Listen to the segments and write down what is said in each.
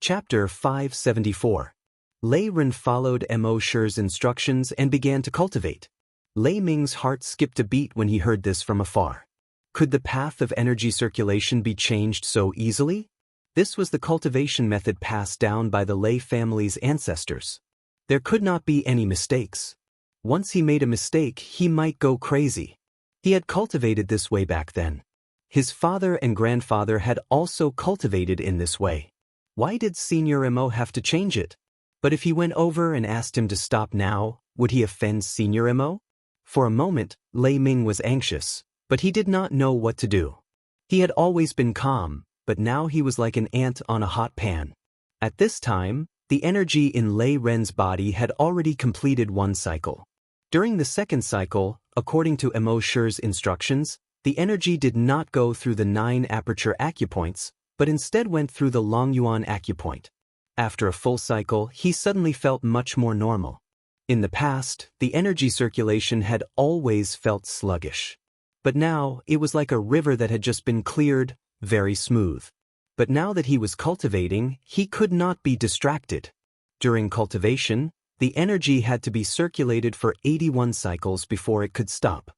Chapter 574. Lei Ren followed Mo Shi's instructions and began to cultivate. Lei Ming's heart skipped a beat when he heard this from afar. Could the path of energy circulation be changed so easily? This was the cultivation method passed down by the Lei family's ancestors. There could not be any mistakes. Once he made a mistake, he might go crazy. He had cultivated this way back then. His father and grandfather had also cultivated in this way. Why did Senior Mo have to change it? But if he went over and asked him to stop now, would he offend Senior Mo? For a moment, Lei Ming was anxious, but he did not know what to do. He had always been calm, but now he was like an ant on a hot pan. At this time, the energy in Lei Ren's body had already completed one cycle. During the second cycle, according to Mo Shi's instructions, the energy did not go through the 9 aperture acupoints, but instead went through the Longyuan acupoint. After a full cycle, he suddenly felt much more normal. In the past, the energy circulation had always felt sluggish. But now, it was like a river that had just been cleared, very smooth. But now that he was cultivating, he could not be distracted. During cultivation, the energy had to be circulated for 81 cycles before it could stop.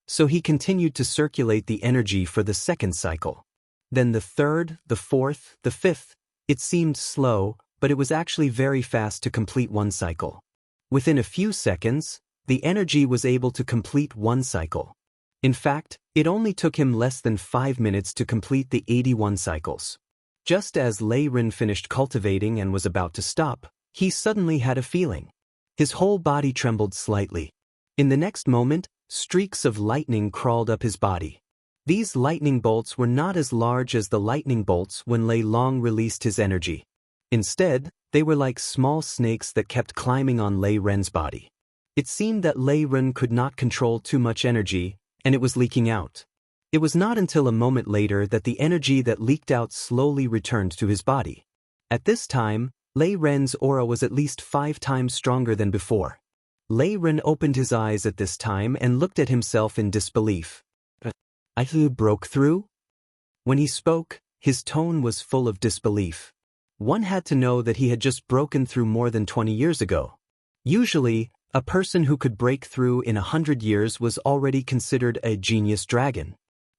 So he continued to circulate the energy for the second cycle. Then the third, the fourth, the fifth. It seemed slow, but it was actually very fast to complete one cycle. Within a few seconds, the energy was able to complete one cycle. In fact, it only took him less than 5 minutes to complete the 81 cycles. Just as Lei Ren finished cultivating and was about to stop, he suddenly had a feeling. His whole body trembled slightly. In the next moment, streaks of lightning crawled up his body. These lightning bolts were not as large as the lightning bolts when Lei Long released his energy. Instead, they were like small snakes that kept climbing on Lei Ren's body. It seemed that Lei Ren could not control too much energy, and it was leaking out. It was not until a moment later that the energy that leaked out slowly returned to his body. At this time, Lei Ren's aura was at least 5 times stronger than before. Lei Ren opened his eyes at this time and looked at himself in disbelief. I broke through? When he spoke, his tone was full of disbelief. One had to know that he had just broken through more than 20 years ago. Usually, a person who could break through in 100 years was already considered a genius dragon.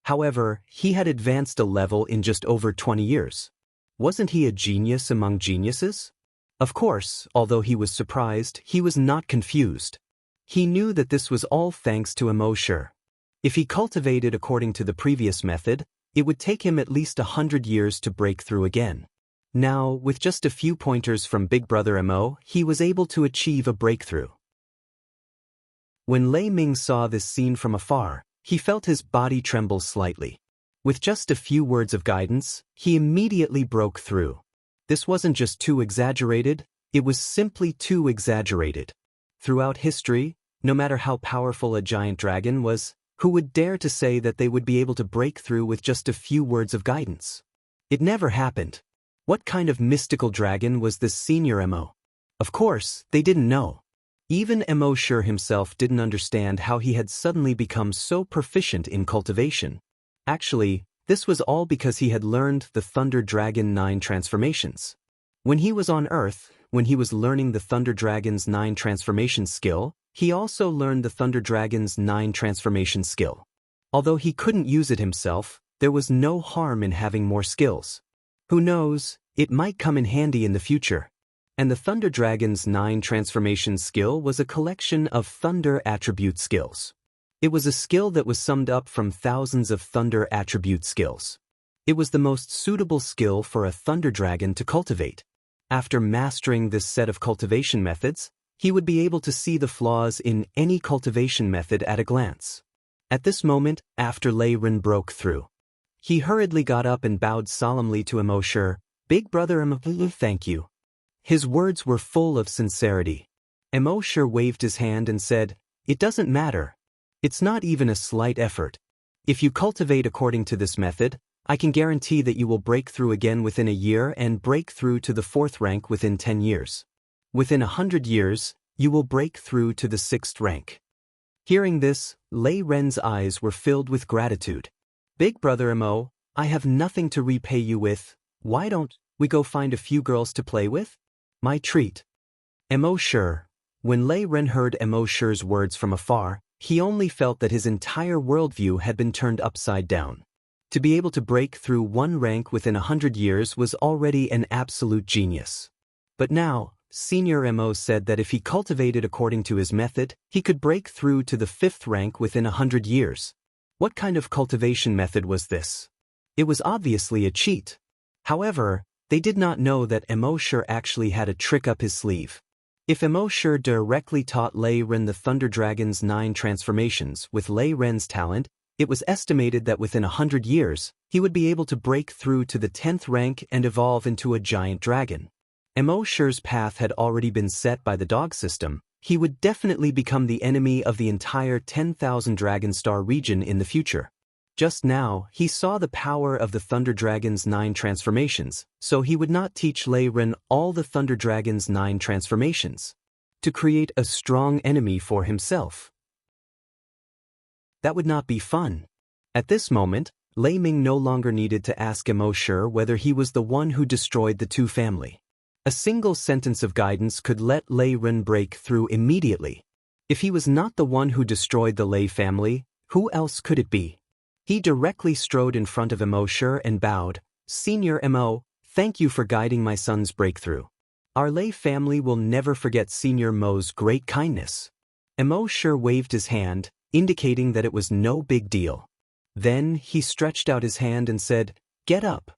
However, he had advanced a level in just over 20 years. Wasn't he a genius among geniuses? Of course, although he was surprised, he was not confused. He knew that this was all thanks to Mo Shi. If he cultivated according to the previous method, it would take him at least 100 years to break through again. Now, with just a few pointers from Big Brother Mo, he was able to achieve a breakthrough. When Lei Ming saw this scene from afar, he felt his body tremble slightly. With just a few words of guidance, he immediately broke through. This wasn't just too exaggerated, it was simply too exaggerated. Throughout history, no matter how powerful a giant dragon was, who would dare to say that they would be able to break through with just a few words of guidance? It never happened. What kind of mystical dragon was this Senior Mo? Of course, they didn't know. Even Mo Shi himself didn't understand how he had suddenly become so proficient in cultivation. Actually, this was all because he had learned the Thunder Dragon 9 transformations. When he was on Earth, when he was learning the Thunder Dragon's 9 transformation skill, he also learned the Thunder Dragon's 9 transformation skill. Although he couldn't use it himself, there was no harm in having more skills. Who knows, it might come in handy in the future. And the Thunder Dragon's 9 transformation skill was a collection of Thunder attribute skills. It was a skill that was summed up from thousands of Thunder attribute skills. It was the most suitable skill for a Thunder Dragon to cultivate. After mastering this set of cultivation methods, he would be able to see the flaws in any cultivation method at a glance. At this moment, after Lei Ren broke through, he hurriedly got up and bowed solemnly to Mo Shi. Big Brother Mo, thank you. His words were full of sincerity. Mo Shi waved his hand and said, "It doesn't matter. It's not even a slight effort. If you cultivate according to this method, I can guarantee that you will break through again within a year and break through to the 4th rank within 10 years. Within 100 years, you will break through to the 6th rank." Hearing this, Lei Ren's eyes were filled with gratitude. Big Brother Mo, I have nothing to repay you with. Why don't We go find a few girls to play with? My treat. Mo Shi. When Lei Ren heard Mo Shi's words from afar, he only felt that his entire worldview had been turned upside down. To be able to break through one rank within 100 years was already an absolute genius. But now, Senior Mo said that if he cultivated according to his method, he could break through to the 5th rank within 100 years. What kind of cultivation method was this? It was obviously a cheat. However, they did not know that Mo Shi actually had a trick up his sleeve. If Mo Shi directly taught Lei Ren the Thunder Dragon's 9 transformations with Lei Ren's talent, it was estimated that within 100 years, he would be able to break through to the 10th rank and evolve into a giant dragon. Mo Shi's path had already been set by the dog system. He would definitely become the enemy of the entire 10,000 Dragon Star region in the future. Just now, he saw the power of the Thunder Dragon's 9 transformations, so he would not teach Lei Ren all the Thunder Dragon's 9 transformations. To create a strong enemy for himself. That would not be fun. At this moment, Lei Ming no longer needed to ask Mo Shi whether he was the one who destroyed the two family. A single sentence of guidance could let Lei Ren break through immediately. If he was not the one who destroyed the Lei family, who else could it be? He directly strode in front of Mo Shi and bowed. Senior Mo, thank you for guiding my son's breakthrough. Our Lei family will never forget Senior Mo's great kindness. Mo Shi waved his hand, indicating that it was no big deal. Then he stretched out his hand and said, "Get up."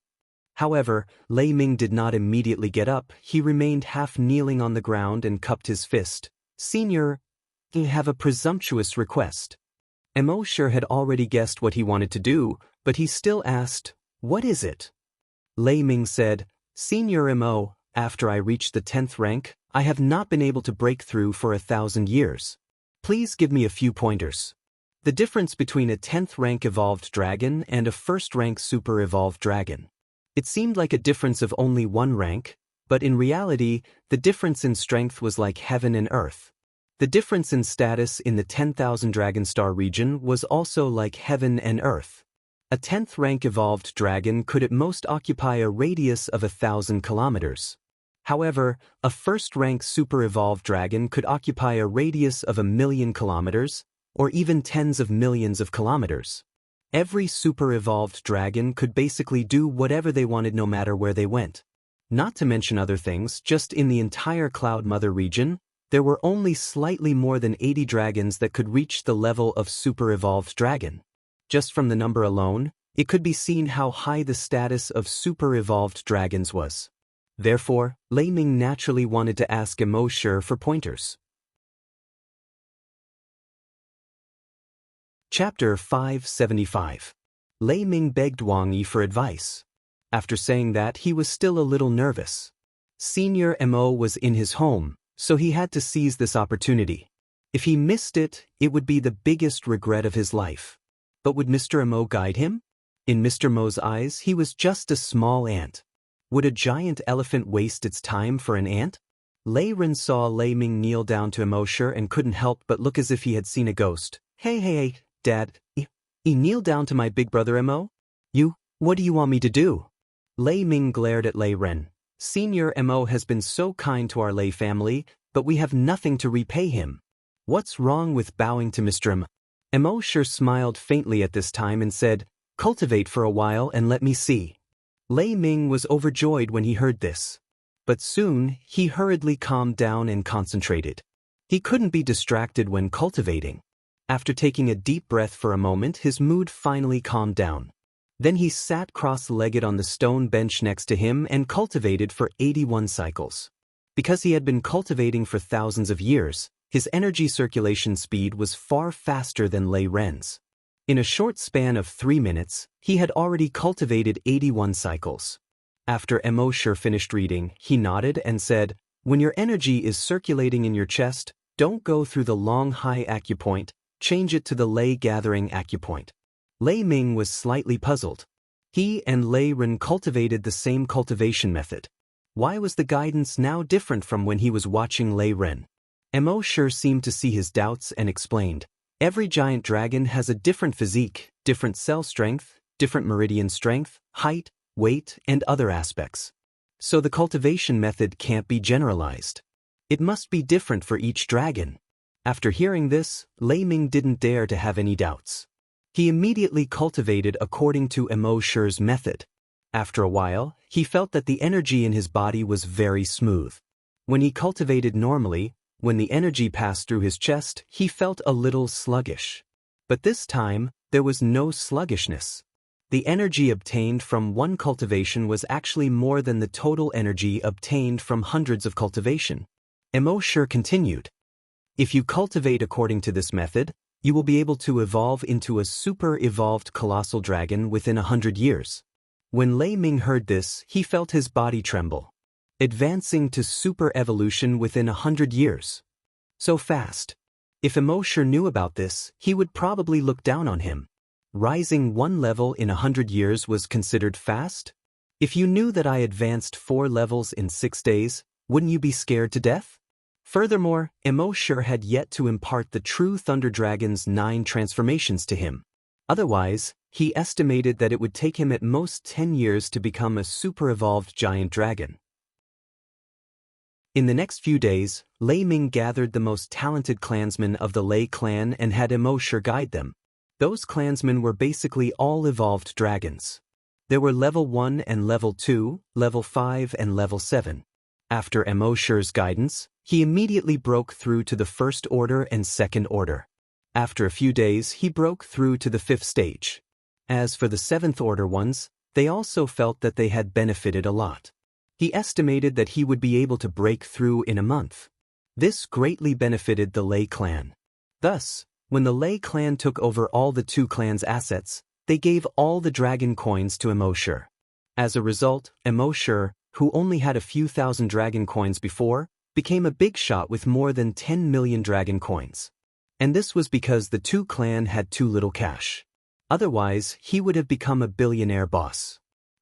However, Lei Ming did not immediately get up. He remained half kneeling on the ground and cupped his fist. Senior, I have a presumptuous request. Mo Shi had already guessed what he wanted to do, but he still asked, "What is it?" Lei Ming said, "Senior Mo, after I reach the 10th rank, I have not been able to break through for 1,000 years. Please give me a few pointers. The difference between a 10th rank evolved dragon and a 1st rank super evolved dragon. It seemed like a difference of only 1 rank, but in reality, the difference in strength was like heaven and earth. The difference in status in the 10,000 Dragon Star region was also like heaven and earth. A 10th rank evolved dragon could at most occupy a radius of 1,000 kilometers. However, a 1st rank super evolved dragon could occupy a radius of 1,000,000 kilometers, or even tens of millions of kilometers. Every super evolved dragon could basically do whatever they wanted no matter where they went. Not to mention other things, just in the entire Cloud Mother region, there were only slightly more than 80 dragons that could reach the level of super evolved dragon. Just from the number alone, it could be seen how high the status of super evolved dragons was. Therefore, Lei Ming naturally wanted to ask Mo Shi for pointers. Chapter 575. Lei Ming begged Wang Yi for advice. After saying that, he was still a little nervous. Senior Mo was in his home, so he had to seize this opportunity. If he missed it, it would be the biggest regret of his life. But would Mr. Mo guide him? In Mr. Mo's eyes, he was just a small ant. Would a giant elephant waste its time for an ant? Lei Ren saw Lei Ming kneel down to Mo Shi and couldn't help but look as if he had seen a ghost. Hey, Dad, you kneel down to my big brother Mo? What do you want me to do? Lei Ming glared at Lei Ren. Senior Mo has been so kind to our Lei family, but we have nothing to repay him. What's wrong with bowing to Mr. Mo? Mo Shi smiled faintly at this time and said, "Cultivate for a while and let me see." Lei Ming was overjoyed when he heard this. But soon, he hurriedly calmed down and concentrated. He couldn't be distracted when cultivating. After taking a deep breath for a moment, his mood finally calmed down. Then he sat cross-legged on the stone bench next to him and cultivated for 81 cycles. Because he had been cultivating for thousands of years, his energy circulation speed was far faster than Lei Ren's. In a short span of 3 minutes, he had already cultivated 81 cycles. After Mo Shi finished reading, he nodded and said, "When your energy is circulating in your chest, don't go through the long high acupoint, change it to the Lei gathering acupoint." Lei Ming was slightly puzzled. He and Lei Ren cultivated the same cultivation method. Why was the guidance now different from when he was watching Lei Ren? Mo Shi seemed to see his doubts and explained, "Every giant dragon has a different physique, different cell strength, different meridian strength, height, weight, and other aspects. So the cultivation method can't be generalized. It must be different for each dragon. After hearing this, Lei Ming didn't dare to have any doubts. He immediately cultivated according to Immortal's method. After a while, he felt that the energy in his body was very smooth. When he cultivated normally, when the energy passed through his chest, he felt a little sluggish. But this time, there was no sluggishness. The energy obtained from one cultivation was actually more than the total energy obtained from hundreds of cultivation. Immortal continued. If you cultivate according to this method, you will be able to evolve into a super-evolved colossal dragon within 100 years. When Lei Ming heard this, he felt his body tremble. Advancing to super-evolution within 100 years. So fast. If Immortal knew about this, he would probably look down on him. Rising one level in 100 years was considered fast? If you knew that I advanced 4 levels in 6 days, wouldn't you be scared to death? Furthermore, Immortal had yet to impart the true Thunder Dragon's 9 transformations to him. Otherwise, he estimated that it would take him at most 10 years to become a super-evolved giant dragon. In the next few days, Lei Ming gathered the most talented clansmen of the Lei clan and had Immortal guide them. Those clansmen were basically all evolved dragons. There were level 1 and level 2, level 5 and level 7. After Immortal's guidance, he immediately broke through to the first order and second order. After a few days, he broke through to the 5th stage. As for the 7th order ones, they also felt that they had benefited a lot. He estimated that he would be able to break through in a month. This greatly benefited the Lei clan. Thus, when the Lei clan took over all the 2 clans' assets, they gave all the dragon coins to Immortal. As a result, Immortal, who only had a few thousand dragon coins before, became a big shot with more than 10 million dragon coins. And this was because the 2 clan had too little cash. Otherwise, he would have become a billionaire boss.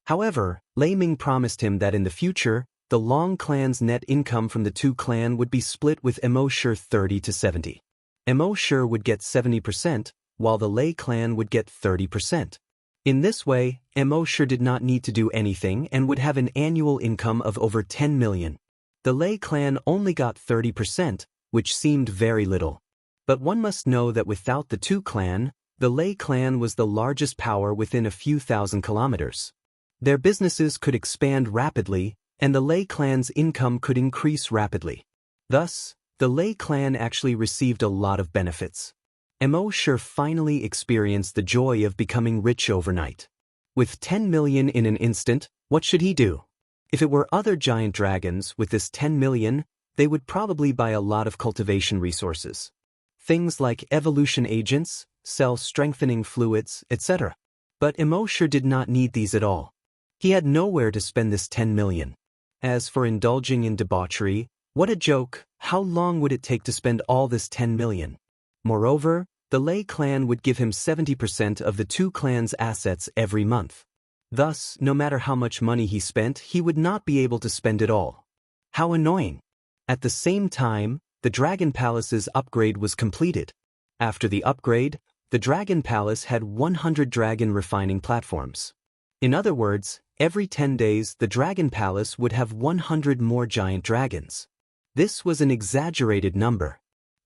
However, Lei Ming promised him that in the future, the Long clan's net income from the 2 clan would be split with Immortal 30 to 70. Immortal would get 70%, while the Lei clan would get 30%. In this way, Immortal did not need to do anything and would have an annual income of over 10 million. The Lei clan only got 30%, which seemed very little. But one must know that without the 2 clan, the Lei clan was the largest power within a few thousand kilometers. Their businesses could expand rapidly, and the Lei clan's income could increase rapidly. Thus, the Lei clan actually received a lot of benefits. Immortal finally experienced the joy of becoming rich overnight. With 10 million in an instant, what should he do? If it were other giant dragons with this 10 million, they would probably buy a lot of cultivation resources. Things like evolution agents, cell-strengthening fluids, etc. But Immortal did not need these at all. He had nowhere to spend this 10 million. As for indulging in debauchery, what a joke! How long would it take to spend all this 10 million? Moreover, the Lei clan would give him 70% of the 2 clans' assets every month. Thus, no matter how much money he spent, he would not be able to spend it all. How annoying! At the same time, the Dragon Palace's upgrade was completed. After the upgrade, the Dragon Palace had 100 dragon refining platforms. In other words, every 10 days the Dragon Palace would have 100 more giant dragons. This was an exaggerated number.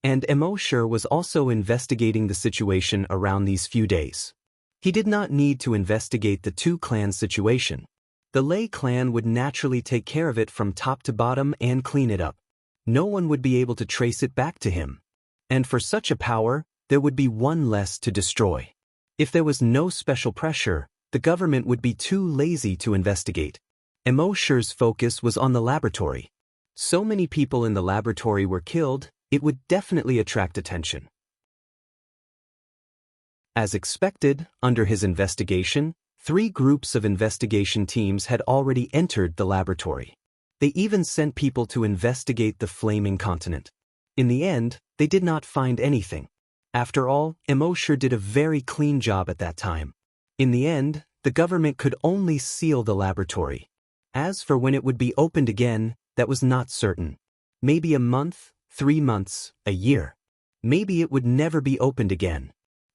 And Immortal was also investigating the situation around these few days. He did not need to investigate the 2 clans' situation. The Lei clan would naturally take care of it from top to bottom and clean it up. No one would be able to trace it back to him. And for such a power, there would be one less to destroy. If there was no special pressure, the government would be too lazy to investigate. Immortal's focus was on the laboratory. So many people in the laboratory were killed, it would definitely attract attention. As expected, under his investigation, 3 groups of investigation teams had already entered the laboratory. They even sent people to investigate the flaming continent. In the end, they did not find anything. After all, Immortal did a very clean job at that time. In the end, the government could only seal the laboratory. As for when it would be opened again, that was not certain. Maybe a month, 3 months, a year. Maybe it would never be opened again.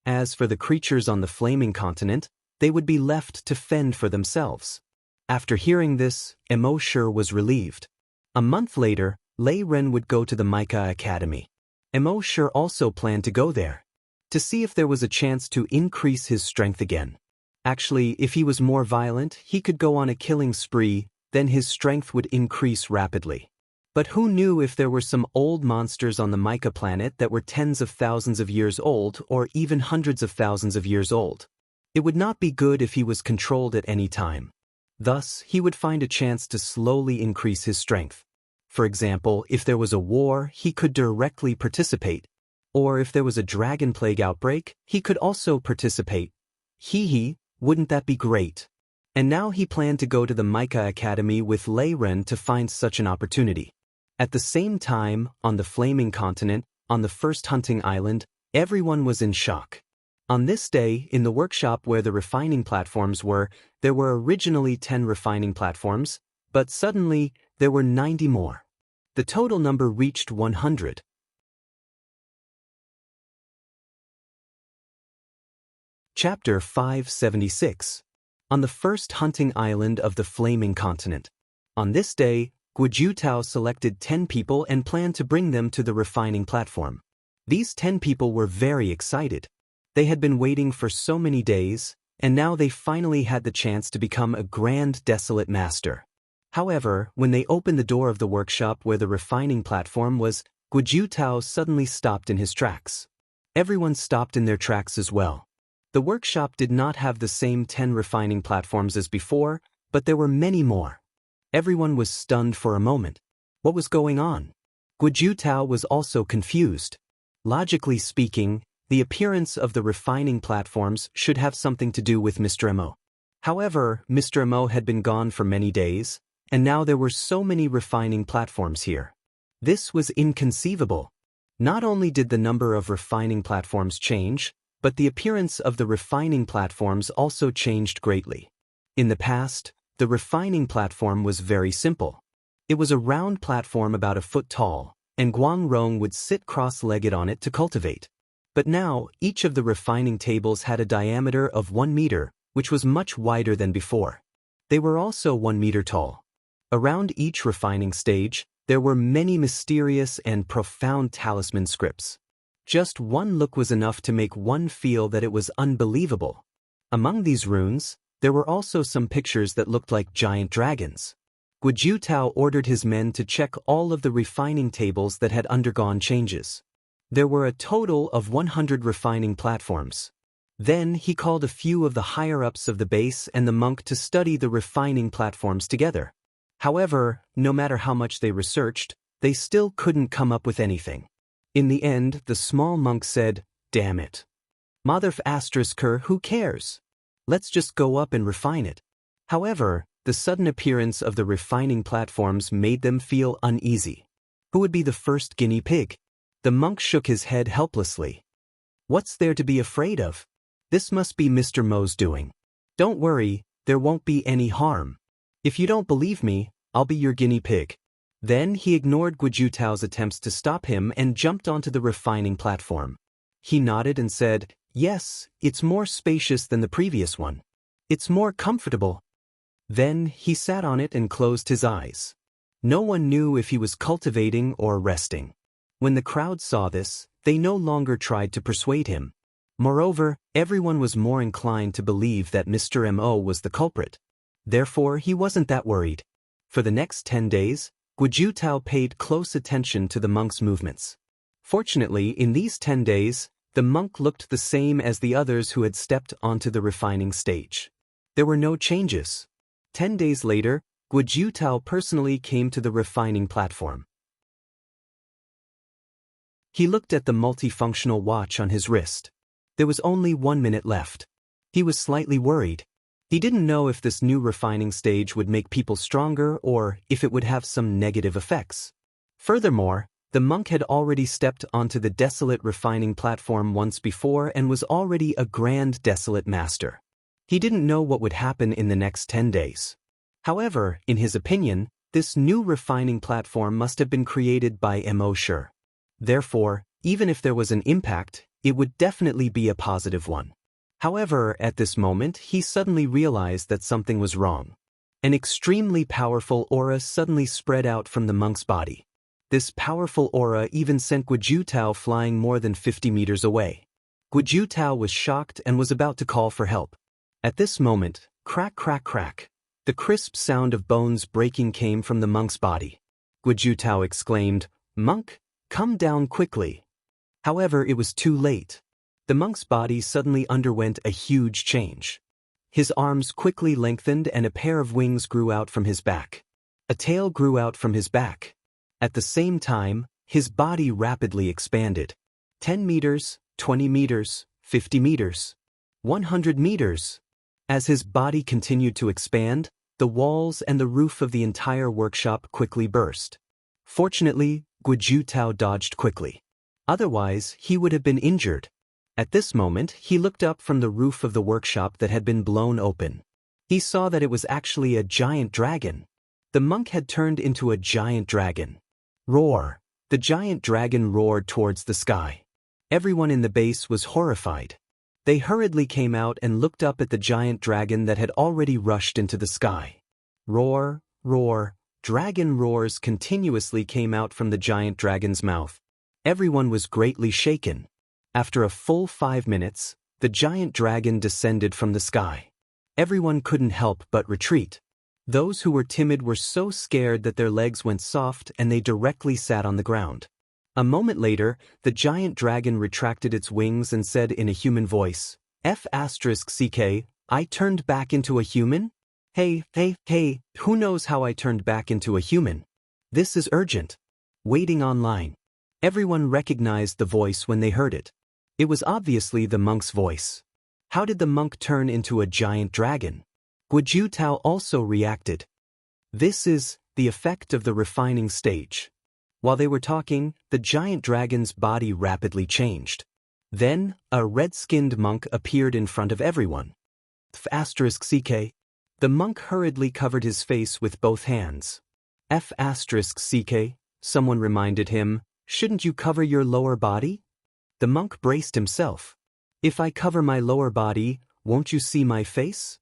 As for the creatures on the flaming continent, they would be left to fend for themselves. After hearing this, Immortal was relieved. A month later, Lei Ren would go to the Mica Academy. Immortal also planned to go there to see if there was a chance to increase his strength again. Actually, if he was more violent, he could go on a killing spree, then his strength would increase rapidly. But who knew if there were some old monsters on the Mica planet that were tens of thousands of years old or even hundreds of thousands of years old? It would not be good if he was controlled at any time. Thus, he would find a chance to slowly increase his strength. For example, if there was a war, he could directly participate. Or if there was a dragon plague outbreak, he could also participate. Wouldn't that be great? And now he planned to go to the Mica Academy with Lei Ren to find such an opportunity. At the same time, on the Flaming Continent, on the first hunting island, everyone was in shock. On this day, in the workshop where the refining platforms were, there were originally 10 refining platforms, but suddenly, there were 90 more. The total number reached 100. Chapter 576. On the first hunting island of the Flaming Continent. On this day, Guojutao selected 10 people and planned to bring them to the refining platform. These 10 people were very excited. They had been waiting for so many days, and now they finally had the chance to become a grand desolate master. However, when they opened the door of the workshop where the refining platform was, Guojutao suddenly stopped in his tracks. Everyone stopped in their tracks as well. The workshop did not have the same 10 refining platforms as before, but there were many more. Everyone was stunned for a moment. What was going on? Guojutao was also confused. Logically speaking, the appearance of the refining platforms should have something to do with Mr. Mo. However, Mr. Mo had been gone for many days, and now there were so many refining platforms here. This was inconceivable. Not only did the number of refining platforms change, but the appearance of the refining platforms also changed greatly. In the past, the refining platform was very simple. It was a round platform about a foot tall, and Guang Rong would sit cross-legged on it to cultivate. But now, each of the refining tables had a diameter of 1 meter, which was much wider than before. They were also 1 meter tall. Around each refining stage, there were many mysterious and profound talisman scripts. Just one look was enough to make one feel that it was unbelievable. Among these runes, there were also some pictures that looked like giant dragons. Guojutao ordered his men to check all of the refining tables that had undergone changes. There were a total of 100 refining platforms. Then he called a few of the higher-ups of the base and the monk to study the refining platforms together. However, no matter how much they researched, they still couldn't come up with anything. In the end, the small monk said, "Damn it. Mother ***, who cares? Let's just go up and refine it." However, the sudden appearance of the refining platforms made them feel uneasy. Who would be the first guinea pig? The monk shook his head helplessly. What's there to be afraid of? This must be Mr. Mo's doing. Don't worry, there won't be any harm. If you don't believe me, I'll be your guinea pig. Then he ignored Guojutao's attempts to stop him and jumped onto the refining platform. He nodded and said, "Yes, it's more spacious than the previous one. It's more comfortable." Then he sat on it and closed his eyes. No one knew if he was cultivating or resting. When the crowd saw this, they no longer tried to persuade him. Moreover, everyone was more inclined to believe that Mr. Mo was the culprit. Therefore, he wasn't that worried. For the next 10 days, Guojutao paid close attention to the monk's movements. Fortunately, in these 10 days, the monk looked the same as the others who had stepped onto the refining stage. There were no changes. 10 days later, Guojutao personally came to the refining platform. He looked at the multifunctional watch on his wrist. There was only 1 minute left. He was slightly worried. He didn't know if this new refining stage would make people stronger or if it would have some negative effects. Furthermore, the monk had already stepped onto the desolate refining platform once before and was already a grand desolate master. He didn't know what would happen in the next 10 days. However, in his opinion, this new refining platform must have been created by Immortal. Therefore, even if there was an impact, it would definitely be a positive one. However, at this moment, he suddenly realized that something was wrong. An extremely powerful aura suddenly spread out from the monk's body. This powerful aura even sent Guojutao flying more than 50 meters away. Guojutao was shocked and was about to call for help. At this moment, crack crack crack, the crisp sound of bones breaking came from the monk's body. Guojutao exclaimed, "Monk, come down quickly." However, it was too late. The monk's body suddenly underwent a huge change. His arms quickly lengthened and a pair of wings grew out from his back. A tail grew out from his back. At the same time, his body rapidly expanded. 10 meters, 20 meters, 50 meters, 100 meters. As his body continued to expand, the walls and the roof of the entire workshop quickly burst. Fortunately, Guojutao dodged quickly. Otherwise, he would have been injured. At this moment, he looked up from the roof of the workshop that had been blown open. He saw that it was actually a giant dragon. The monk had turned into a giant dragon. Roar! The giant dragon roared towards the sky. Everyone in the base was horrified. They hurriedly came out and looked up at the giant dragon that had already rushed into the sky. Roar, roar, dragon roars continuously came out from the giant dragon's mouth. Everyone was greatly shaken. After a full 5 minutes, the giant dragon descended from the sky. Everyone couldn't help but retreat. Those who were timid were so scared that their legs went soft and they directly sat on the ground. A moment later, the giant dragon retracted its wings and said in a human voice, "F***ck, I turned back into a human? Hey, who knows how I turned back into a human? This is urgent." Waiting online. Everyone recognized the voice when they heard it. It was obviously the monk's voice. How did the monk turn into a giant dragon? Guojutao also reacted. This is the effect of the refining stage. While they were talking, the giant dragon's body rapidly changed. Then, a red-skinned monk appeared in front of everyone. F***ck. The monk hurriedly covered his face with both hands. F***ck, someone reminded him, "Shouldn't you cover your lower body?" The monk braced himself. "If I cover my lower body, won't you see my face?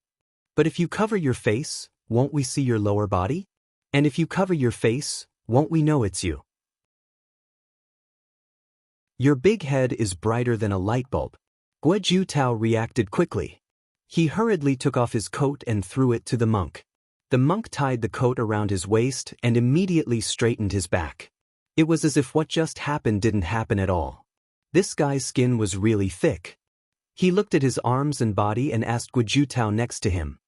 But if you cover your face, won't we see your lower body? And if you cover your face, won't we know it's you? Your big head is brighter than a light bulb." Guojutao reacted quickly. He hurriedly took off his coat and threw it to the monk. The monk tied the coat around his waist and immediately straightened his back. It was as if what just happened didn't happen at all. This guy's skin was really thick. He looked at his arms and body and asked Guojutao next to him,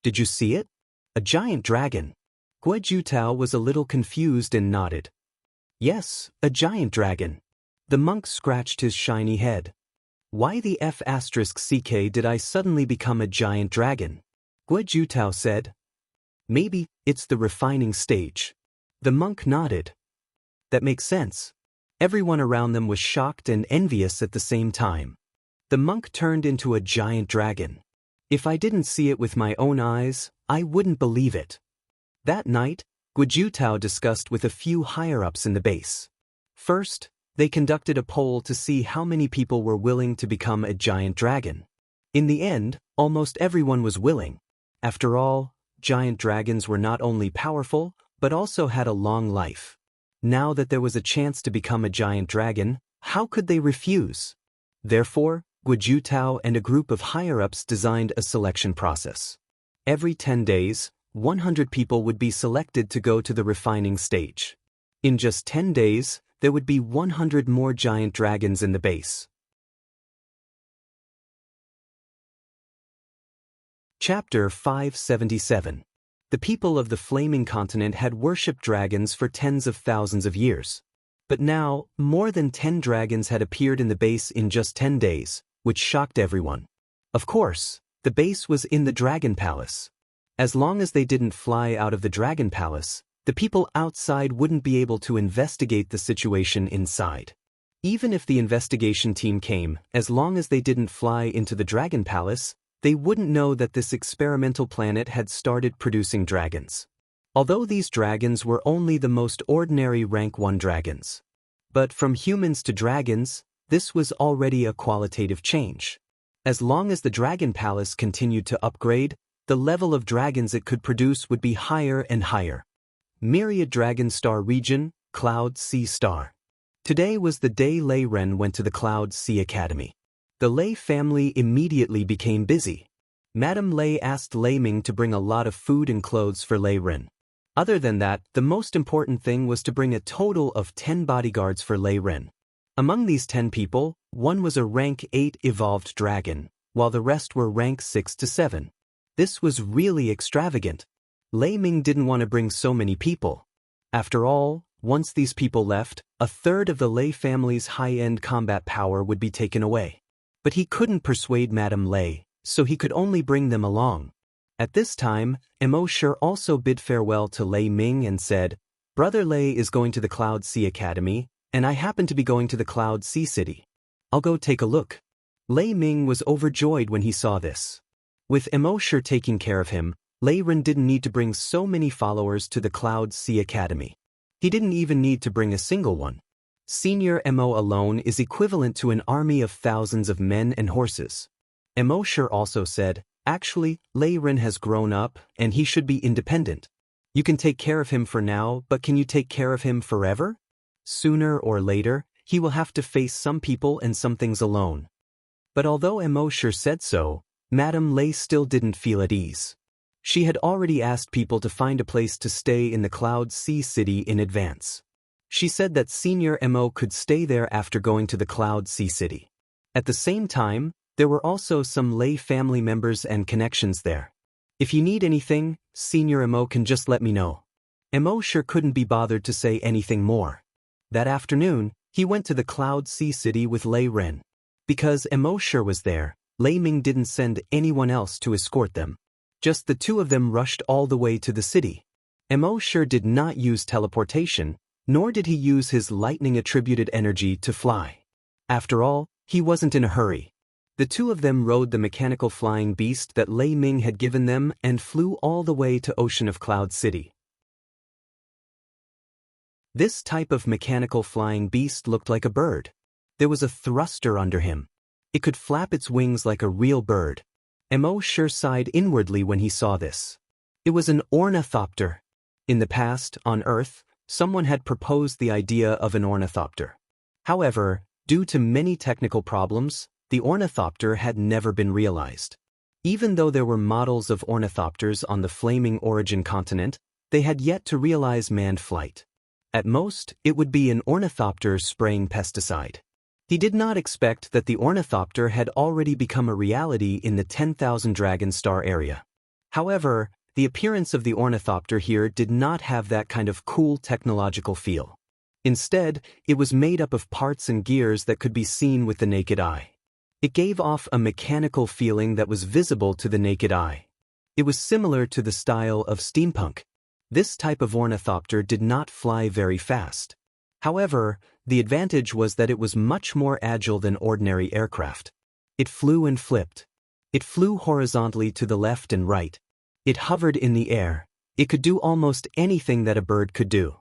"Did you see it? A giant dragon." Guojutao was a little confused and nodded. "Yes, a giant dragon." The monk scratched his shiny head. "Why the F***ck did I suddenly become a giant dragon?" Guojutao said. "Maybe it's the refining stage." The monk nodded. "That makes sense." Everyone around them was shocked and envious at the same time. The monk turned into a giant dragon. If I didn't see it with my own eyes, I wouldn't believe it. That night, Guojutao discussed with a few higher-ups in the base. First, they conducted a poll to see how many people were willing to become a giant dragon. In the end, almost everyone was willing. After all, giant dragons were not only powerful, but also had a long life. Now that there was a chance to become a giant dragon, how could they refuse? Therefore, Guojutao and a group of higher-ups designed a selection process. Every 10 days, 100 people would be selected to go to the refining stage. In just 10 days, there would be 100 more giant dragons in the base. Chapter 577. The people of the Flaming Continent had worshipped dragons for tens of thousands of years. But now, more than 10 dragons had appeared in the base in just 10 days, which shocked everyone. Of course, the base was in the Dragon Palace. As long as they didn't fly out of the Dragon Palace, the people outside wouldn't be able to investigate the situation inside. Even if the investigation team came, as long as they didn't fly into the Dragon Palace, they wouldn't know that this experimental planet had started producing dragons. Although these dragons were only the most ordinary rank 1 dragons. But from humans to dragons, this was already a qualitative change. As long as the Dragon Palace continued to upgrade, the level of dragons it could produce would be higher and higher. Myriad Dragon Star Region, Cloud Sea Star. Today was the day Lei Ren went to the Cloud Sea Academy. The Lei family immediately became busy. Madame Lei asked Lei Ming to bring a lot of food and clothes for Lei Ren. Other than that, the most important thing was to bring a total of 10 bodyguards for Lei Ren. Among these 10 people, one was a rank 8 evolved dragon, while the rest were rank 6 to 7. This was really extravagant. Lei Ming didn't want to bring so many people. After all, once these people left, a third of the Lei family's high-end combat power would be taken away. But he couldn't persuade Madame Lei, so he could only bring them along. At this time, Immortal also bid farewell to Lei Ming and said, "Brother Lei is going to the Cloud Sea Academy, and I happen to be going to the Cloud Sea City. I'll go take a look." Lei Ming was overjoyed when he saw this. With Immortal taking care of him, Lei Ren didn't need to bring so many followers to the Cloud Sea Academy. He didn't even need to bring a single one. Senior Mo alone is equivalent to an army of thousands of men and horses. Immortal also said, "Actually, Lei Ren has grown up, and he should be independent. You can take care of him for now, but can you take care of him forever? Sooner or later, he will have to face some people and some things alone." But although Immortal said so, Madame Lei still didn't feel at ease. She had already asked people to find a place to stay in the Cloud Sea City in advance. She said that Senior Mo could stay there after going to the Cloud Sea City. At the same time, there were also some Lei family members and connections there. "If you need anything, Senior Mo can just let me know." Immortal couldn't be bothered to say anything more. That afternoon, he went to the Cloud Sea City with Lei Ren. Because Immortal was there, Lei Ming didn't send anyone else to escort them. Just the two of them rushed all the way to the city. Immortal did not use teleportation, nor did he use his lightning-attributed energy to fly. After all, he wasn't in a hurry. The two of them rode the mechanical flying beast that Lei Ming had given them and flew all the way to Ocean of Cloud City. This type of mechanical flying beast looked like a bird. There was a thruster under him. It could flap its wings like a real bird. Immortal sighed inwardly when he saw this. It was an ornithopter. In the past, on Earth, someone had proposed the idea of an ornithopter. However, due to many technical problems, the ornithopter had never been realized. Even though there were models of ornithopters on the Flaming Origin continent, they had yet to realize manned flight. At most, it would be an ornithopter spraying pesticide. He did not expect that the ornithopter had already become a reality in the 10,000 Dragon Star area. However, the appearance of the ornithopter here did not have that kind of cool technological feel. Instead, it was made up of parts and gears that could be seen with the naked eye. It gave off a mechanical feeling that was visible to the naked eye. It was similar to the style of steampunk. This type of ornithopter did not fly very fast. However, the advantage was that it was much more agile than ordinary aircraft. It flew and flipped. It flew horizontally to the left and right. It hovered in the air. It could do almost anything that a bird could do.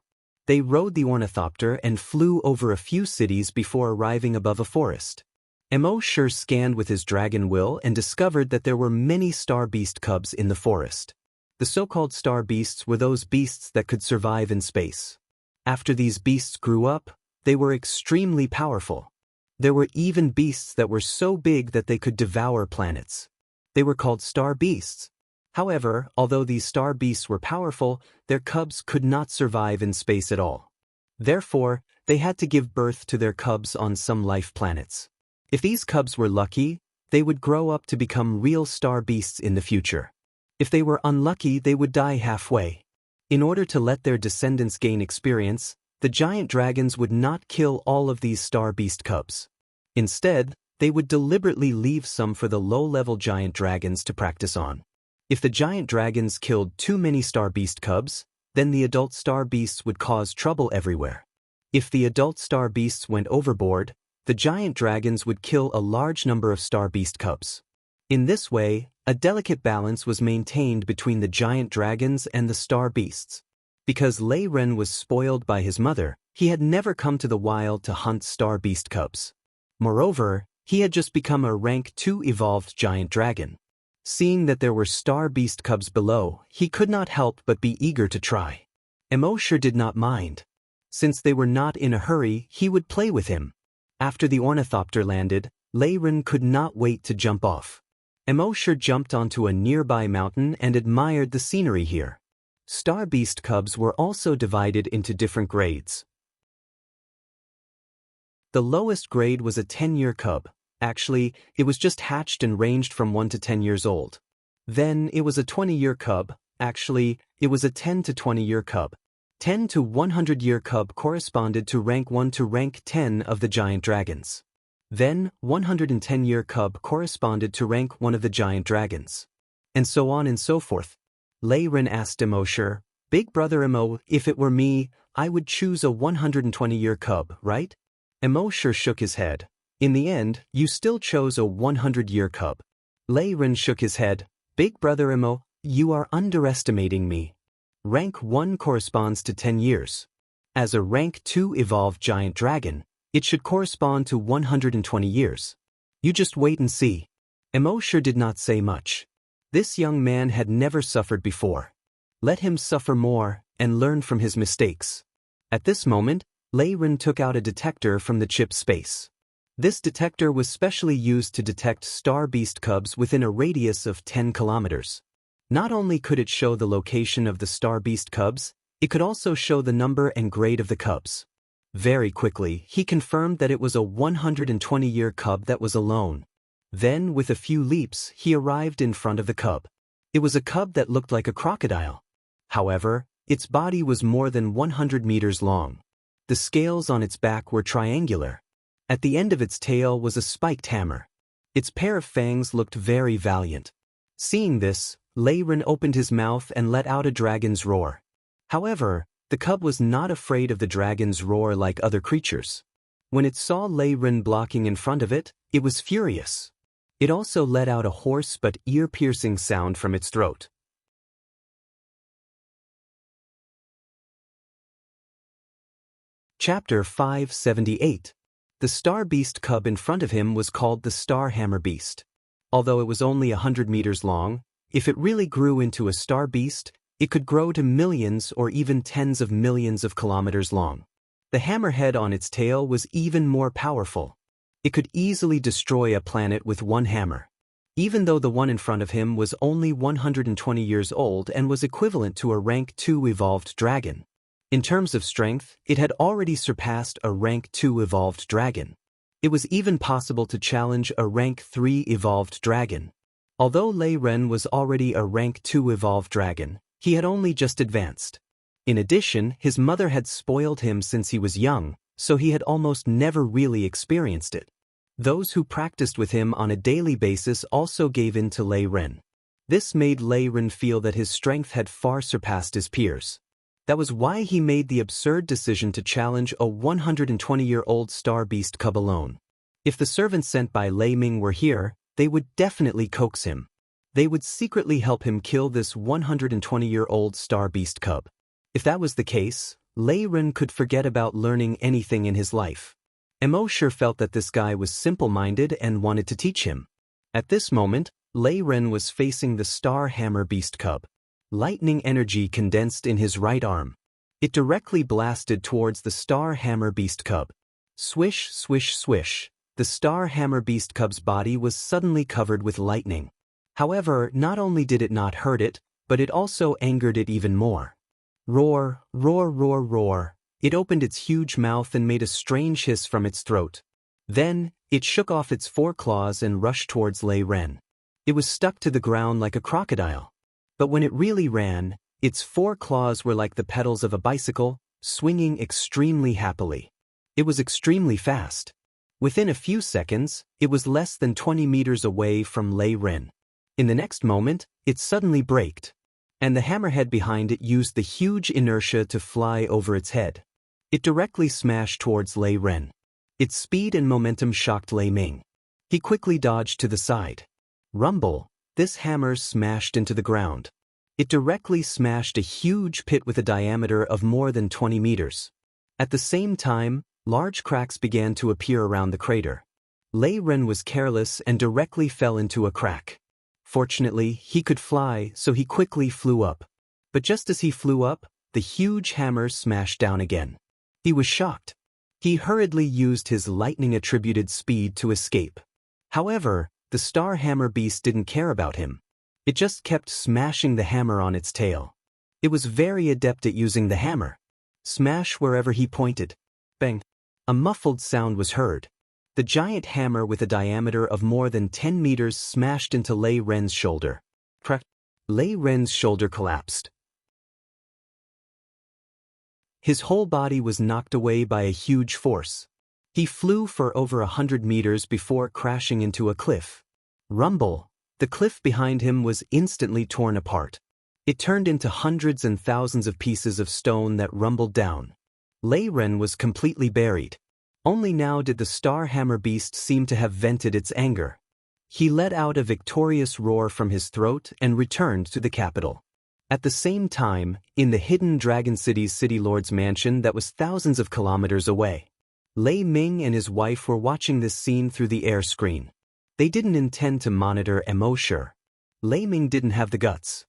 They rode the ornithopter and flew over a few cities before arriving above a forest. Immortal scanned with his dragon will and discovered that there were many star beast cubs in the forest. The so-called star beasts were those beasts that could survive in space. After these beasts grew up, they were extremely powerful. There were even beasts that were so big that they could devour planets. They were called star beasts. However, although these star beasts were powerful, their cubs could not survive in space at all. Therefore, they had to give birth to their cubs on some life planets. If these cubs were lucky, they would grow up to become real star beasts in the future. If they were unlucky, they would die halfway. In order to let their descendants gain experience, the giant dragons would not kill all of these star beast cubs. Instead, they would deliberately leave some for the low-level giant dragons to practice on. If the giant dragons killed too many star beast cubs, then the adult star beasts would cause trouble everywhere. If the adult star beasts went overboard, the giant dragons would kill a large number of star beast cubs. In this way, a delicate balance was maintained between the giant dragons and the star beasts. Because Lei Ren was spoiled by his mother, he had never come to the wild to hunt star beast cubs. Moreover, he had just become a rank 2 evolved giant dragon. Seeing that there were star beast cubs below, he could not help but be eager to try. Immortal did not mind. Since they were not in a hurry, he would play with him. After the ornithopter landed, Lei Ren could not wait to jump off. Immortal jumped onto a nearby mountain and admired the scenery here. Star beast cubs were also divided into different grades. The lowest grade was a 10-year cub. Actually, it was just hatched and ranged from 1 to 10 years old. Then it was a 20-year cub. Actually, it was a 10 to 20-year cub. 10 to 100-year cub corresponded to rank 1 to rank 10 of the giant dragons. Then, 110-year cub corresponded to rank 1 of the giant dragons. And so on and so forth. Lei Ren asked Immortal, "Big brother Immo, if it were me, I would choose a 120-year cub, right?" Immortal shook his head. "In the end, you still chose a 100-year cub." Lei Ren shook his head. "Big brother Immo, you are underestimating me. Rank 1 corresponds to 10 years. As a rank 2 evolved giant dragon, it should correspond to 120 years. You just wait and see." Immortal did not say much. This young man had never suffered before. Let him suffer more and learn from his mistakes. At this moment, Lei Ren took out a detector from the chip space. This detector was specially used to detect star beast cubs within a radius of 10 kilometers. Not only could it show the location of the star beast cubs, it could also show the number and grade of the cubs. Very quickly, he confirmed that it was a 120-year cub that was alone. Then, with a few leaps, he arrived in front of the cub. It was a cub that looked like a crocodile. However, its body was more than 100 meters long. The scales on its back were triangular. At the end of its tail was a spiked hammer. Its pair of fangs looked very valiant. Seeing this, Lei Ren opened his mouth and let out a dragon's roar. However, the cub was not afraid of the dragon's roar like other creatures. When it saw Lei Ren blocking in front of it, it was furious. It also let out a hoarse but ear-piercing sound from its throat. Chapter 578. The star beast cub in front of him was called the star hammer beast. Although it was only 100 meters long, if it really grew into a star beast, it could grow to millions or even tens of millions of kilometers long. The hammerhead on its tail was even more powerful. It could easily destroy a planet with one hammer. Even though the one in front of him was only 120 years old and was equivalent to a rank 2 evolved dragon. In terms of strength, it had already surpassed a rank 2 evolved dragon. It was even possible to challenge a rank 3 evolved dragon. Although Lei Ren was already a rank 2 evolved dragon, he had only just advanced. In addition, his mother had spoiled him since he was young, so he had almost never really experienced it. Those who practiced with him on a daily basis also gave in to Lei Ren. This made Lei Ren feel that his strength had far surpassed his peers. That was why he made the absurd decision to challenge a 120-year-old star beast cub alone. If the servants sent by Lei Ming were here, they would definitely coax him. They would secretly help him kill this 120-year-old star beast cub. If that was the case, Lei Ren could forget about learning anything in his life. Immortal felt that this guy was simple-minded and wanted to teach him. At this moment, Lei Ren was facing the star hammer beast cub. Lightning energy condensed in his right arm. It directly blasted towards the star hammer beast cub. Swish, swish, swish. The star hammer beast cub's body was suddenly covered with lightning. However, not only did it not hurt it, but it also angered it even more. Roar, roar, roar, roar. It opened its huge mouth and made a strange hiss from its throat. Then, it shook off its 4 claws and rushed towards Lei Ren. It was stuck to the ground like a crocodile. But when it really ran, its 4 claws were like the pedals of a bicycle, swinging extremely happily. It was extremely fast. Within a few seconds, it was less than 20 meters away from Lei Ren. In the next moment, it suddenly braked. And the hammerhead behind it used the huge inertia to fly over its head. It directly smashed towards Lei Ren. Its speed and momentum shocked Lei Ming. He quickly dodged to the side. Rumble. This hammer smashed into the ground. It directly smashed a huge pit with a diameter of more than 20 meters. At the same time, large cracks began to appear around the crater. Lei Ren was careless and directly fell into a crack. Fortunately, he could fly, so he quickly flew up. But just as he flew up, the huge hammer smashed down again. He was shocked. He hurriedly used his lightning-attributed speed to escape. However, the star hammer beast didn't care about him. It just kept smashing the hammer on its tail. It was very adept at using the hammer. Smash wherever he pointed. Bang! A muffled sound was heard. The giant hammer with a diameter of more than 10 meters smashed into Lei Ren's shoulder. Crack! Lei Ren's shoulder collapsed. His whole body was knocked away by a huge force. He flew for over 100 meters before crashing into a cliff. Rumble! The cliff behind him was instantly torn apart. It turned into hundreds and thousands of pieces of stone that rumbled down. Lei Ren was completely buried. Only now did the star hammer beast seem to have vented its anger. He let out a victorious roar from his throat and returned to the capital. At the same time, in the hidden Dragon City's city lord's mansion that was thousands of kilometers away, Lei Ming and his wife were watching this scene through the air screen. They didn't intend to monitor Immortal. Lei Ming didn't have the guts.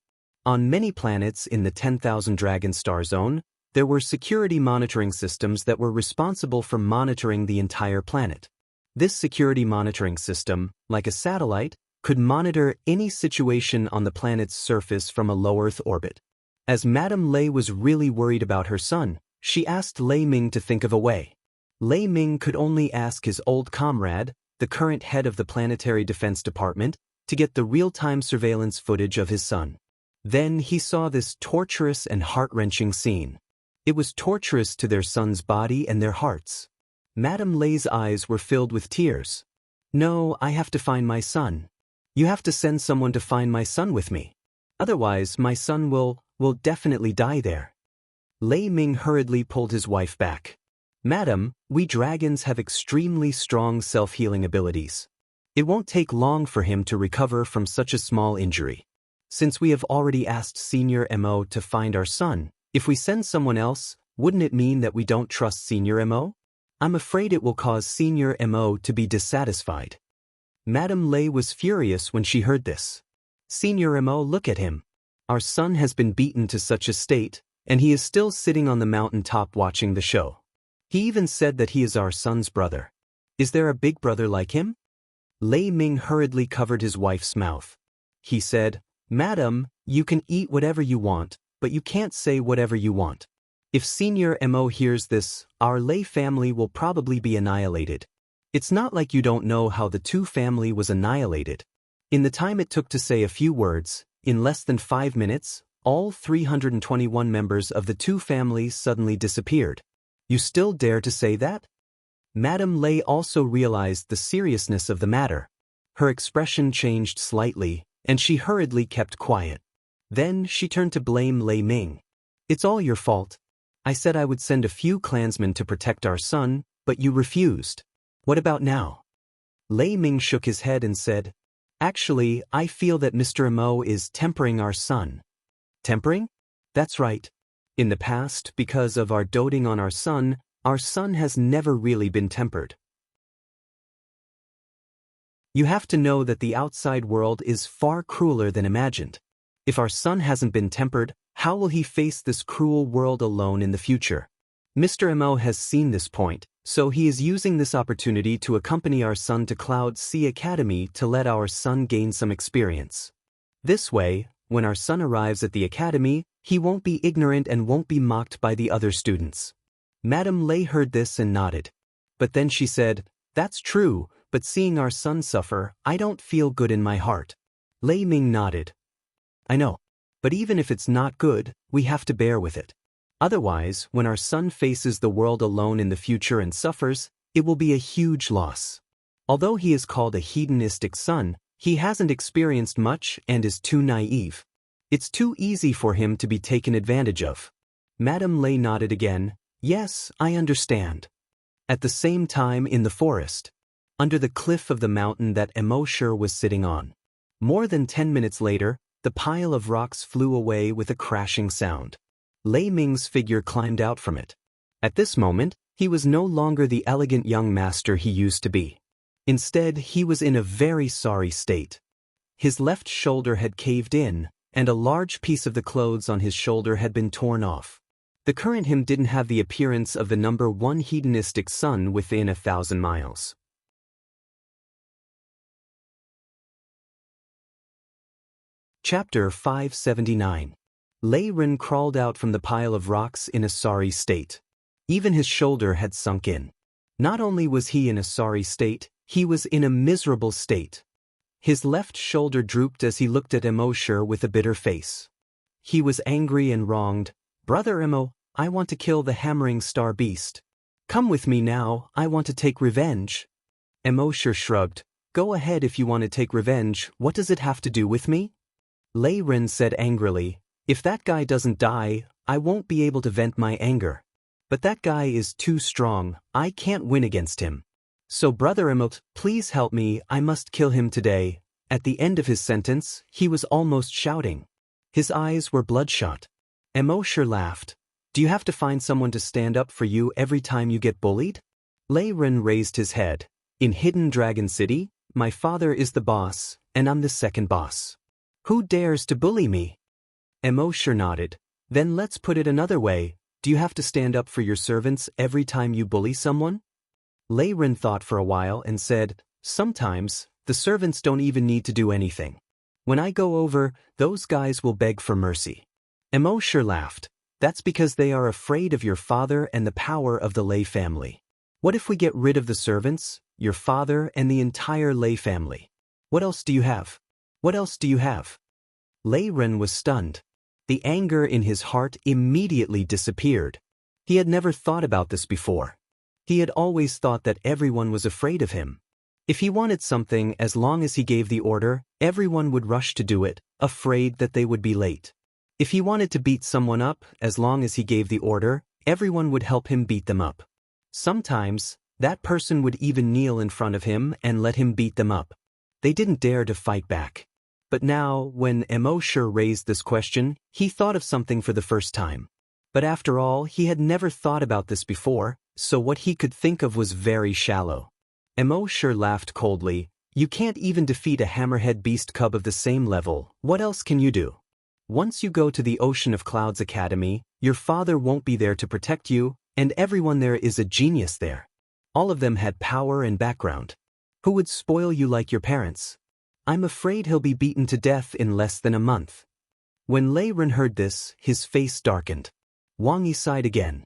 On many planets in the 10,000 Dragon Star Zone, there were security monitoring systems that were responsible for monitoring the entire planet. This security monitoring system, like a satellite, could monitor any situation on the planet's surface from a low Earth orbit. As Madame Lei was really worried about her son, she asked Lei Ming to think of a way. Lei Ming could only ask his old comrade, the current head of the Planetary Defense Department, to get the real-time surveillance footage of his son. Then he saw this torturous and heart-wrenching scene. It was torturous to their son's body and their hearts. Madame Lei's eyes were filled with tears. "No, I have to find my son. You have to send someone to find my son with me. Otherwise, my son will definitely die there." Lei Ming hurriedly pulled his wife back. "Madam, we dragons have extremely strong self-healing abilities. It won't take long for him to recover from such a small injury. Since we have already asked Senior Mo to find our son, if we send someone else, wouldn't it mean that we don't trust Senior Mo? I'm afraid it will cause Senior Mo to be dissatisfied." Madame Lei was furious when she heard this. "Senior Mo, look at him. Our son has been beaten to such a state, and he is still sitting on the mountain top watching the show. He even said that he is our son's brother. Is there a big brother like him?" Lei Ming hurriedly covered his wife's mouth. He said, "Madam, you can eat whatever you want, but you can't say whatever you want. If Senior Mo hears this, our Lei family will probably be annihilated. It's not like you don't know how the Tu family was annihilated. In the time it took to say a few words, in less than 5 minutes, all 321 members of the Tu family suddenly disappeared. You still dare to say that?" Madame Lei also realized the seriousness of the matter. Her expression changed slightly, and she hurriedly kept quiet. Then she turned to blame Lei Ming. "It's all your fault. I said I would send a few clansmen to protect our son, but you refused. What about now?" Lei Ming shook his head and said, "Actually, I feel that Mr. Mo is tempering our son." "Tempering?" "That's right. In the past, because of our doting on our son has never really been tempered. You have to know that the outside world is far crueler than imagined. If our son hasn't been tempered, how will he face this cruel world alone in the future? Mr. Mo has seen this point, so he is using this opportunity to accompany our son to Cloud Sea Academy to let our son gain some experience. This way, when our son arrives at the academy, he won't be ignorant and won't be mocked by the other students." Madame Lei heard this and nodded. But then she said, "That's true, but seeing our son suffer, I don't feel good in my heart." Lei Ming nodded. "I know. But even if it's not good, we have to bear with it. Otherwise, when our son faces the world alone in the future and suffers, it will be a huge loss. Although he is called a hedonistic son, he hasn't experienced much and is too naive. It's too easy for him to be taken advantage of." Madame Lei nodded again. "Yes, I understand." At the same time in the forest, under the cliff of the mountain that Immortal was sitting on. More than 10 minutes later, the pile of rocks flew away with a crashing sound. Lei Ming's figure climbed out from it. At this moment, he was no longer the elegant young master he used to be. Instead, he was in a very sorry state. his left shoulder had caved in, and a large piece of the clothes on his shoulder had been torn off. The current him didn't have the appearance of the number one hedonistic sun within 1,000 miles. Chapter 579. Lei Ren crawled out from the pile of rocks in a sorry state. Even his shoulder had sunk in. Not only was he in a sorry state, he was in a miserable state. His left shoulder drooped as he looked at Immortal with a bitter face. He was angry and wronged. "Brother Immo, I want to kill the hammering star beast. Come with me now, I want to take revenge." Immortal shrugged. "Go ahead if you want to take revenge, what does it have to do with me?" Lei Ren said angrily, "If that guy doesn't die, I won't be able to vent my anger. But that guy is too strong, I can't win against him. So Brother Immortal, please help me, I must kill him today." At the end of his sentence, he was almost shouting. His eyes were bloodshot. Immortal laughed. "Do you have to find someone to stand up for you every time you get bullied?" Lei Ren raised his head. "In Hidden Dragon City, my father is the boss, and I'm the second boss. Who dares to bully me?" Immortal nodded. "Then let's put it another way. Do you have to stand up for your servants every time you bully someone?" Lei Ren thought for a while and said, "Sometimes, the servants don't even need to do anything. When I go over, those guys will beg for mercy." Immortal laughed. "That's because they are afraid of your father and the power of the Lei family. What if we get rid of the servants, your father and the entire Lei family? What else do you have? What else do you have?" Lei Ren was stunned. The anger in his heart immediately disappeared. He had never thought about this before. He had always thought that everyone was afraid of him. If he wanted something, as long as he gave the order, everyone would rush to do it, afraid that they would be late. If he wanted to beat someone up, as long as he gave the order, everyone would help him beat them up. Sometimes, that person would even kneel in front of him and let him beat them up. They didn't dare to fight back. But now, when Immortal raised this question, he thought of something for the first time. But after all, he had never thought about this before, so what he could think of was very shallow. Immortal laughed coldly. "You can't even defeat a hammerhead beast cub of the same level, what else can you do? Once you go to the Ocean of Clouds Academy, your father won't be there to protect you, and everyone there is a genius there. All of them had power and background. Who would spoil you like your parents? I'm afraid he'll be beaten to death in less than a month." When Lei Ren heard this, his face darkened. Wang Yi sighed again.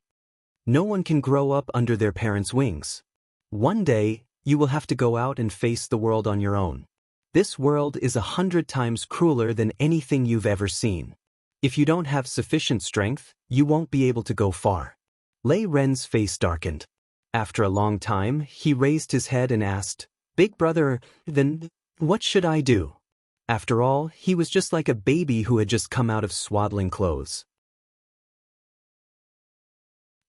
"No one can grow up under their parents' wings. One day, you will have to go out and face the world on your own. This world is 100 times crueler than anything you've ever seen. If you don't have sufficient strength, you won't be able to go far." Lei Ren's face darkened. After a long time, he raised his head and asked, "Big brother, then what should I do?" After all, he was just like a baby who had just come out of swaddling clothes.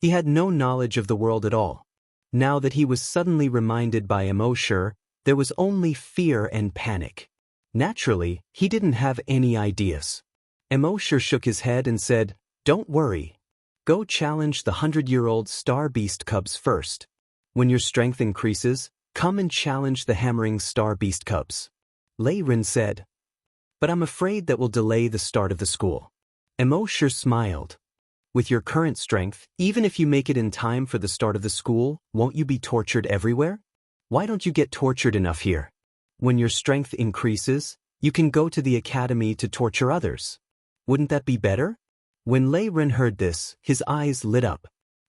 He had no knowledge of the world at all. Now that he was suddenly reminded by Immortal, there was only fear and panic. Naturally, he didn't have any ideas. Immortal shook his head and said, "Don't worry. Go challenge the 100-year-old star beast cubs first. When your strength increases, come and challenge the hammering star beast cubs." Lei Ren said, "But I'm afraid that will delay the start of the school." Immortal smiled. "With your current strength, even if you make it in time for the start of the school, won't you be tortured everywhere? Why don't you get tortured enough here? When your strength increases, you can go to the academy to torture others. Wouldn't that be better?" When Lei Ren heard this, his eyes lit up.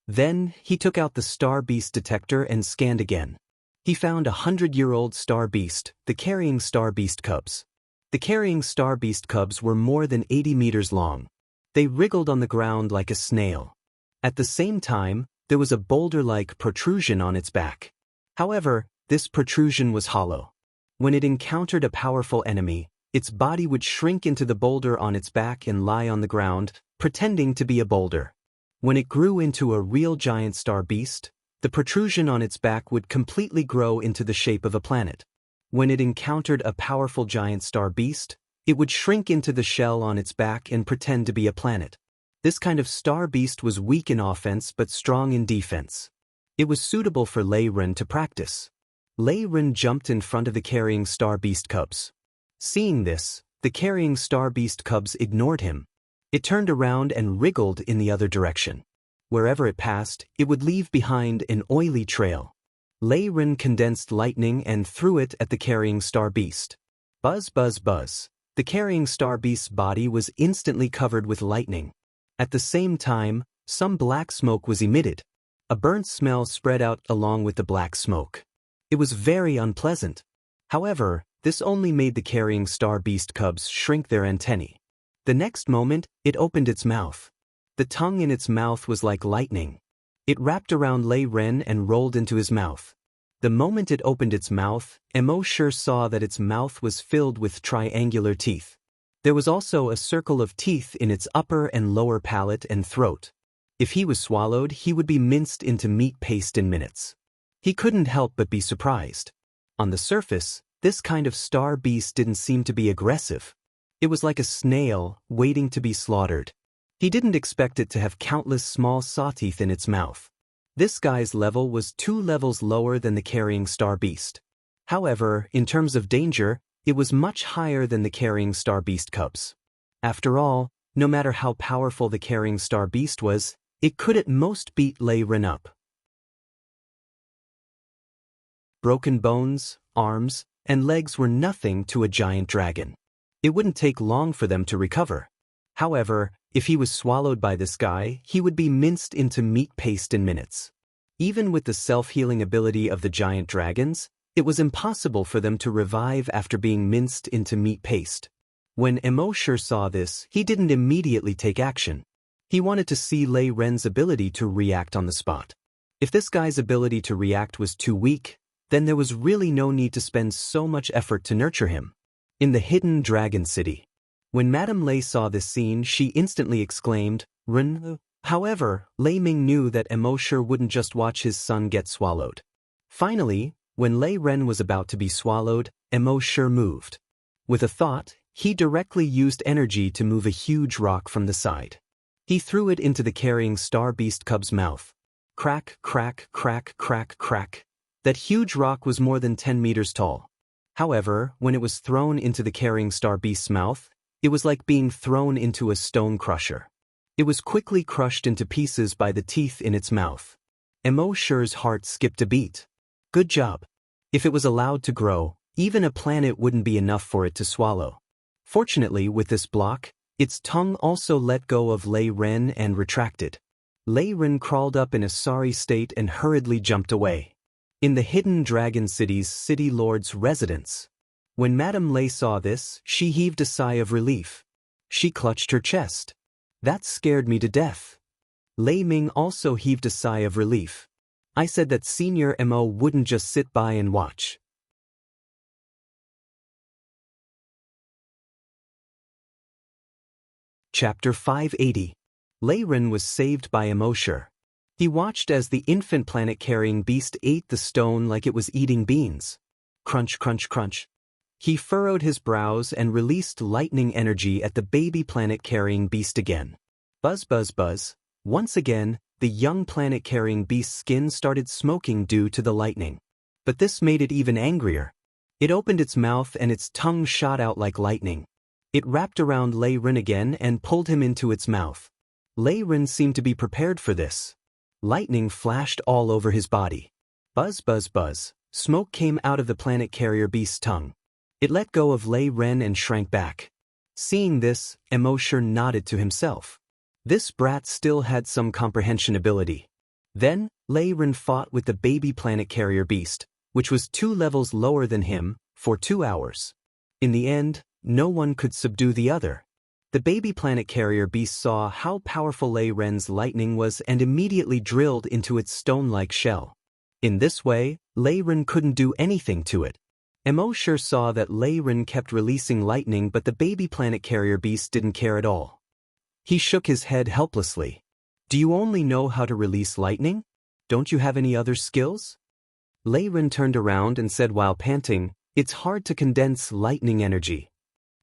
Then, he took out the star beast detector and scanned again. He found a 100-year-old star beast, the carrying star beast cubs. The carrying star beast cubs were more than 80 meters long. They wriggled on the ground like a snail. At the same time, there was a boulder-like protrusion on its back. However, this protrusion was hollow. When it encountered a powerful enemy, its body would shrink into the boulder on its back and lie on the ground, pretending to be a boulder. When it grew into a real giant star beast, the protrusion on its back would completely grow into the shape of a planet. When it encountered a powerful giant star beast, it would shrink into the shell on its back and pretend to be a planet. This kind of star beast was weak in offense but strong in defense. It was suitable for Lei Ren to practice. Lei Ren jumped in front of the carrying star beast cubs. Seeing this, the carrying star beast cubs ignored him. It turned around and wriggled in the other direction. Wherever it passed, it would leave behind an oily trail. Lei Ren condensed lightning and threw it at the carrying star beast. Buzz, buzz, buzz. The carrying star beast's body was instantly covered with lightning. At the same time, some black smoke was emitted. A burnt smell spread out along with the black smoke. It was very unpleasant. However, this only made the carrying star beast cubs shrink their antennae. The next moment, it opened its mouth. The tongue in its mouth was like lightning. It wrapped around Lei Ren and rolled into his mouth. The moment it opened its mouth, Immortal saw that its mouth was filled with triangular teeth. There was also a circle of teeth in its upper and lower palate and throat. If he was swallowed, he would be minced into meat paste in minutes. He couldn't help but be surprised. On the surface, this kind of star beast didn't seem to be aggressive. It was like a snail waiting to be slaughtered. He didn't expect it to have countless small saw teeth in its mouth. This guy's level was 2 levels lower than the carrying star beast. However, in terms of danger, it was much higher than the carrying star beast cubs. After all, no matter how powerful the carrying star beast was, it could at most beat Lei Ren up. Broken bones, arms, and legs were nothing to a giant dragon. It wouldn't take long for them to recover. However, if he was swallowed by this guy, he would be minced into meat paste in minutes. Even with the self-healing ability of the giant dragons, it was impossible for them to revive after being minced into meat paste. When Immortal saw this, he didn't immediately take action. He wanted to see Lei Ren's ability to react on the spot. If this guy's ability to react was too weak, then there was really no need to spend so much effort to nurture him. In the hidden dragon city. When Madame Lei saw this scene, she instantly exclaimed, "Ren." However, Lei Ming knew that Immortal wouldn't just watch his son get swallowed. Finally, when Lei Ren was about to be swallowed, Immortal moved. With a thought, he directly used energy to move a huge rock from the side. He threw it into the carrying star beast cub's mouth. Crack, crack, crack, crack, crack. That huge rock was more than 10 meters tall. However, when it was thrown into the carrying star beast's mouth, it was like being thrown into a stone crusher. It was quickly crushed into pieces by the teeth in its mouth. Immortal's heart skipped a beat. Good job. If it was allowed to grow, even a planet wouldn't be enough for it to swallow. Fortunately, with this block, its tongue also let go of Lei Ren and retracted. Lei Ren crawled up in a sorry state and hurriedly jumped away. In the hidden dragon city's city lord's residence. When Madame Lei saw this, she heaved a sigh of relief. She clutched her chest. That scared me to death. Lei Ming also heaved a sigh of relief. I said that Senior Mo wouldn't just sit by and watch. Chapter 580. Lei Ren was saved by Immortal. He watched as the infant planet-carrying beast ate the stone like it was eating beans. Crunch, crunch, crunch. He furrowed his brows and released lightning energy at the baby planet-carrying beast again. Buzz, buzz, buzz. Once again, the young planet-carrying beast's skin started smoking due to the lightning. But this made it even angrier. It opened its mouth and its tongue shot out like lightning. It wrapped around Lei Ren again and pulled him into its mouth. Lei Ren seemed to be prepared for this. Lightning flashed all over his body. Buzz, buzz, buzz. Smoke came out of the planet-carrier beast's tongue. It let go of Lei Ren and shrank back. Seeing this, Immortal nodded to himself. This brat still had some comprehension ability. Then, Lei Ren fought with the baby planet-carrier beast, which was 2 levels lower than him, for 2 hours. In the end, no one could subdue the other. The baby planet-carrier beast saw how powerful Lei Ren's lightning was and immediately drilled into its stone-like shell. In this way, Lei Ren couldn't do anything to it. Immortal saw that Lei Ren kept releasing lightning, but the baby planet-carrier beast didn't care at all. He shook his head helplessly. Do you only know how to release lightning? Don't you have any other skills? Lei Ren turned around and said while panting, It's hard to condense lightning energy.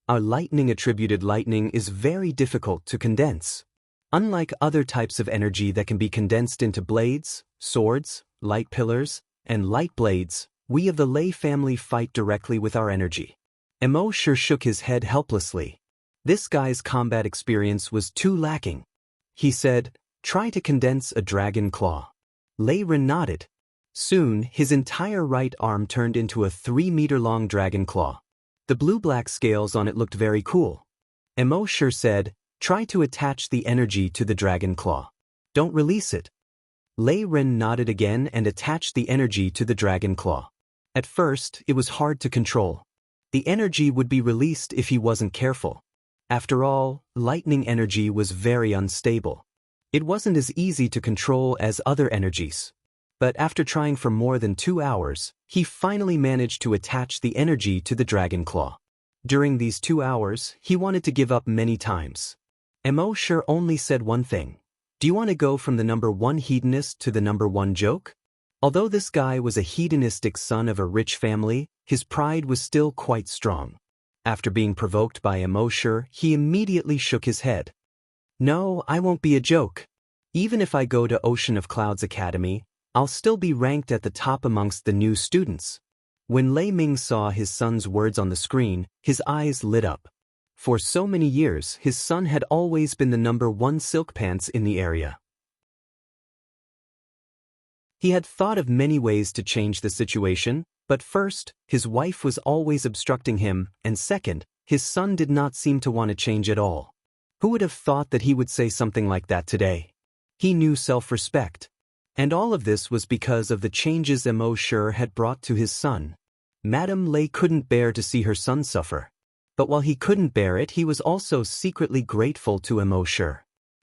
Our lightning-attributed lightning is very difficult to condense. Unlike other types of energy that can be condensed into blades, swords, light pillars, and light blades, we of the Lei family fight directly with our energy. Emo shook his head helplessly. This guy's combat experience was too lacking. He said, "Try to condense a dragon claw." Lei Ren nodded. Soon, his entire right arm turned into a 3-meter-long dragon claw. The blue-black scales on it looked very cool. Emo said, "Try to attach the energy to the dragon claw. Don't release it." Lei Ren nodded again and attached the energy to the dragon claw. At first, it was hard to control. The energy would be released if he wasn't careful. After all, lightning energy was very unstable. It wasn't as easy to control as other energies. But after trying for more than 2 hours, he finally managed to attach the energy to the dragon claw. During these 2 hours, he wanted to give up many times. Emo only said one thing. "Do you want to go from the number 1 hedonist to the number 1 joke?" Although this guy was a hedonistic son of a rich family, his pride was still quite strong. After being provoked by Emo he immediately shook his head. "No, I won't be a joke. Even if I go to Ocean of Clouds Academy, I'll still be ranked at the top amongst the new students." When Lei Ming saw his son's words on the screen, his eyes lit up. For so many years, his son had always been the number 1 silk pants in the area. He had thought of many ways to change the situation, but first, his wife was always obstructing him, and second, his son did not seem to want to change at all. Who would have thought that he would say something like that today? He knew self-respect. And all of this was because of the changes Emo had brought to his son. Madame Lei couldn't bear to see her son suffer. But while he couldn't bear it, he was also secretly grateful to Emo.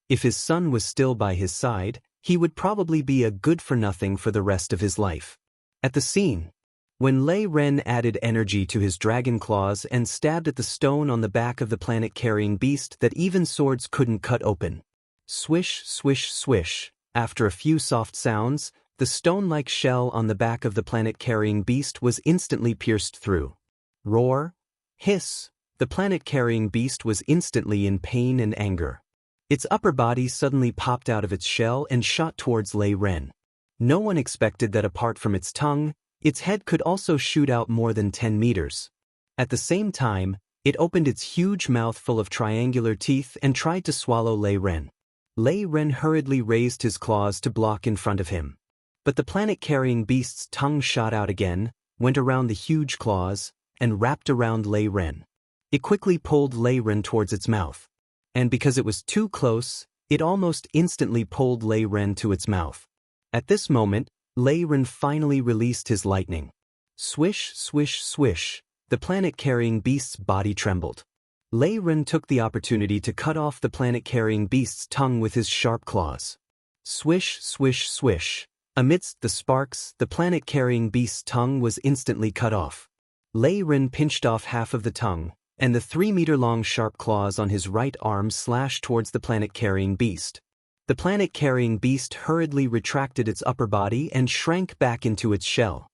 If his son was still by his side, he would probably be a good-for-nothing for the rest of his life. At the scene, when Lei Ren added energy to his dragon claws and stabbed at the stone on the back of the planet-carrying beast that even swords couldn't cut open. Swish, swish, swish. After a few soft sounds, the stone-like shell on the back of the planet-carrying beast was instantly pierced through. Roar, hiss. The planet-carrying beast was instantly in pain and anger. Its upper body suddenly popped out of its shell and shot towards Lei Ren. No one expected that apart from its tongue, its head could also shoot out more than 10 meters. At the same time, it opened its huge mouth full of triangular teeth and tried to swallow Lei Ren. Lei Ren hurriedly raised his claws to block in front of him. But the planet-carrying beast's tongue shot out again, went around the huge claws, and wrapped around Lei Ren. It quickly pulled Lei Ren towards its mouth. And because it was too close, it almost instantly pulled Lei Ren to its mouth. At this moment, Lei Ren finally released his lightning. Swish, swish, swish. The planet-carrying beast's body trembled. Lei Ren took the opportunity to cut off the planet-carrying beast's tongue with his sharp claws. Swish, swish, swish. Amidst the sparks, the planet-carrying beast's tongue was instantly cut off. Lei Ren pinched off half of the tongue, and the 3-meter-long sharp claws on his right arm slashed towards the planet-carrying beast. The planet-carrying beast hurriedly retracted its upper body and shrank back into its shell.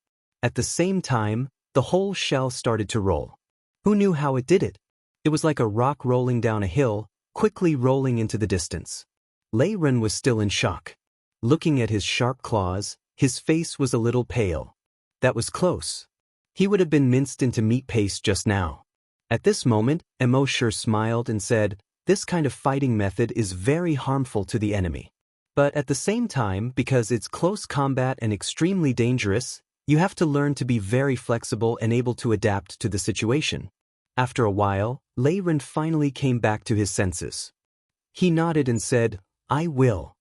At the same time, the whole shell started to roll. Who knew how it did it? It was like a rock rolling down a hill, quickly rolling into the distance. Lei Ren was still in shock. Looking at his sharp claws, his face was a little pale. That was close. He would have been minced into meat paste just now. At this moment, Emo smiled and said, "This kind of fighting method is very harmful to the enemy. But at the same time, because it's close combat and extremely dangerous, you have to learn to be very flexible and able to adapt to the situation." After a while, Lei Ren finally came back to his senses. He nodded and said, "I will."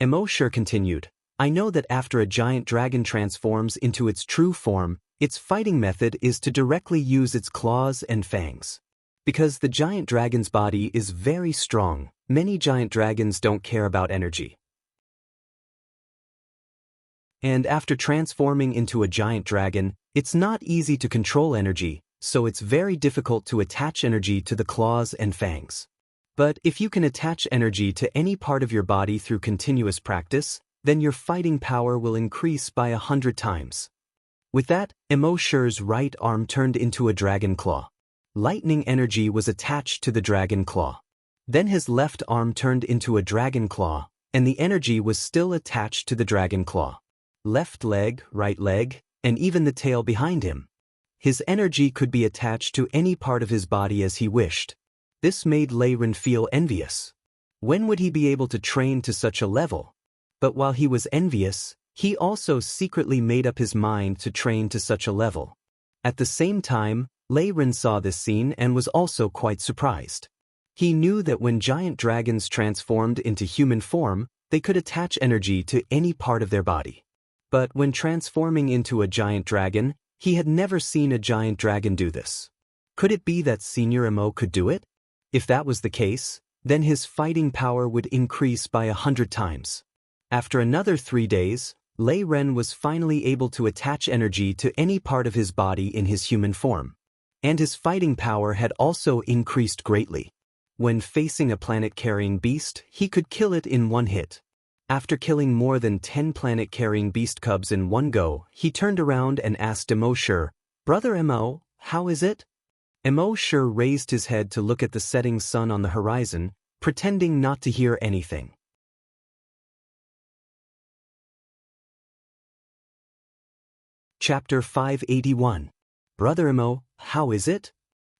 Emo continued, "I know that after a giant dragon transforms into its true form, its fighting method is to directly use its claws and fangs. Because the giant dragon's body is very strong, many giant dragons don't care about energy. And after transforming into a giant dragon, it's not easy to control energy, so it's very difficult to attach energy to the claws and fangs. But if you can attach energy to any part of your body through continuous practice, then your fighting power will increase by 100 times. With that, Emo's right arm turned into a dragon claw. Lightning energy was attached to the dragon claw. Then his left arm turned into a dragon claw, and the energy was still attached to the dragon claw. Left leg, right leg, and even the tail behind him. His energy could be attached to any part of his body as he wished. This made Lei Ren feel envious. When would he be able to train to such a level? But while he was envious, he also secretly made up his mind to train to such a level. At the same time, Lei Ren saw this scene and was also quite surprised. He knew that when giant dragons transformed into human form, they could attach energy to any part of their body. But when transforming into a giant dragon, he had never seen a giant dragon do this. Could it be that Senior Mo could do it? If that was the case, then his fighting power would increase by 100 times. After another 3 days, Lei Ren was finally able to attach energy to any part of his body in his human form. And his fighting power had also increased greatly. When facing a planet-carrying beast, he could kill it in one hit. After killing more than 10 planet-carrying beast cubs in one go, he turned around and asked Mo Shi, "Brother Mo, how is it?" Mo Shi raised his head to look at the setting sun on the horizon, pretending not to hear anything. Chapter 581. Brother Mo, how is it?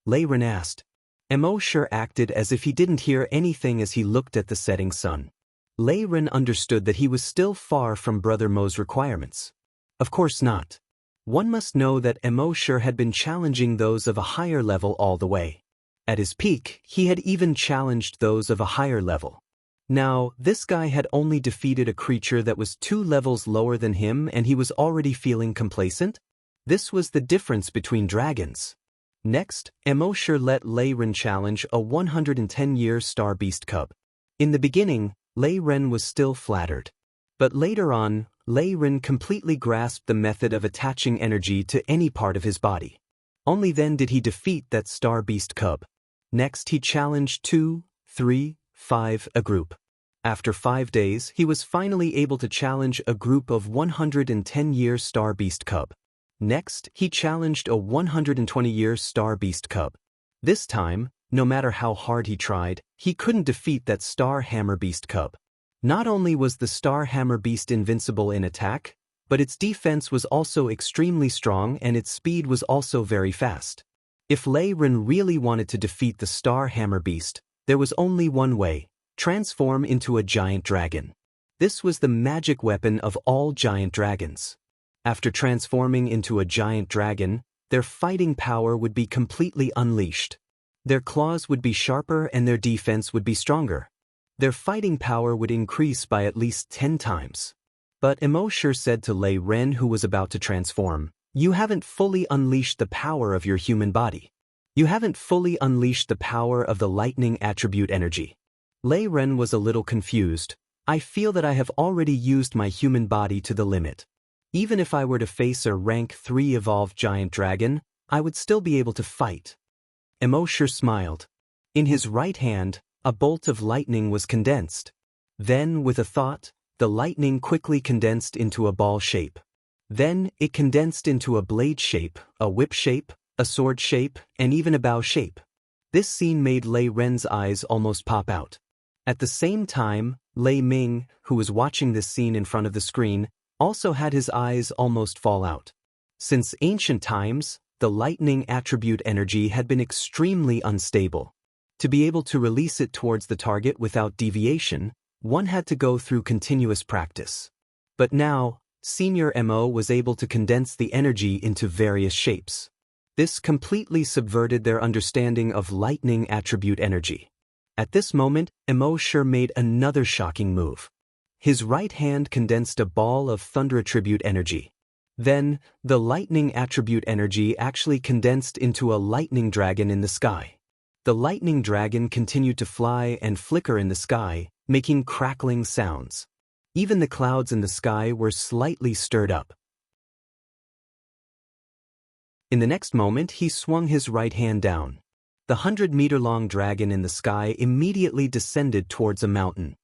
Lei Ren asked. Mo Shi acted as if he didn't hear anything as he looked at the setting sun. Lei Ren understood that he was still far from Brother Mo's requirements. Of course not. One must know that Mo Shi had been challenging those of a higher level all the way. At his peak, he had even challenged those of a higher level. Now, this guy had only defeated a creature that was 2 levels lower than him and he was already feeling complacent? This was the difference between dragons. Next, Mo Shi let Lei Ren challenge a 110-year star beast cub. In the beginning, Lei Ren was still flattered. But later on, Lei Ren completely grasped the method of attaching energy to any part of his body. Only then did he defeat that star beast cub. Next he challenged 2, 3, 5, a group. After 5 days, he was finally able to challenge a group of 110-year star beast cub. Next, he challenged a 120-year star beast cub. This time, no matter how hard he tried, he couldn't defeat that star hammer beast cub. Not only was the star hammer beast invincible in attack, but its defense was also extremely strong and its speed was also very fast. If Lei Ren really wanted to defeat the star hammer beast, there was only one way: transform into a giant dragon. This was the magic weapon of all giant dragons. After transforming into a giant dragon, their fighting power would be completely unleashed. Their claws would be sharper and their defense would be stronger. Their fighting power would increase by at least 10 times. But Mo Shi said to Lei Ren, who was about to transform, "You haven't fully unleashed the power of your human body. You haven't fully unleashed the power of the lightning attribute energy." Lei Ren was a little confused. "I feel that I have already used my human body to the limit. Even if I were to face a rank 3 evolved giant dragon, I would still be able to fight." Mo Shi smiled. In his right hand, a bolt of lightning was condensed. Then, with a thought, the lightning quickly condensed into a ball shape. Then, it condensed into a blade shape, a whip shape, a sword shape, and even a bow shape. This scene made Lei Ren's eyes almost pop out. At the same time, Lei Ming, who was watching this scene in front of the screen, also had his eyes almost fall out. Since ancient times, the lightning attribute energy had been extremely unstable. To be able to release it towards the target without deviation, one had to go through continuous practice. But now, Senior Mo was able to condense the energy into various shapes. This completely subverted their understanding of lightning attribute energy. At this moment, Mo Shi made another shocking move. His right hand condensed a ball of thunder attribute energy. Then, the lightning attribute energy actually condensed into a lightning dragon in the sky. The lightning dragon continued to fly and flicker in the sky, making crackling sounds. Even the clouds in the sky were slightly stirred up. In the next moment, he swung his right hand down. The 100-meter-long dragon in the sky immediately descended towards a mountain.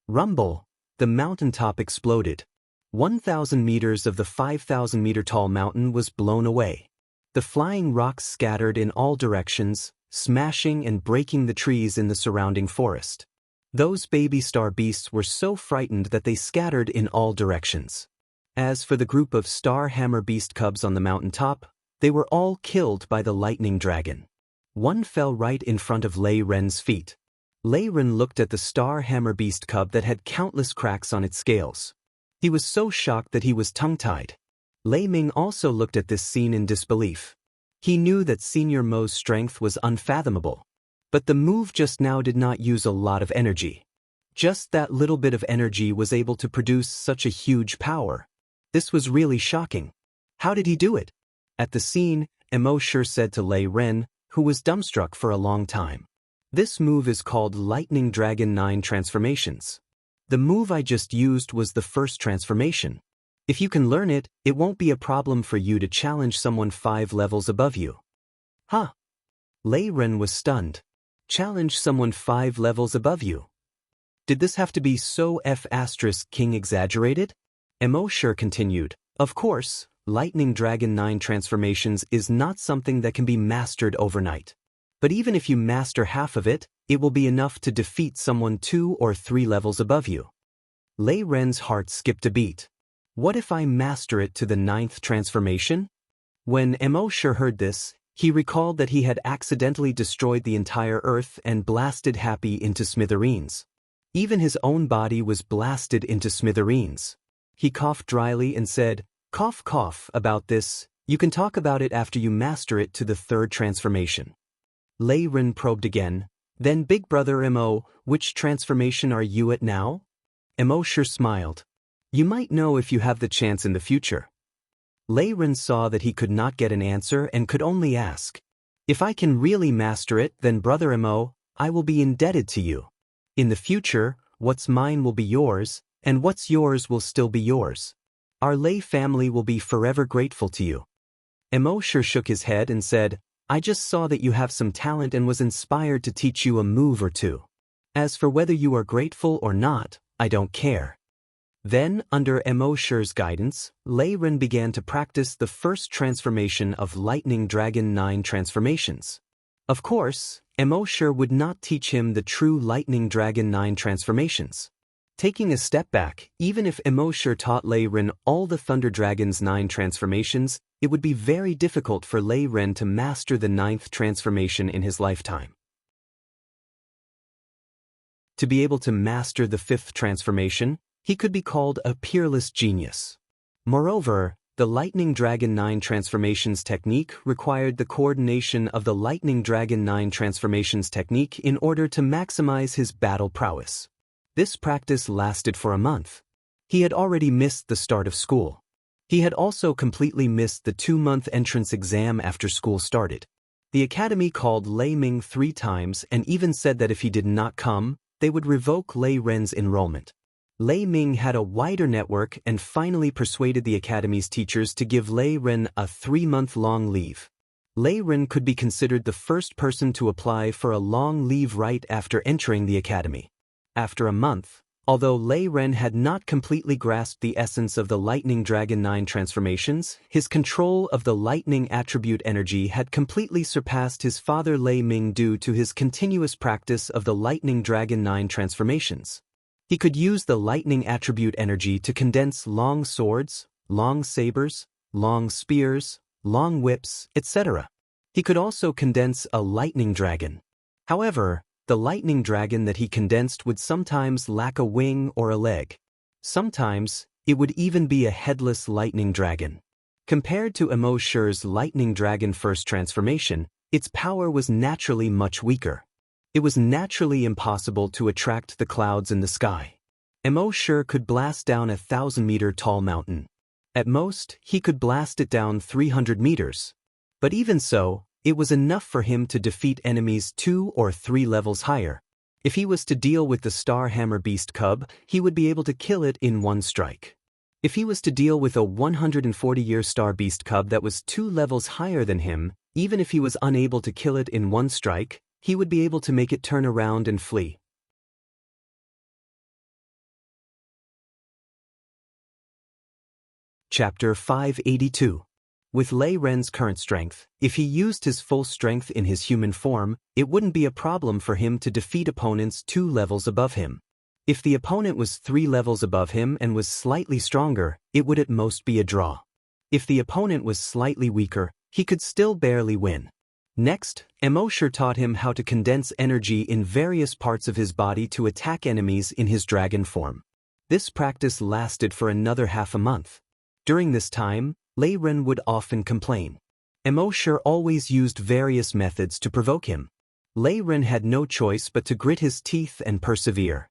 Rumble! The mountaintop exploded. 1,000 meters of the 5,000-meter-tall mountain was blown away. The flying rocks scattered in all directions, smashing and breaking the trees in the surrounding forest. Those baby star beasts were so frightened that they scattered in all directions. As for the group of star hammer beast cubs on the mountaintop, They were all killed by the lightning dragon. One fell right in front of Lei Ren's feet. Lei Ren looked at the star hammer beast cub that had countless cracks on its scales. He was so shocked that he was tongue-tied. Lei Ming also looked at this scene in disbelief. He knew that Senior Mo's strength was unfathomable. But the move just now did not use a lot of energy. Just that little bit of energy was able to produce such a huge power. This was really shocking. How did he do it? At the scene, Immortal said to Lei Ren, who was dumbstruck for a long time. This move is called Lightning Dragon 9 Transformations. The move I just used was the first transformation. If you can learn it, it won't be a problem for you to challenge someone 5 levels above you. Huh? Lei Ren was stunned. Challenge someone 5 levels above you. Did this have to be so King exaggerated? Immortal continued, of course, Lightning Dragon 9 Transformations is not something that can be mastered overnight. But even if you master half of it, it will be enough to defeat someone 2 or 3 levels above you. Lei Ren's heart skipped a beat. What if I master it to the 9th transformation? When Immortal heard this, he recalled that he had accidentally destroyed the entire earth and blasted Happy into smithereens. Even his own body was blasted into smithereens. He coughed dryly and said, cough cough about this, you can talk about it after you master it to the 3rd transformation. Lei Ren probed again, then Big Brother Mo, which transformation are you at now? Immortal smiled. You might know if you have the chance in the future. Lei Ren saw that he could not get an answer and could only ask. If I can really master it, then Brother Mo, I will be indebted to you. In the future, what's mine will be yours, and what's yours will still be yours. Our Lei family will be forever grateful to you. Immortal shook his head and said, I just saw that you have some talent and was inspired to teach you a move or two. As for whether you are grateful or not, I don't care. Then, under Immortal's guidance, Lei Ren began to practice the first transformation of Lightning Dragon 9 Transformations. Of course, Immortal would not teach him the true Lightning Dragon 9 Transformations. Taking a step back, even if Immortal taught Lei Ren all the Thunder Dragon's 9 transformations, it would be very difficult for Lei Ren to master the 9th transformation in his lifetime. To be able to master the 5th transformation, he could be called a peerless genius. Moreover, the Lightning Dragon 9 Transformations technique required the coordination of the Lightning Dragon 9 Transformations technique in order to maximize his battle prowess. This practice lasted for a month. He had already missed the start of school. He had also completely missed the 2-month entrance exam after school started. The academy called Lei Ming 3 times and even said that if he did not come, they would revoke Lei Ren's enrollment. Lei Ming had a wider network and finally persuaded the academy's teachers to give Lei Ren a 3-month-long leave. Lei Ren could be considered the first person to apply for a long leave right after entering the academy. After a month, although Lei Ren had not completely grasped the essence of the Lightning Dragon 9 transformations, his control of the lightning attribute energy had completely surpassed his father Lei Ming due to his continuous practice of the Lightning Dragon 9 transformations. He could use the lightning attribute energy to condense long swords, long sabers, long spears, long whips, etc. He could also condense a lightning dragon. However, the lightning dragon that he condensed would sometimes lack a wing or a leg. Sometimes, it would even be a headless lightning dragon. Compared to Immortal's lightning dragon first transformation, its power was naturally much weaker. It was naturally impossible to attract the clouds in the sky. Immortal could blast down a 1,000-meter tall mountain. At most, he could blast it down 300 meters. But even so, it was enough for him to defeat enemies 2 or 3 levels higher. If he was to deal with the Star Hammer Beast Cub, he would be able to kill it in 1 strike. If he was to deal with a 140-year Star Beast Cub that was 2 levels higher than him, even if he was unable to kill it in 1 strike, he would be able to make it turn around and flee. Chapter 582. With Lei Ren's current strength, if he used his full strength in his human form, it wouldn't be a problem for him to defeat opponents 2 levels above him. If the opponent was 3 levels above him and was slightly stronger, it would at most be a draw. If the opponent was slightly weaker, he could still barely win. Next, Immortal taught him how to condense energy in various parts of his body to attack enemies in his dragon form. This practice lasted for another half a month. During this time, Lei Ren would often complain. Immortal always used various methods to provoke him. Lei Ren had no choice but to grit his teeth and persevere.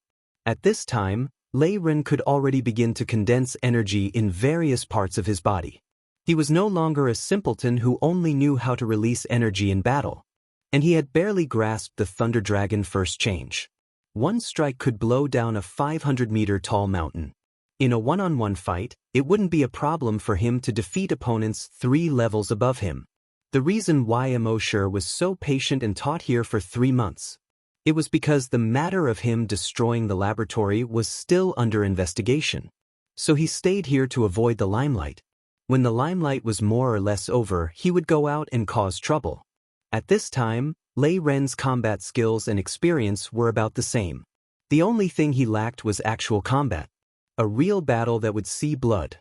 At this time, Lei Ren could already begin to condense energy in various parts of his body. He was no longer a simpleton who only knew how to release energy in battle. And he had barely grasped the Thunder Dragon first change. One strike could blow down a 500-meter-tall mountain. In a one-on-one fight, it wouldn't be a problem for him to defeat opponents 3 levels above him. The reason why Immortal was so patient and taught here for 3 months. It was because the matter of him destroying the laboratory was still under investigation. So he stayed here to avoid the limelight. When the limelight was more or less over, he would go out and cause trouble. At this time, Lei Ren's combat skills and experience were about the same. The only thing he lacked was actual combat. A real battle that would see blood.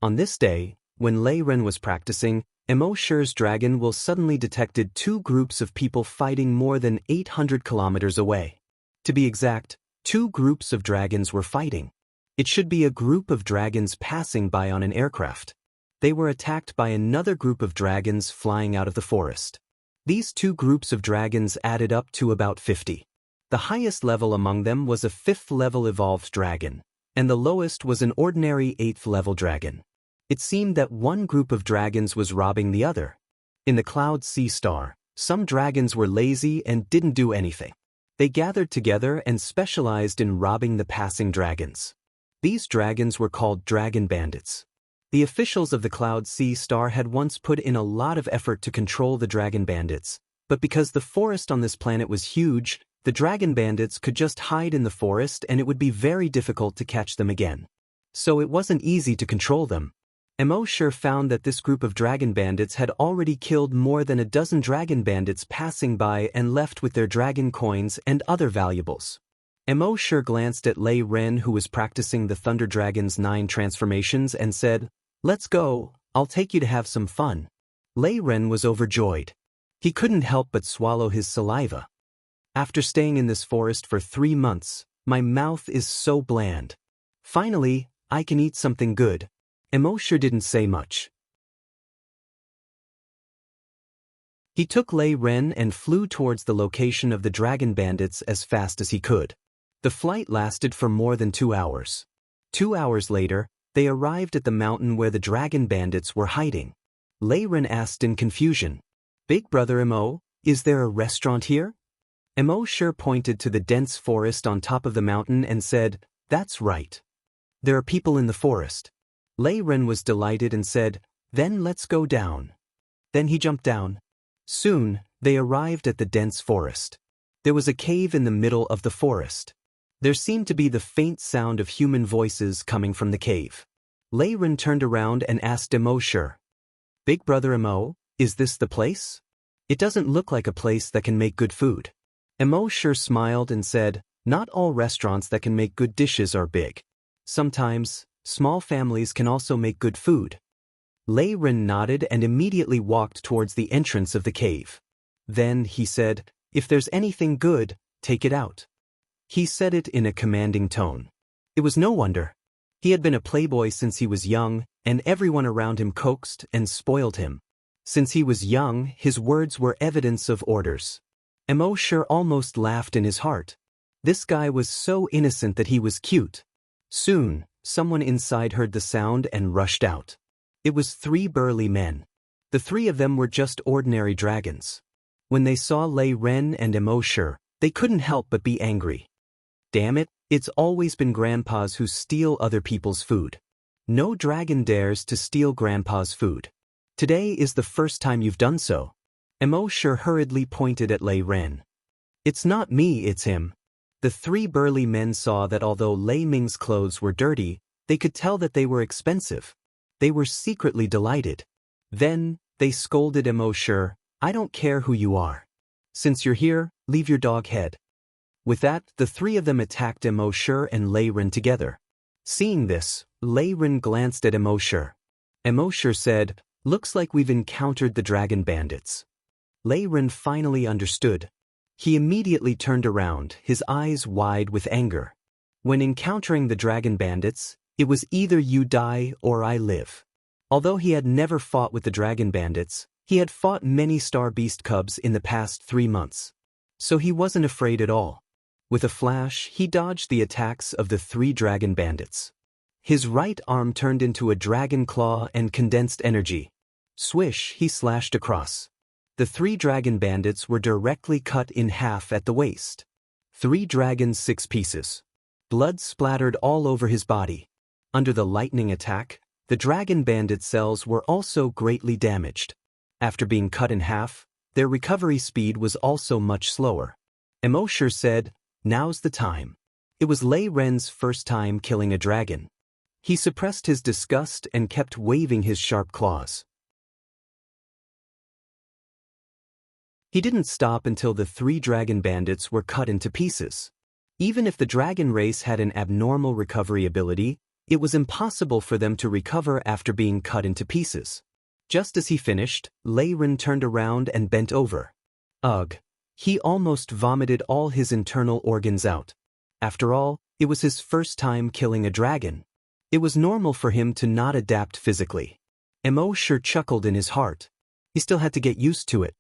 On this day, when Lei Ren was practicing, Immortal's dragon will suddenly detected 2 groups of people fighting more than 800 kilometers away. To be exact, 2 groups of dragons were fighting. It should be a group of dragons passing by on an aircraft. They were attacked by another group of dragons flying out of the forest. These 2 groups of dragons added up to about 50. The highest level among them was a 5th-level evolved dragon, and the lowest was an ordinary 8th-level dragon. It seemed that one group of dragons was robbing the other. In the Cloud Sea Star, some dragons were lazy and didn't do anything. They gathered together and specialized in robbing the passing dragons. These dragons were called dragon bandits. The officials of the Cloud Sea Star had once put in a lot of effort to control the dragon bandits, but because the forest on this planet was huge, the dragon bandits could just hide in the forest and it would be very difficult to catch them again. So it wasn't easy to control them. Immortal found that this group of dragon bandits had already killed more than a dozen dragon bandits passing by and left with their dragon coins and other valuables. Immortal glanced at Lei Ren, who was practicing the Thunder Dragon's 9 transformations, and said, "Let's go, I'll take you to have some fun." Lei Ren was overjoyed. He couldn't help but swallow his saliva. "After staying in this forest for 3 months, my mouth is so bland. Finally, I can eat something good." Immortal didn't say much. He took Lei Ren and flew towards the location of the dragon bandits as fast as he could. The flight lasted for more than 2 hours. 2 hours later, they arrived at the mountain where the dragon bandits were hiding. Lei Ren asked in confusion, "Big brother Imo, is there a restaurant here?" Immortal pointed to the dense forest on top of the mountain and said, "That's right. There are people in the forest." Lei Ren was delighted and said, "Then let's go down." Then he jumped down. Soon, they arrived at the dense forest. There was a cave in the middle of the forest. There seemed to be the faint sound of human voices coming from the cave. Lei Ren turned around and asked Immortal, "Big brother Imo, is this the place? It doesn't look like a place that can make good food." Immortal smiled and said, "Not all restaurants that can make good dishes are big. Sometimes, small families can also make good food." Lei Ren nodded and immediately walked towards the entrance of the cave. Then, he said, "If there's anything good, take it out." He said it in a commanding tone. It was no wonder. He had been a playboy since he was young, and everyone around him coaxed and spoiled him. Since he was young, his words were evidence of orders. Immortal almost laughed in his heart. This guy was so innocent that he was cute. Soon, someone inside heard the sound and rushed out. It was 3 burly men. The 3 of them were just ordinary dragons. When they saw Lei Ren and Immortal, they couldn't help but be angry. "Damn it, it's always been grandpas who steal other people's food. No dragon dares to steal grandpa's food. Today is the first time you've done so." Immortal hurriedly pointed at Lei Ren. "It's not me, it's him." The 3 burly men saw that although Lei Ming's clothes were dirty, they could tell that they were expensive. They were secretly delighted. Then, they scolded Immortal, "I don't care who you are. Since you're here, leave your dog head." With that, the 3 of them attacked Immortal and Lei Ren together. Seeing this, Lei Ren glanced at Immortal. Immortal said, Looks like we've encountered the dragon bandits. Lei Ren finally understood. He immediately turned around, his eyes wide with anger. When encountering the dragon bandits, it was either you die or I live. Although he had never fought with the dragon bandits, he had fought many star beast cubs in the past 3 months. So he wasn't afraid at all. With a flash, he dodged the attacks of the 3 dragon bandits. His right arm turned into a dragon claw and condensed energy. Swish, he slashed across. The 3 dragon bandits were directly cut in half at the waist. 3 dragons 6 pieces. Blood splattered all over his body. Under the lightning attack, the dragon bandit cells were also greatly damaged. After being cut in half, their recovery speed was also much slower. Immortal said, "Now's the time." It was Lei Ren's first time killing a dragon. He suppressed his disgust and kept waving his sharp claws. He didn't stop until the 3 dragon bandits were cut into pieces. Even if the dragon race had an abnormal recovery ability, it was impossible for them to recover after being cut into pieces. Just as he finished, Lei Ren turned around and bent over. Ugh! He almost vomited all his internal organs out. After all, it was his first time killing a dragon. It was normal for him to not adapt physically. Immortal chuckled in his heart. He still had to get used to it.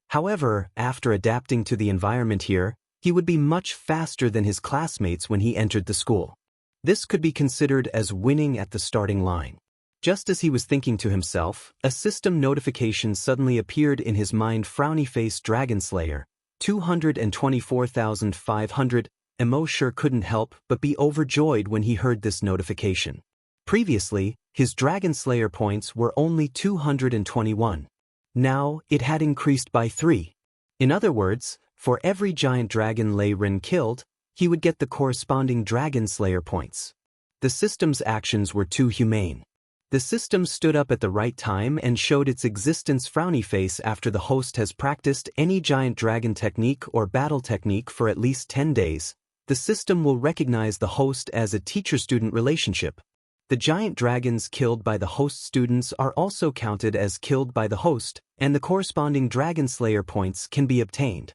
However, after adapting to the environment here, he would be much faster than his classmates when he entered the school. This could be considered as winning at the starting line. Just as he was thinking to himself, a system notification suddenly appeared in his mind. Frowny face Dragon Slayer, 224,500. Immortal couldn't help but be overjoyed when he heard this notification. Previously, his Dragon Slayer points were only 221. Now, it had increased by 3. In other words, for every giant dragon Lei Ren killed, he would get the corresponding Dragon Slayer points. The system's actions were too humane. The system stood up at the right time and showed its existence. Frowny face after the host has practiced any giant dragon technique or battle technique for at least 10 days, the system will recognize the host as a teacher-student relationship. The giant dragons killed by the host students are also counted as killed by the host, and the corresponding Dragon Slayer points can be obtained.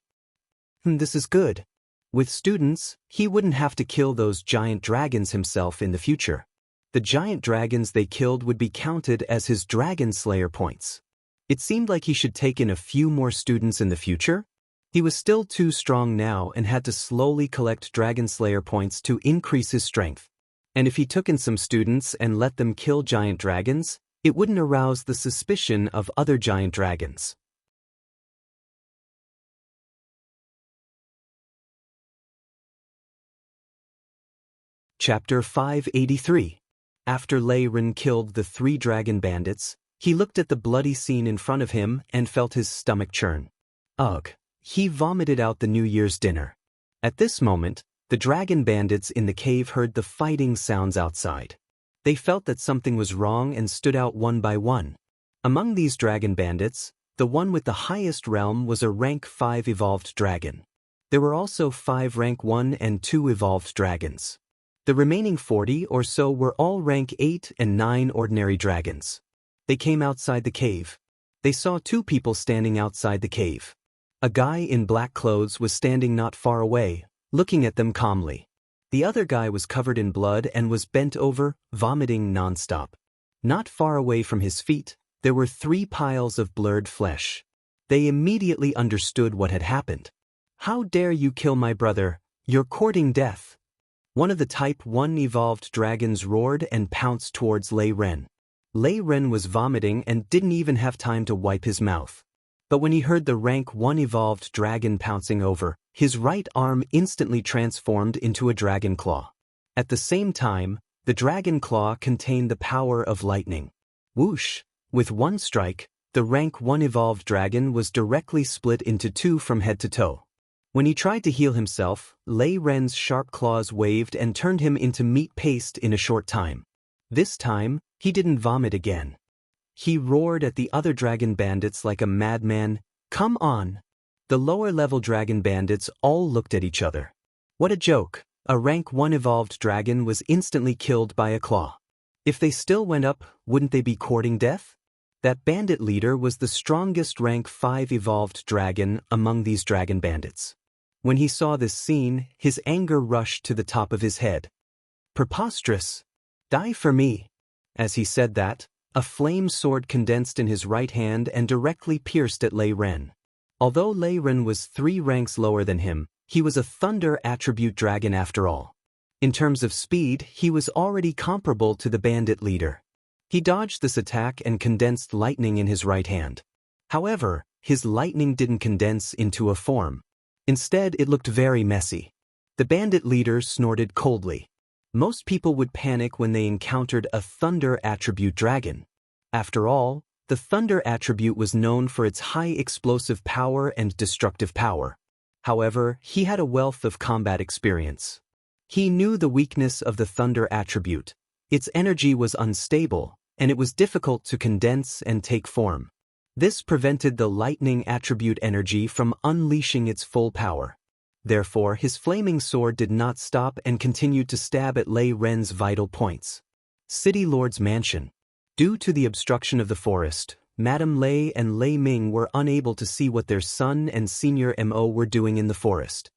This is good. With students, he wouldn't have to kill those giant dragons himself in the future. The giant dragons they killed would be counted as his Dragon Slayer points. It seemed like he should take in a few more students in the future. He was still too strong now and had to slowly collect Dragon Slayer points to increase his strength. And if he took in some students and let them kill giant dragons, it wouldn't arouse the suspicion of other giant dragons. Chapter 583. After Lei Ren killed the 3 dragon bandits, he looked at the bloody scene in front of him and felt his stomach churn. Ugh! He vomited out the New Year's dinner. At this moment, the dragon bandits in the cave heard the fighting sounds outside. They felt that something was wrong and stood out one by one. Among these dragon bandits, the one with the highest realm was a rank 5 evolved dragon. There were also 5 rank 1 and 2 evolved dragons. The remaining 40 or so were all rank 8 and 9 ordinary dragons. They came outside the cave. They saw 2 people standing outside the cave. A guy in black clothes was standing not far away, looking at them calmly. The other guy was covered in blood and was bent over, vomiting nonstop. Not far away from his feet, there were 3 piles of blurred flesh. They immediately understood what had happened. "How dare you kill my brother? You're courting death." One of the Type 1 evolved dragons roared and pounced towards Lei Ren. Lei Ren was vomiting and didn't even have time to wipe his mouth. But when he heard the rank 1 evolved dragon pouncing over, his right arm instantly transformed into a dragon claw. At the same time, the dragon claw contained the power of lightning. Whoosh! With one strike, the rank 1 evolved dragon was directly split into 2 from head to toe. When he tried to heal himself, Lei Ren's sharp claws waved and turned him into meat paste in a short time. This time, he didn't vomit again. He roared at the other dragon bandits like a madman, "Come on!" The lower-level dragon bandits all looked at each other. What a joke! A rank 1 evolved dragon was instantly killed by a claw. If they still went up, wouldn't they be courting death? That bandit leader was the strongest rank 5 evolved dragon among these dragon bandits. When he saw this scene, his anger rushed to the top of his head. Preposterous! Die for me! As he said that, a flame sword condensed in his right hand and directly pierced at Lei Ren. Although Lei Ren was 3 ranks lower than him, he was a thunder attribute dragon after all. In terms of speed, he was already comparable to the bandit leader. He dodged this attack and condensed lightning in his right hand. However, his lightning didn't condense into a form. Instead, it looked very messy. The bandit leader snorted coldly. Most people would panic when they encountered a thunder attribute dragon. After all, the thunder attribute was known for its high explosive power and destructive power. However, he had a wealth of combat experience. He knew the weakness of the thunder attribute. Its energy was unstable, and it was difficult to condense and take form. This prevented the lightning attribute energy from unleashing its full power. Therefore, his flaming sword did not stop and continued to stab at Lei Ren's vital points. City Lord's Mansion. Due to the obstruction of the forest, Madame Lei and Lei Ming were unable to see what their son and Senior Mo were doing in the forest.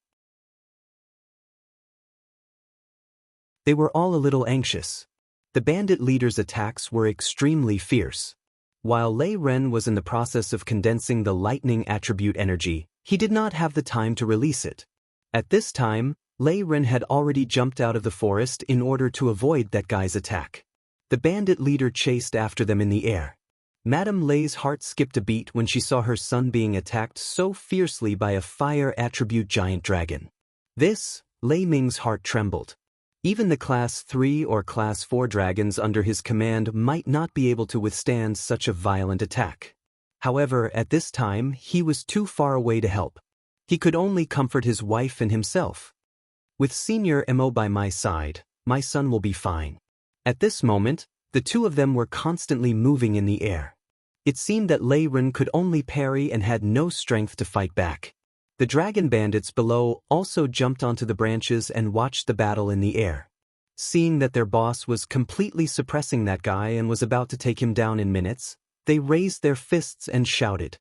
They were all a little anxious. The bandit leader's attacks were extremely fierce. While Lei Ren was in the process of condensing the lightning attribute energy, he did not have the time to release it. At this time, Lei Ren had already jumped out of the forest in order to avoid that guy's attack. The bandit leader chased after them in the air. Madame Lei's heart skipped a beat when she saw her son being attacked so fiercely by a fire attribute giant dragon. This, Lei Ming's heart trembled. Even the Class 3 or Class 4 dragons under his command might not be able to withstand such a violent attack. However, at this time, he was too far away to help. He could only comfort his wife and himself. With Senior Mo by my side, my son will be fine. At this moment, the two of them were constantly moving in the air. It seemed that Lei Ren could only parry and had no strength to fight back. The dragon bandits below also jumped onto the branches and watched the battle in the air. Seeing that their boss was completely suppressing that guy and was about to take him down in minutes, they raised their fists and shouted,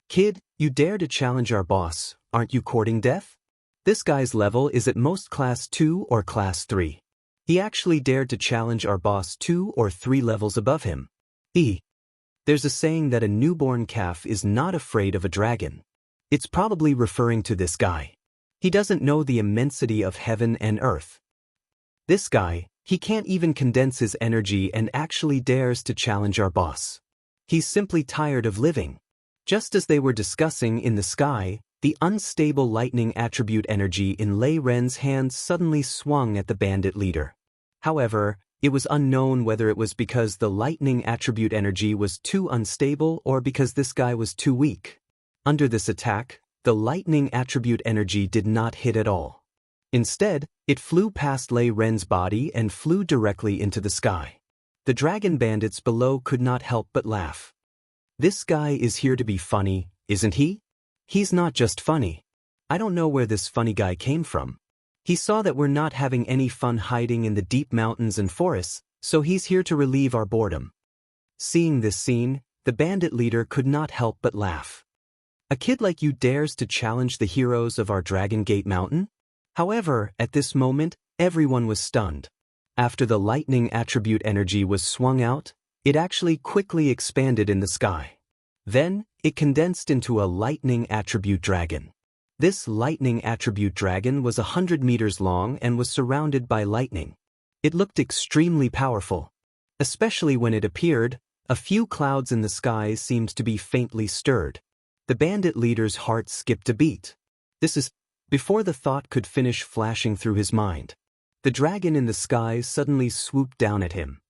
"Kid, you dare to challenge our boss, aren't you courting death? This guy's level is at most Class 2 or Class 3. He actually dared to challenge our boss 2 or 3 levels above him. There's a saying that a newborn calf is not afraid of a dragon. It's probably referring to this guy. He doesn't know the immensity of heaven and earth. This guy, he can't even condense his energy and actually dares to challenge our boss. He's simply tired of living." Just as they were discussing in the sky, the unstable lightning attribute energy in Lei Ren's hand suddenly swung at the bandit leader. However, it was unknown whether it was because the lightning attribute energy was too unstable or because this guy was too weak. Under this attack, the lightning attribute energy did not hit at all. Instead, it flew past Lei Ren's body and flew directly into the sky. The dragon bandits below could not help but laugh. This guy is here to be funny, isn't he? He's not just funny. I don't know where this funny guy came from. He saw that we're not having any fun hiding in the deep mountains and forests, so he's here to relieve our boredom. Seeing this scene, the bandit leader could not help but laugh. A kid like you dares to challenge the heroes of our Dragon Gate Mountain? However, at this moment, everyone was stunned. After the lightning attribute energy was swung out, it actually quickly expanded in the sky. Then, it condensed into a lightning attribute dragon. This lightning attribute dragon was 100 meters long and was surrounded by lightning. It looked extremely powerful. Especially when it appeared, a few clouds in the sky seemed to be faintly stirred. The bandit leader's heart skipped a beat. Before the thought could finish flashing through his mind, the dragon in the sky suddenly swooped down at him.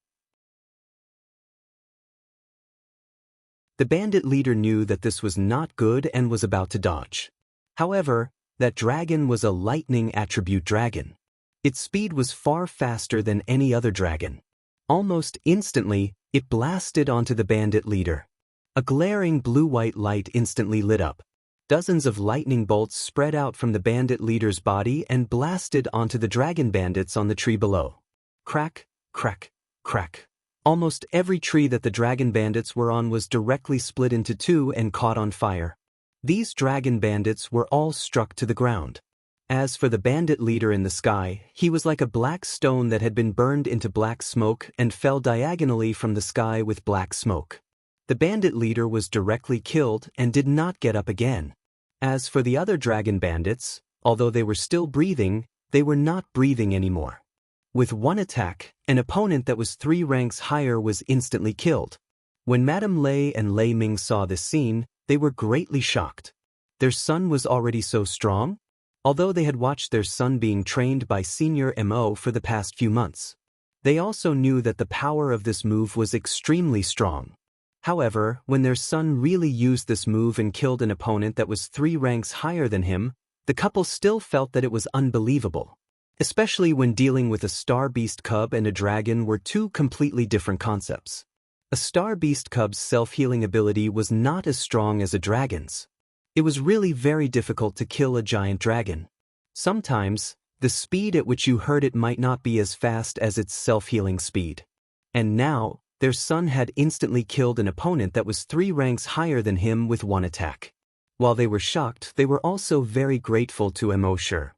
The bandit leader knew that this was not good and was about to dodge. However, that dragon was a lightning attribute dragon. Its speed was far faster than any other dragon. Almost instantly, it blasted onto the bandit leader. A glaring blue-white light instantly lit up. Dozens of lightning bolts spread out from the bandit leader's body and blasted onto the dragon bandits on the tree below. Crack, crack, crack. Almost every tree that the dragon bandits were on was directly split into two and caught on fire. These dragon bandits were all struck to the ground. As for the bandit leader in the sky, he was like a black stone that had been burned into black smoke and fell diagonally from the sky with black smoke. The bandit leader was directly killed and did not get up again. As for the other dragon bandits, although they were still breathing, they were not breathing anymore. With one attack, an opponent that was 3 ranks higher was instantly killed. When Madame Lei and Lei Ming saw this scene, they were greatly shocked. Their son was already so strong? Although they had watched their son being trained by Senior Mo for the past few months. They also knew that the power of this move was extremely strong. However, when their son really used this move and killed an opponent that was 3 ranks higher than him, the couple still felt that it was unbelievable. Especially when dealing with a star beast cub and a dragon were 2 completely different concepts. A star beast cub's self-healing ability was not as strong as a dragon's. It was really very difficult to kill a giant dragon. Sometimes, the speed at which you hurt it might not be as fast as its self-healing speed. And now, their son had instantly killed an opponent that was 3 ranks higher than him with 1 attack. While they were shocked, they were also very grateful to Immortal.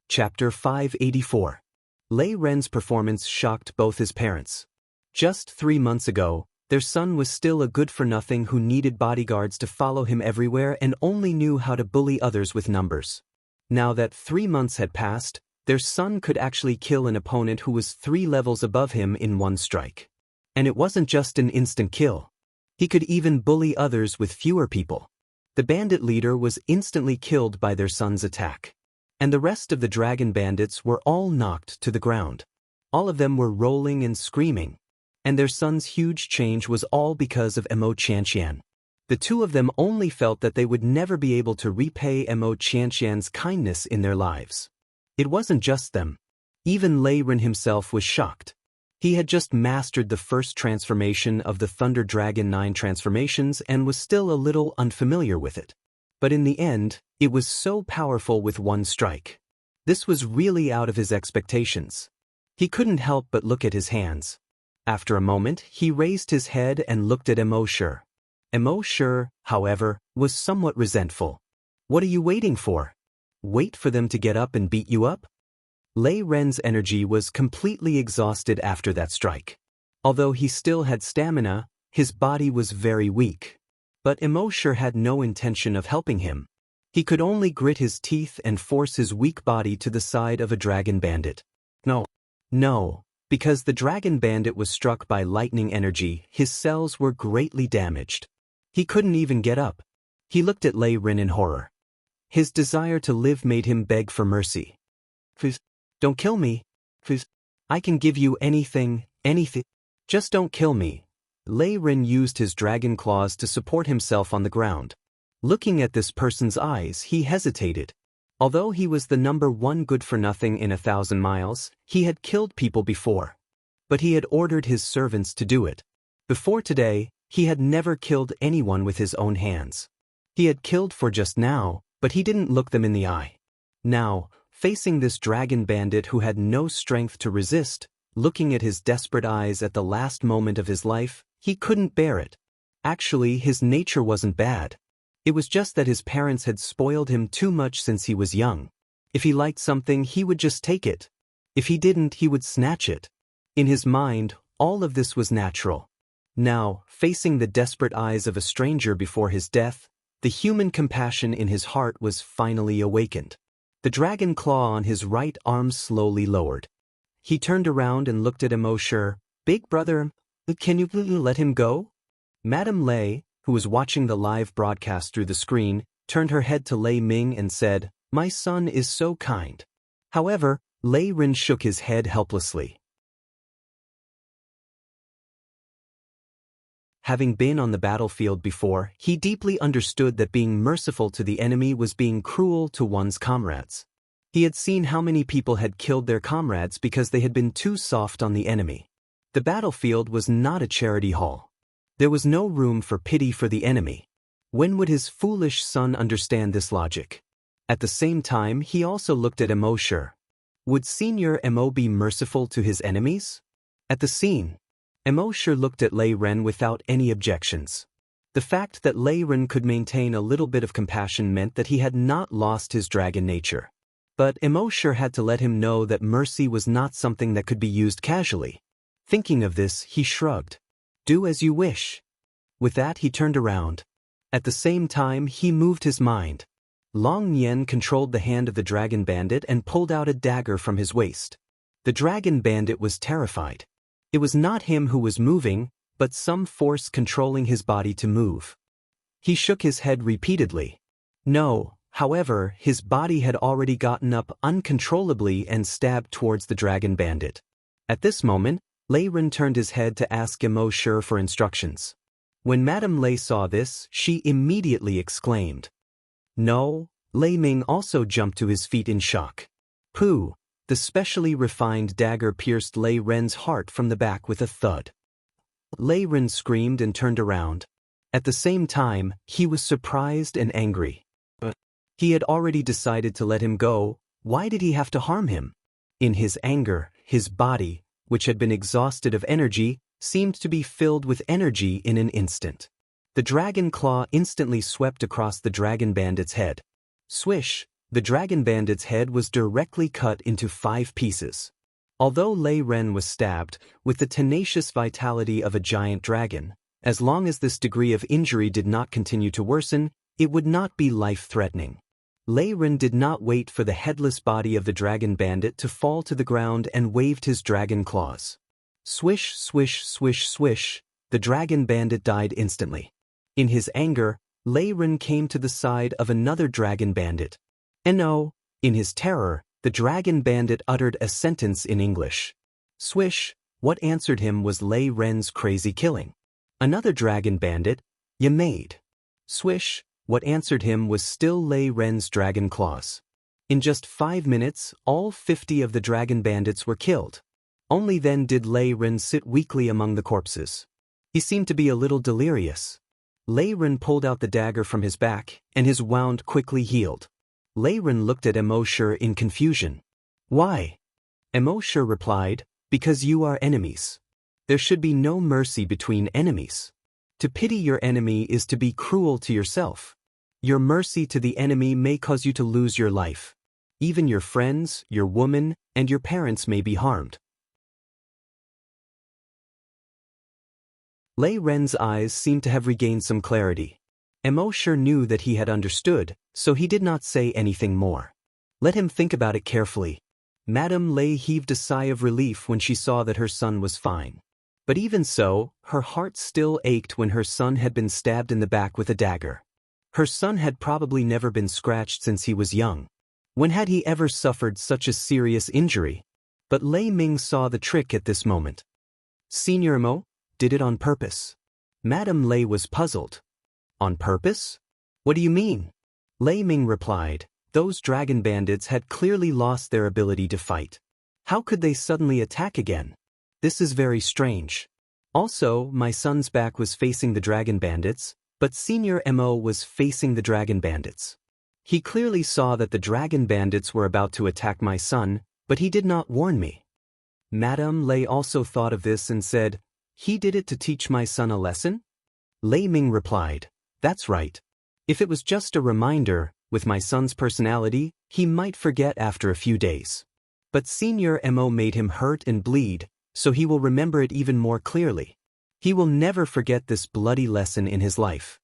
Chapter 584. Lei Ren's performance shocked both his parents. Just 3 months ago, their son was still a good-for-nothing who needed bodyguards to follow him everywhere and only knew how to bully others with numbers. Now that 3 months had passed, their son could actually kill an opponent who was 3 levels above him in 1 strike. And it wasn't just an instant kill. He could even bully others with fewer people. The bandit leader was instantly killed by their son's attack. And the rest of the dragon bandits were all knocked to the ground. All of them were rolling and screaming. And their son's huge change was all because of Mo Xianxia. The 2 of them only felt that they would never be able to repay Mo Xianxia's kindness in their lives. It wasn't just them. Even Lei Ren himself was shocked. He had just mastered the first transformation of the Thunder Dragon 9 transformations and was still a little unfamiliar with it. But in the end, it was so powerful with 1 strike. This was really out of his expectations. He couldn't help but look at his hands. After a moment, he raised his head and looked at Immortal. Immortal, however, was somewhat resentful. What are you waiting for? Wait for them to get up and beat you up? Lei Ren's energy was completely exhausted after that strike. Although he still had stamina, his body was very weak. But Immortal had no intention of helping him. He could only grit his teeth and force his weak body to the side of a dragon bandit. No, because the dragon bandit was struck by lightning energy, his cells were greatly damaged. He couldn't even get up. He looked at Lei Ren in horror. His desire to live made him beg for mercy. Please, don't kill me. Please, I can give you anything. Just don't kill me. Lei Ren used his dragon claws to support himself on the ground. Looking at this person's eyes, he hesitated. Although he was the number 1 good-for-nothing in 1,000 miles, he had killed people before. But he had ordered his servants to do it. Before today, he had never killed anyone with his own hands. He had killed for just now, but he didn't look them in the eye. Now, facing this dragon bandit who had no strength to resist, looking at his desperate eyes at the last moment of his life, he couldn't bear it. Actually, his nature wasn't bad. It was just that his parents had spoiled him too much since he was young. If he liked something, he would just take it. If he didn't, he would snatch it. In his mind, all of this was natural. Now, facing the desperate eyes of a stranger before his death, the human compassion in his heart was finally awakened. The dragon claw on his right arm slowly lowered. He turned around and looked at Immortal. Big brother, can you let him go? Madame Lei, who was watching the live broadcast through the screen, turned her head to Lei Ming and said, My son is so kind. However, Lei Ren shook his head helplessly. Having been on the battlefield before, he deeply understood that being merciful to the enemy was being cruel to one's comrades. He had seen how many people had killed their comrades because they had been too soft on the enemy. The battlefield was not a charity hall. There was no room for pity for the enemy. When would his foolish son understand this logic? At the same time, he also looked at Immortal. Would Senior Mo be merciful to his enemies? At the scene, Immortal looked at Lei Ren without any objections. The fact that Lei Ren could maintain a little bit of compassion meant that he had not lost his dragon nature. But Immortal had to let him know that mercy was not something that could be used casually. Thinking of this, he shrugged. Do as you wish. With that, he turned around. At the same time, he moved his mind. Long Yen controlled the hand of the dragon bandit and pulled out a dagger from his waist. The dragon bandit was terrified. It was not him who was moving, but some force controlling his body to move. He shook his head repeatedly. No, however, his body had already gotten up uncontrollably and stabbed towards the dragon bandit. At this moment, Lei Ren turned his head to ask Immortal for instructions. When Madame Lei saw this, she immediately exclaimed. No, Lei Ming also jumped to his feet in shock. Pooh! The specially refined dagger pierced Lei Ren's heart from the back with a thud. Lei Ren screamed and turned around. At the same time, he was surprised and angry. But he had already decided to let him go. Why did he have to harm him? In his anger, his body, which had been exhausted of energy, seemed to be filled with energy in an instant. The dragon claw instantly swept across the dragon bandit's head. Swish! The dragon bandit's head was directly cut into 5 pieces. Although Lei Ren was stabbed, with the tenacious vitality of a giant dragon, as long as this degree of injury did not continue to worsen, it would not be life-threatening. Lei Ren did not wait for the headless body of the dragon bandit to fall to the ground and waved his dragon claws. Swish, swish, swish, swish, the dragon bandit died instantly. In his anger, Lei Ren came to the side of another dragon bandit. No! In his terror, the dragon bandit uttered a sentence in English. Swish! What answered him was Lei Ren's crazy killing. Another dragon bandit, "Ya made." Swish! What answered him was still Lei Ren's dragon claws. In just 5 minutes, all 50 of the dragon bandits were killed. Only then did Lei Ren sit weakly among the corpses. He seemed to be a little delirious. Lei Ren pulled out the dagger from his back, and his wound quickly healed. Lei Ren looked at Immortal in confusion. Why? Immortal replied, because you are enemies. There should be no mercy between enemies. To pity your enemy is to be cruel to yourself. Your mercy to the enemy may cause you to lose your life. Even your friends, your woman, and your parents may be harmed. Lei Ren's eyes seemed to have regained some clarity. Immortal knew that he had understood, so he did not say anything more. Let him think about it carefully. Madame Lei heaved a sigh of relief when she saw that her son was fine. But even so, her heart still ached when her son had been stabbed in the back with a dagger. Her son had probably never been scratched since he was young. When had he ever suffered such a serious injury? But Lei Ming saw the trick at this moment. Senior Mo did it on purpose. Madame Lei was puzzled. On purpose? What do you mean? Lei Ming replied, those dragon bandits had clearly lost their ability to fight. How could they suddenly attack again? This is very strange. Also, my son's back was facing the dragon bandits, but Senior Mo was facing the dragon bandits. He clearly saw that the dragon bandits were about to attack my son, but he did not warn me. Madame Lei also thought of this and said, he did it to teach my son a lesson? Lei Ming replied, that's right. If it was just a reminder, with my son's personality, he might forget after a few days. But Senior Mo made him hurt and bleed, so he will remember it even more clearly. He will never forget this bloody lesson in his life.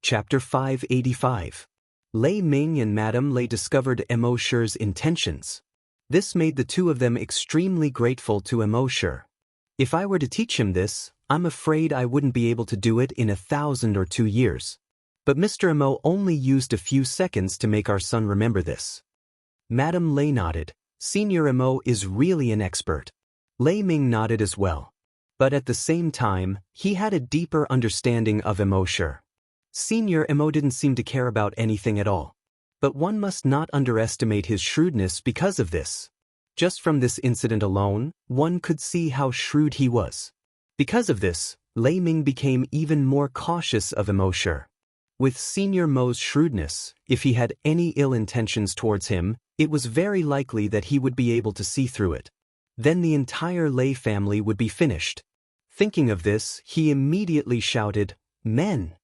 Chapter 585. Lei Ming and Madame Lei discovered Immortal's intentions. This made the two of them extremely grateful to Immortal. If I were to teach him this, I'm afraid I wouldn't be able to do it in 1,000 or 2 years. But Mr. Mo only used a few seconds to make our son remember this. Madame Lei nodded. Senior Mo is really an expert. Lei Ming nodded as well. But at the same time, he had a deeper understanding of Immortal. Senior Mo didn't seem to care about anything at all. But one must not underestimate his shrewdness because of this. Just from this incident alone, one could see how shrewd he was. Because of this, Lei Ming became even more cautious of Immortal. With Senior Mo's shrewdness, if he had any ill intentions towards him, it was very likely that he would be able to see through it. Then the entire Lei family would be finished. Thinking of this, he immediately shouted, "Men!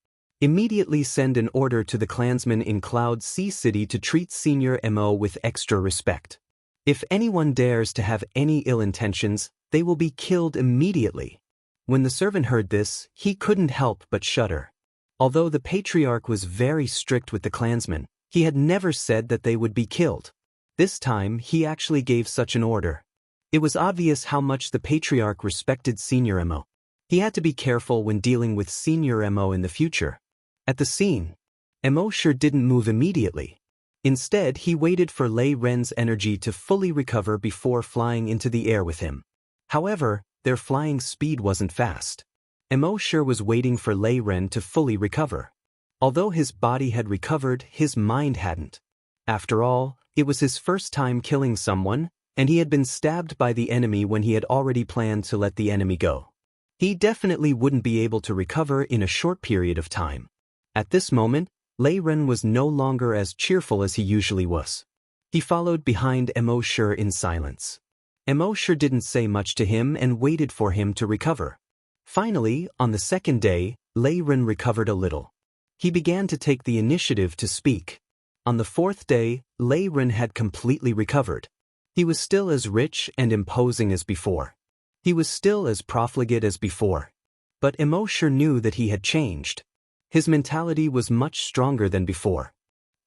Immediately send an order to the clansmen in Cloud Sea City to treat Senior Mo with extra respect. If anyone dares to have any ill intentions, they will be killed immediately." When the servant heard this, he couldn't help but shudder. Although the patriarch was very strict with the clansmen, he had never said that they would be killed. This time, he actually gave such an order. It was obvious how much the patriarch respected Senior Mo. He had to be careful when dealing with Senior Mo in the future. At the scene, Immortal didn't move immediately. Instead, he waited for Lei Ren's energy to fully recover before flying into the air with him. However, their flying speed wasn't fast. Immortal was waiting for Lei Ren to fully recover. Although his body had recovered, his mind hadn't. After all, it was his first time killing someone, and he had been stabbed by the enemy when he had already planned to let the enemy go. He definitely wouldn't be able to recover in a short period of time. At this moment, Lei Ren was no longer as cheerful as he usually was. He followed behind Immortal in silence. Immortal didn't say much to him and waited for him to recover. Finally, on the second day, Lei Ren recovered a little. He began to take the initiative to speak. On the fourth day, Lei Ren had completely recovered. He was still as rich and imposing as before. He was still as profligate as before. But Immortal knew that he had changed. His mentality was much stronger than before.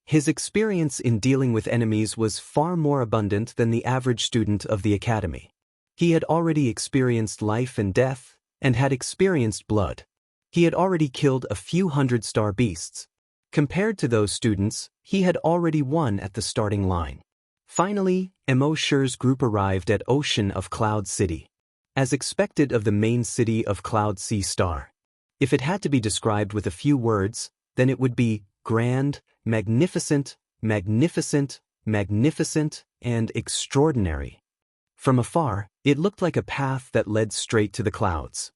His experience in dealing with enemies was far more abundant than the average student of the academy. He had already experienced life and death, and had experienced blood. He had already killed a few hundred star beasts. Compared to those students, he had already won at the starting line. Finally, Immortal's group arrived at Ocean of Cloud City. As expected of the main city of Cloud Sea Star. If it had to be described with a few words, then it would be grand, magnificent, magnificent, magnificent, and extraordinary. From afar, it looked like a path that led straight to the clouds.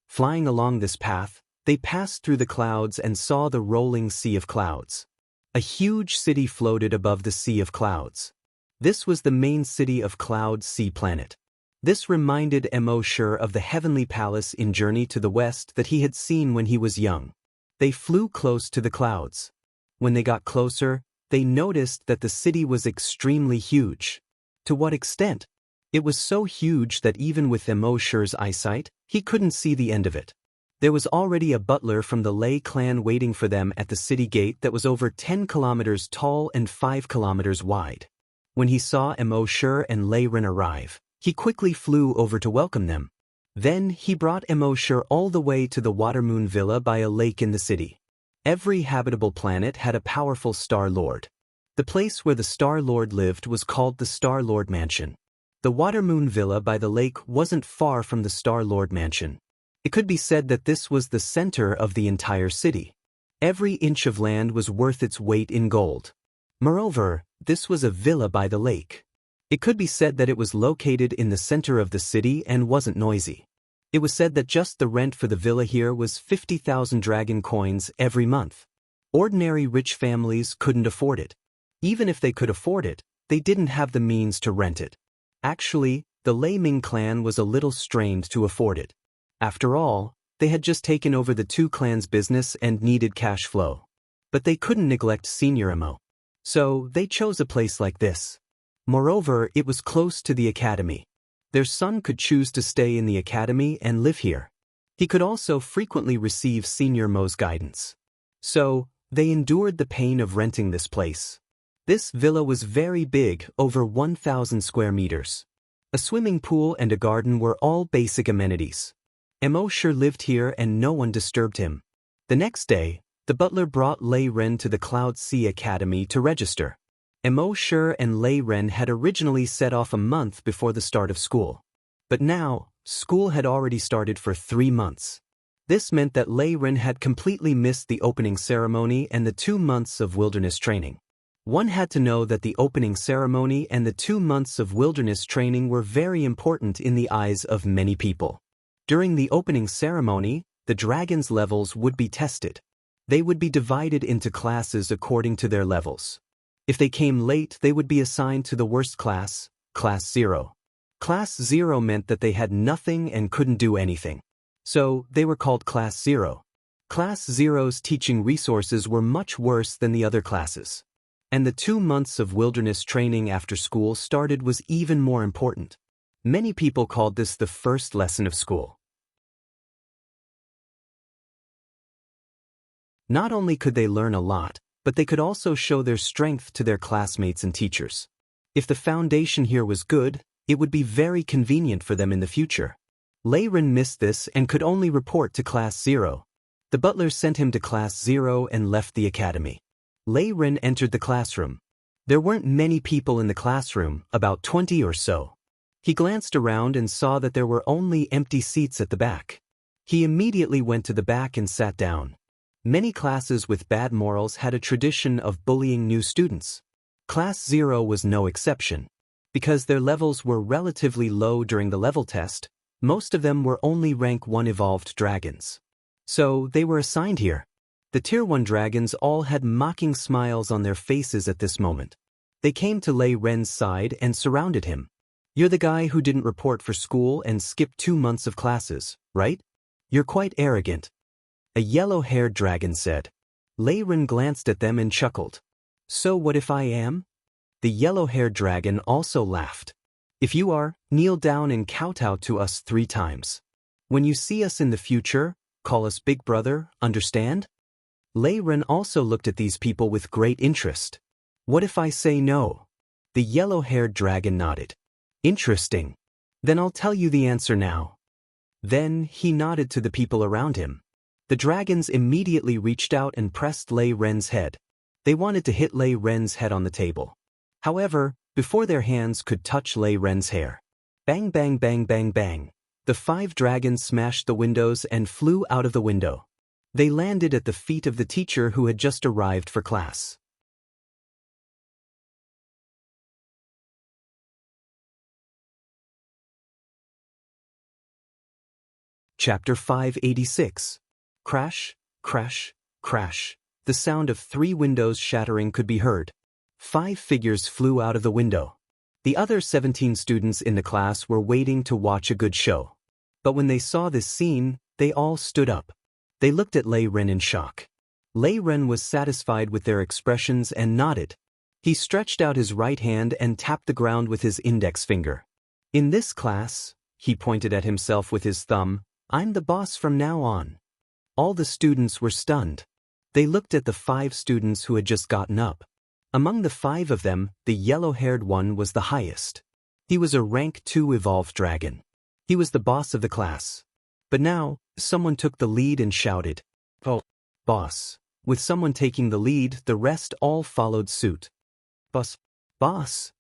Flying along this path, they passed through the clouds and saw the rolling sea of clouds. A huge city floated above the sea of clouds. This was the main city of Cloud Sea Planet. This reminded Immortal of the heavenly palace in Journey to the West that he had seen when he was young. They flew close to the clouds. When they got closer, they noticed that the city was extremely huge. To what extent? It was so huge that even with Immortal's eyesight, he couldn't see the end of it. There was already a butler from the Lei clan waiting for them at the city gate that was over 10 kilometers tall and 5 kilometers wide. When he saw Immortal and Lei Ren arrive, he quickly flew over to welcome them. Then he brought Immortal all the way to the Watermoon Villa by a lake in the city. Every habitable planet had a powerful Star Lord. The place where the Star Lord lived was called the Star Lord Mansion. The Watermoon Villa by the lake wasn't far from the Star Lord Mansion. It could be said that this was the center of the entire city. Every inch of land was worth its weight in gold. Moreover, this was a villa by the lake. It could be said that it was located in the center of the city and wasn't noisy. It was said that just the rent for the villa here was 50,000 dragon coins every month. Ordinary rich families couldn't afford it. Even if they could afford it, they didn't have the means to rent it. Actually, the Lei Ming clan was a little strained to afford it. After all, they had just taken over the two clans' business and needed cash flow. But they couldn't neglect Senior Mo. So, they chose a place like this. Moreover, it was close to the academy. Their son could choose to stay in the academy and live here. He could also frequently receive Senior Mo's guidance. So, they endured the pain of renting this place. This villa was very big, over 1,000 square meters. A swimming pool and a garden were all basic amenities. Immortal lived here and no one disturbed him. The next day, the butler brought Lei Ren to the Cloud Sea Academy to register. Immortal and Lei Ren had originally set off a month before the start of school. But now, school had already started for 3 months. This meant that Lei Ren had completely missed the opening ceremony and the 2 months of wilderness training. One had to know that the opening ceremony and the 2 months of wilderness training were very important in the eyes of many people. During the opening ceremony, the dragons' levels would be tested. They would be divided into classes according to their levels. If they came late, they would be assigned to the worst class, Class 0. Class 0 meant that they had nothing and couldn't do anything. So, they were called Class 0. Class 0's teaching resources were much worse than the other classes. And the 2 months of wilderness training after school started was even more important. Many people called this the first lesson of school. Not only could they learn a lot, but they could also show their strength to their classmates and teachers. If the foundation here was good, it would be very convenient for them in the future. Lei Ren missed this and could only report to Class 0. The butler sent him to Class 0 and left the academy. Lei Ren entered the classroom. There weren't many people in the classroom, about 20 or so. He glanced around and saw that there were only empty seats at the back. He immediately went to the back and sat down. Many classes with bad morals had a tradition of bullying new students. Class 0 was no exception. Because their levels were relatively low during the level test, most of them were only rank 1 evolved dragons. So they were assigned here. The Tier 1 dragons all had mocking smiles on their faces at this moment. They came to Lei Ren's side and surrounded him. "You're the guy who didn't report for school and skipped 2 months of classes, right? You're quite arrogant." A yellow-haired dragon said. Lei Ren glanced at them and chuckled. "So what if I am?" The yellow-haired dragon also laughed. "If you are, kneel down and kowtow to us 3 times. When you see us in the future, call us Big Brother, understand?" Lei Ren also looked at these people with great interest. "What if I say no?" The yellow-haired dragon nodded. "Interesting. Then I'll tell you the answer now." Then he nodded to the people around him. The dragons immediately reached out and pressed Lei Ren's head. They wanted to hit Lei Ren's head on the table. However, before their hands could touch Lei Ren's hair. Bang bang bang bang bang. The 5 dragons smashed the windows and flew out of the window. They landed at the feet of the teacher who had just arrived for class. Chapter 586. Crash, crash, crash. The sound of 3 windows shattering could be heard. 5 figures flew out of the window. The other 17 students in the class were waiting to watch a good show. But when they saw this scene, they all stood up. They looked at Lei Ren in shock. Lei Ren was satisfied with their expressions and nodded. He stretched out his right hand and tapped the ground with his index finger. "In this class," he pointed at himself with his thumb, "I'm the boss from now on." All the students were stunned. They looked at the 5 students who had just gotten up. Among the 5 of them, the yellow-haired one was the highest. He was a rank 2 evolved dragon. He was the boss of the class. But now, someone took the lead and shouted, "Oh, boss." With someone taking the lead, the rest all followed suit. "Boss, boss,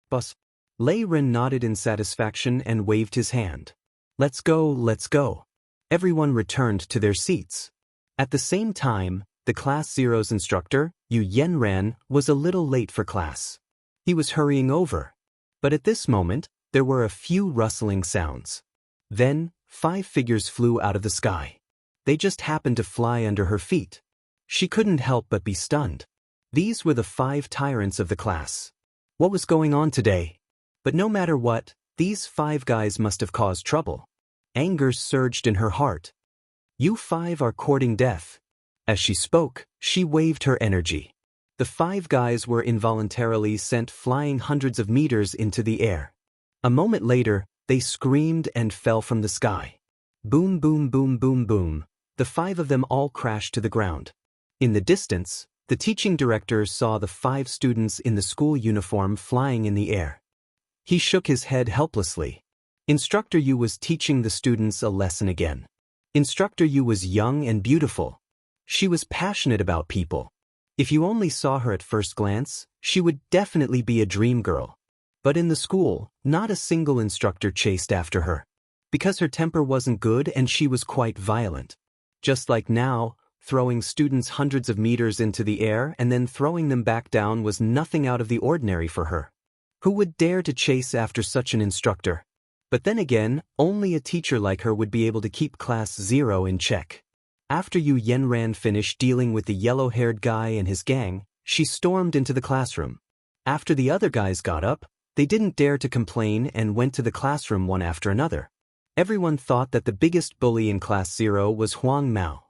boss." Lei Ren nodded in satisfaction and waved his hand. "Let's go, let's go." Everyone returned to their seats. At the same time, the Class 0's instructor, Yu Yanran, was a little late for class. He was hurrying over. But at this moment, there were a few rustling sounds. Then, 5 figures flew out of the sky. They just happened to fly under her feet. She couldn't help but be stunned. These were the 5 tyrants of the class. What was going on today? But no matter what, these 5 guys must have caused trouble. Anger surged in her heart. "You 5 are courting death." As she spoke, she waved her energy. The 5 guys were involuntarily sent flying hundreds of meters into the air. A moment later, they screamed and fell from the sky. Boom, boom, boom, boom, boom. The 5 of them all crashed to the ground. In the distance, the teaching director saw the 5 students in the school uniform flying in the air. He shook his head helplessly. Instructor Yu was teaching the students a lesson again. Instructor Yu was young and beautiful. She was passionate about people. If you only saw her at first glance, she would definitely be a dream girl. But in the school, not a single instructor chased after her. Because her temper wasn't good and she was quite violent. Just like now, throwing students hundreds of meters into the air and then throwing them back down was nothing out of the ordinary for her. Who would dare to chase after such an instructor? But then again, only a teacher like her would be able to keep Class 0 in check. After Yu Yanran finished dealing with the yellow-haired guy and his gang, she stormed into the classroom. After the other guys got up, they didn't dare to complain and went to the classroom one after another. Everyone thought that the biggest bully in Class 0 was Huang Mao.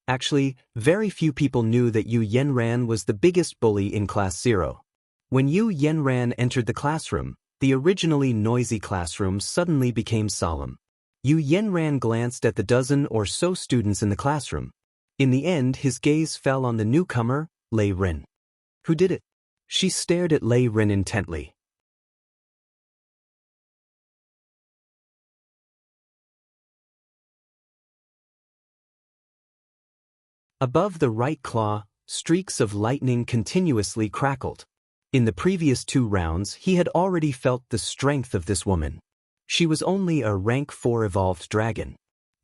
Actually, very few people knew that Yu Yanran was the biggest bully in Class 0. When Yu Yanran entered the classroom, the originally noisy classroom suddenly became solemn. Yu Yanran glanced at the dozen or so students in the classroom. In the end, his gaze fell on the newcomer, Lei Ren. Who did it? She stared at Lei Ren intently. Above the right claw, streaks of lightning continuously crackled. In the previous 2 rounds, he had already felt the strength of this woman. She was only a rank 4 evolved dragon.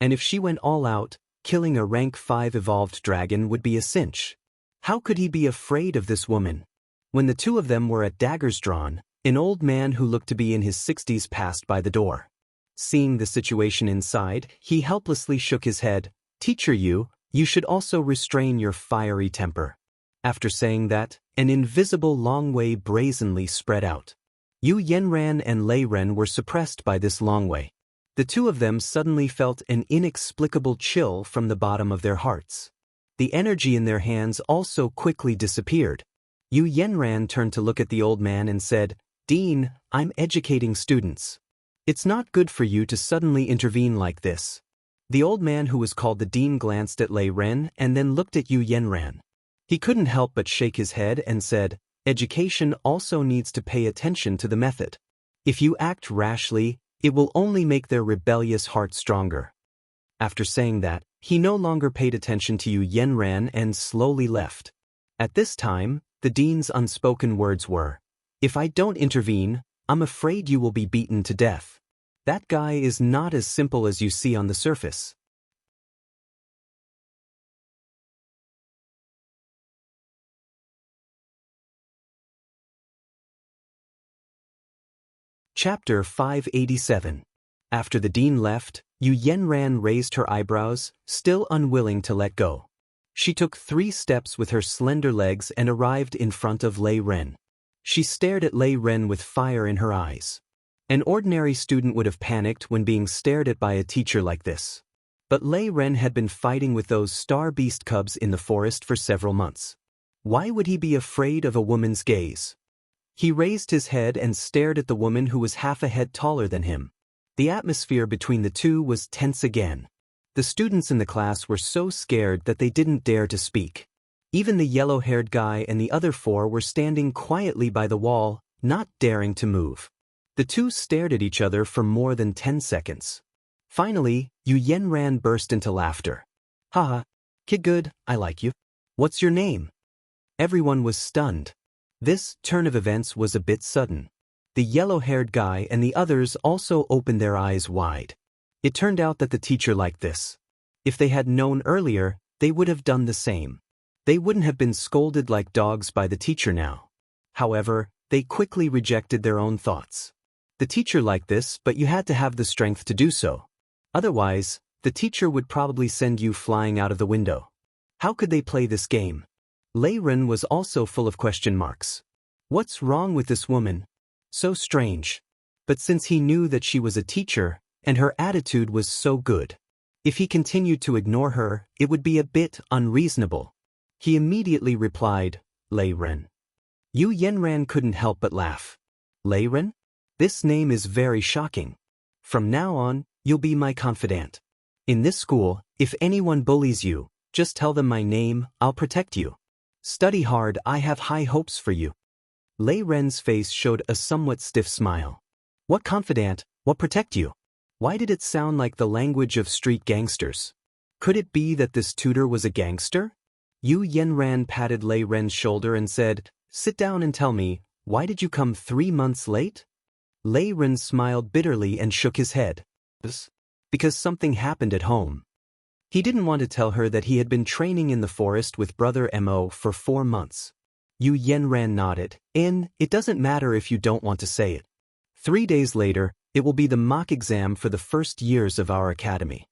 And if she went all out, killing a rank 5 evolved dragon would be a cinch. How could he be afraid of this woman? When the 2 of them were at daggers drawn, an old man who looked to be in his 60s passed by the door. Seeing the situation inside, he helplessly shook his head. "Teacher Yu, you should also restrain your fiery temper." After saying that, an invisible long way brazenly spread out. Yu Yanran and Lei Ren were suppressed by this long way. The 2 of them suddenly felt an inexplicable chill from the bottom of their hearts. The energy in their hands also quickly disappeared. Yu Yanran turned to look at the old man and said, "Dean, I'm educating students. It's not good for you to suddenly intervene like this." The old man who was called the dean glanced at Lei Ren and then looked at Yu Yanran. He couldn't help but shake his head and said, "Education also needs to pay attention to the method. If you act rashly, it will only make their rebellious heart stronger." After saying that, he no longer paid attention to Yu Yanran and slowly left. At this time, the dean's unspoken words were, "If I don't intervene, I'm afraid you will be beaten to death. That guy is not as simple as you see on the surface." Chapter 587. After the dean left, Yu Yanran raised her eyebrows, still unwilling to let go. She took 3 steps with her slender legs and arrived in front of Lei Ren. She stared at Lei Ren with fire in her eyes. An ordinary student would have panicked when being stared at by a teacher like this. But Lei Ren had been fighting with those star beast cubs in the forest for several months. Why would he be afraid of a woman's gaze? He raised his head and stared at the woman who was half a head taller than him. The atmosphere between the 2 was tense again. The students in the class were so scared that they didn't dare to speak. Even the yellow-haired guy and the other 4 were standing quietly by the wall, not daring to move. The 2 stared at each other for more than 10 seconds. Finally, Yu Yanran burst into laughter. "Haha, kid good, I like you. What's your name?" Everyone was stunned. This turn of events was a bit sudden. The yellow-haired guy and the others also opened their eyes wide. It turned out that the teacher liked this. If they had known earlier, they would have done the same. They wouldn't have been scolded like dogs by the teacher now. However, they quickly rejected their own thoughts. The teacher liked this, but you had to have the strength to do so. Otherwise, the teacher would probably send you flying out of the window. How could they play this game? Lei Ren was also full of question marks. What's wrong with this woman? So strange. But since he knew that she was a teacher, and her attitude was so good, if he continued to ignore her, it would be a bit unreasonable. He immediately replied, "Lei Ren." Yu Yanran couldn't help but laugh. "Lei Ren? This name is very shocking. From now on, you'll be my confidant. In this school, if anyone bullies you, just tell them my name, I'll protect you. Study hard, I have high hopes for you." Lei Ren's face showed a somewhat stiff smile. What confidant, what protect you? Why did it sound like the language of street gangsters? Could it be that this tutor was a gangster? Yu Yanran patted Lei Ren's shoulder and said, "Sit down and tell me, why did you come 3 months late?" Lei Ren smiled bitterly and shook his head. "Because something happened at home." He didn't want to tell her that he had been training in the forest with brother Mo for 4 months. Yu Yanran nodded, it doesn't matter if you don't want to say it. 3 days later, it will be the mock exam for the first years of our academy.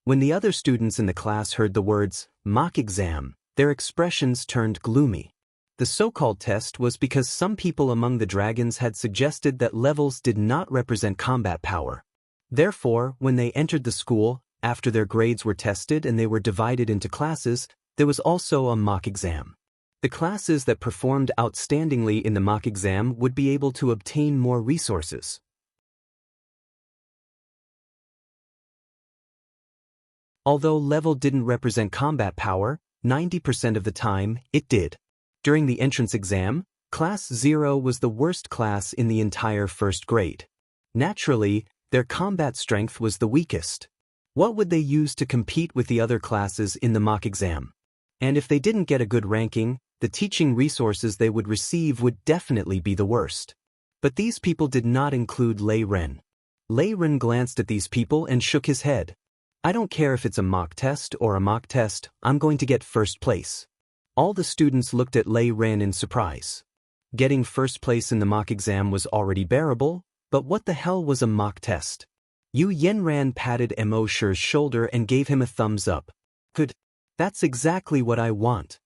When the other students in the class heard the words, mock exam, their expressions turned gloomy. The so-called test was because some people among the dragons had suggested that levels did not represent combat power. Therefore, when they entered the school, after their grades were tested and they were divided into classes, there was also a mock exam. The classes that performed outstandingly in the mock exam would be able to obtain more resources. Although level didn't represent combat power, 90% of the time, it did. During the entrance exam, Class 0 was the worst class in the entire first grade. Naturally, their combat strength was the weakest. What would they use to compete with the other classes in the mock exam? And if they didn't get a good ranking, the teaching resources they would receive would definitely be the worst. But these people did not include Lei Ren. Lei Ren glanced at these people and shook his head. I don't care if it's a mock test or a mock test, I'm going to get first place. All the students looked at Lei Ren in surprise. Getting first place in the mock exam was already bearable, but what the hell was a mock test? Yu Yanran patted Mo Shi's shoulder and gave him a thumbs up. Good. That's exactly what I want.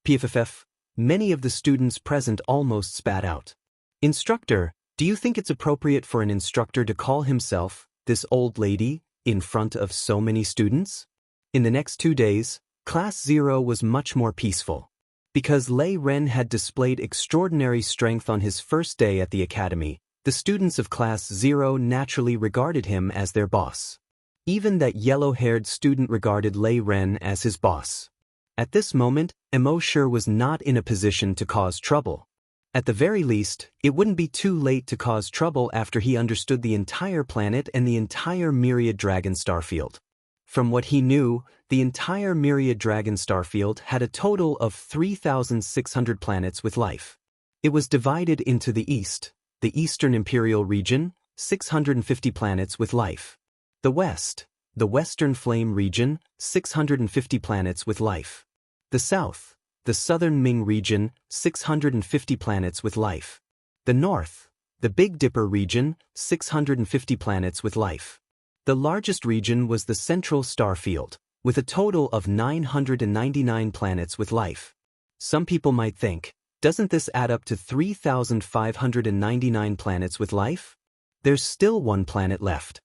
PFFF, many of the students present almost spat out. Instructor, do you think it's appropriate for an instructor to call himself, this old lady, in front of so many students? In the next 2 days, Class 0 was much more peaceful. Because Lei Ren had displayed extraordinary strength on his first day at the academy, the students of Class 0 naturally regarded him as their boss. Even that yellow-haired student regarded Lei Ren as his boss. At this moment, Mo Shi was not in a position to cause trouble. At the very least, it wouldn't be too late to cause trouble after he understood the entire planet and the entire Myriad Dragon Starfield. From what he knew, the entire Myriad Dragon Starfield had a total of 3,600 planets with life. It was divided into the East, the Eastern Imperial Region, 650 planets with life. The West, the Western Flame Region, 650 planets with life. The South, the Southern Ming Region, 650 planets with life. The North, the Big Dipper Region, 650 planets with life. The largest region was the Central Starfield, with a total of 999 planets with life. Some people might think, doesn't this add up to 3,599 planets with life? There's still one planet left.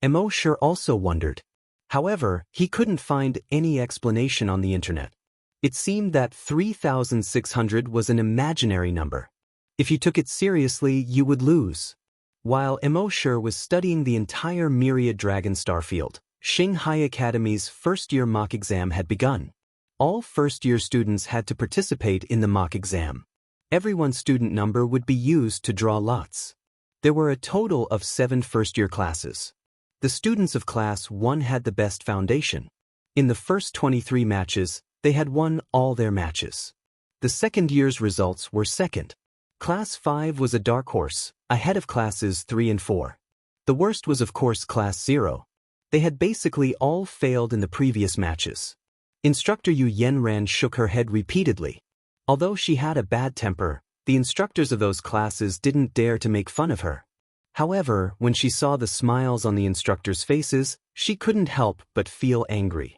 Mo Shi also wondered. However, he couldn't find any explanation on the internet. It seemed that 3,600 was an imaginary number. If you took it seriously, you would lose. While Mo Shi was studying the entire Myriad Dragon Starfield, Shanghai Academy's first-year mock exam had begun. All first-year students had to participate in the mock exam. Everyone's student number would be used to draw lots. There were a total of 7 first-year classes. The students of Class 1 had the best foundation. In the first 23 matches, they had won all their matches. The second year's results were second. Class 5 was a dark horse, ahead of Classes 3 and 4. The worst was of course Class 0. They had basically all failed in the previous matches. Instructor Yu Yanran shook her head repeatedly. Although she had a bad temper, the instructors of those classes didn't dare to make fun of her. However, when she saw the smiles on the instructors' faces, she couldn't help but feel angry.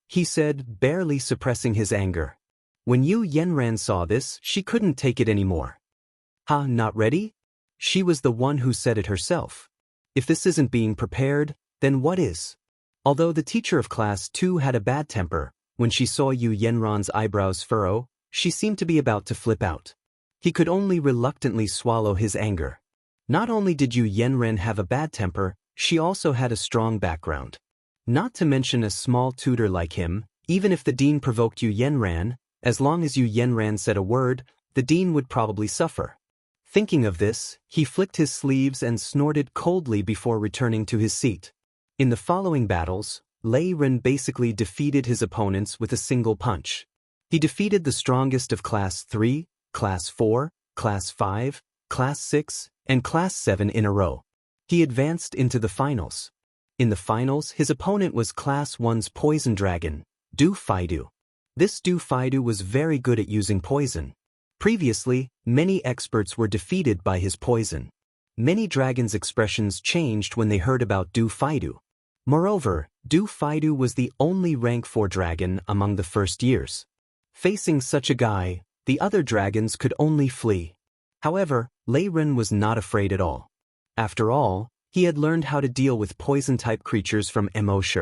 He said, barely suppressing his anger. When Yu Yanran saw this, she couldn't take it anymore. Not ready? She was the one who said it herself. If this isn't being prepared, then what is? Although the teacher of Class 2 had a bad temper, when she saw Yu Yanran's eyebrows furrow, she seemed to be about to flip out. He could only reluctantly swallow his anger. Not only did Yu Yanran have a bad temper, she also had a strong background. Not to mention a small tutor like him, even if the dean provoked Yu Yanran, as long as Yu Yanran said a word, the dean would probably suffer. Thinking of this, he flicked his sleeves and snorted coldly before returning to his seat. In the following battles, Lei Ren basically defeated his opponents with a single punch. He defeated the strongest of Class 3, Class 4, Class 5, Class 6, and Class 7 in a row. He advanced into the finals. In the finals, his opponent was Class 1's poison dragon, Du Faidu. This Du Faidu was very good at using poison. Previously, many experts were defeated by his poison. Many dragons' expressions changed when they heard about Du Faidu. Moreover, Du Faidu was the only rank 4 dragon among the first years. Facing such a guy, the other dragons could only flee. However, Lei Ren was not afraid at all. After all, he had learned how to deal with poison-type creatures from Mo Shi.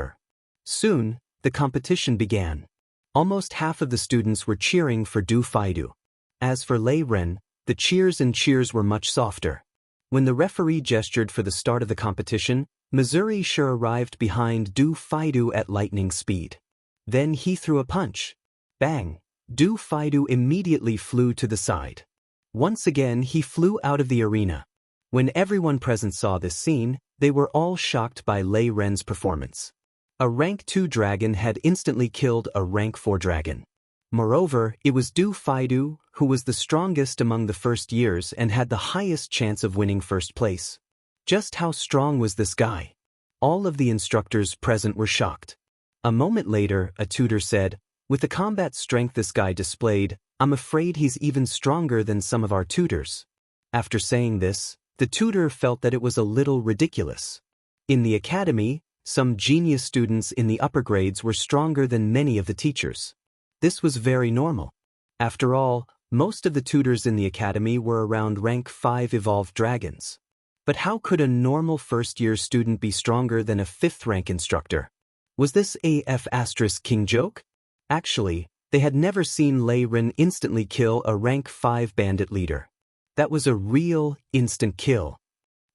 Soon, the competition began. Almost half of the students were cheering for Du Faidu. As for Lei Ren, the cheers were much softer. When the referee gestured for the start of the competition, Missouri Shi arrived behind Du Faidu at lightning speed. Then he threw a punch. Bang! Du Faidu immediately flew to the side. Once again he flew out of the arena. When everyone present saw this scene, they were all shocked by Lei Ren's performance. A rank 2 dragon had instantly killed a rank 4 dragon. Moreover, it was Du Faidu who was the strongest among the first years and had the highest chance of winning first place. Just how strong was this guy? All of the instructors present were shocked. A moment later, a tutor said, "With the combat strength this guy displayed, I'm afraid he's even stronger than some of our tutors." After saying this, the tutor felt that it was a little ridiculous. In the academy, some genius students in the upper grades were stronger than many of the teachers. This was very normal. After all, most of the tutors in the academy were around rank 5 evolved dragons. But how could a normal first-year student be stronger than a 5th rank instructor? Was this a F***king joke? Actually, they had never seen Lei Ren instantly kill a rank 5 bandit leader. That was a real, instant kill.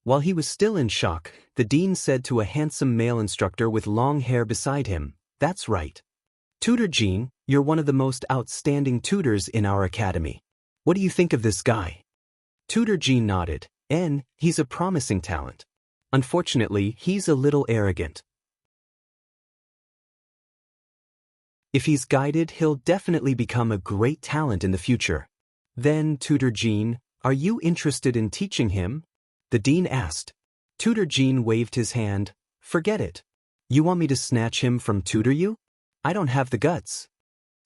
While he was still in shock, the dean said to a handsome male instructor with long hair beside him, "That's right. Tutor Jean, you're one of the most outstanding tutors in our academy. What do you think of this guy?" Tutor Jean nodded. He's a promising talent. Unfortunately, he's a little arrogant. If he's guided, he'll definitely become a great talent in the future. Then, Tutor Jean, are you interested in teaching him? The dean asked. Tutor Jean waved his hand. Forget it. You want me to snatch him from tutor you? I don't have the guts.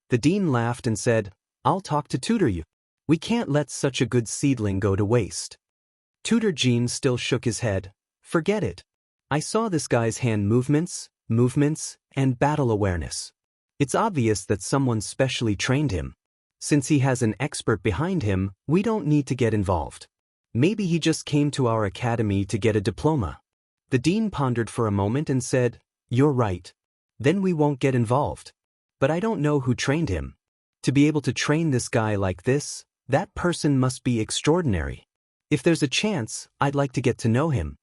The dean laughed and said, I'll talk to tutor you. We can't let such a good seedling go to waste. Tutor Jean still shook his head. Forget it. I saw this guy's hand movements, and battle awareness. It's obvious that someone specially trained him. Since he has an expert behind him, we don't need to get involved. Maybe he just came to our academy to get a diploma. The dean pondered for a moment and said, You're right. Then we won't get involved. But I don't know who trained him. To be able to train this guy like this, that person must be extraordinary. If there's a chance, I'd like to get to know him.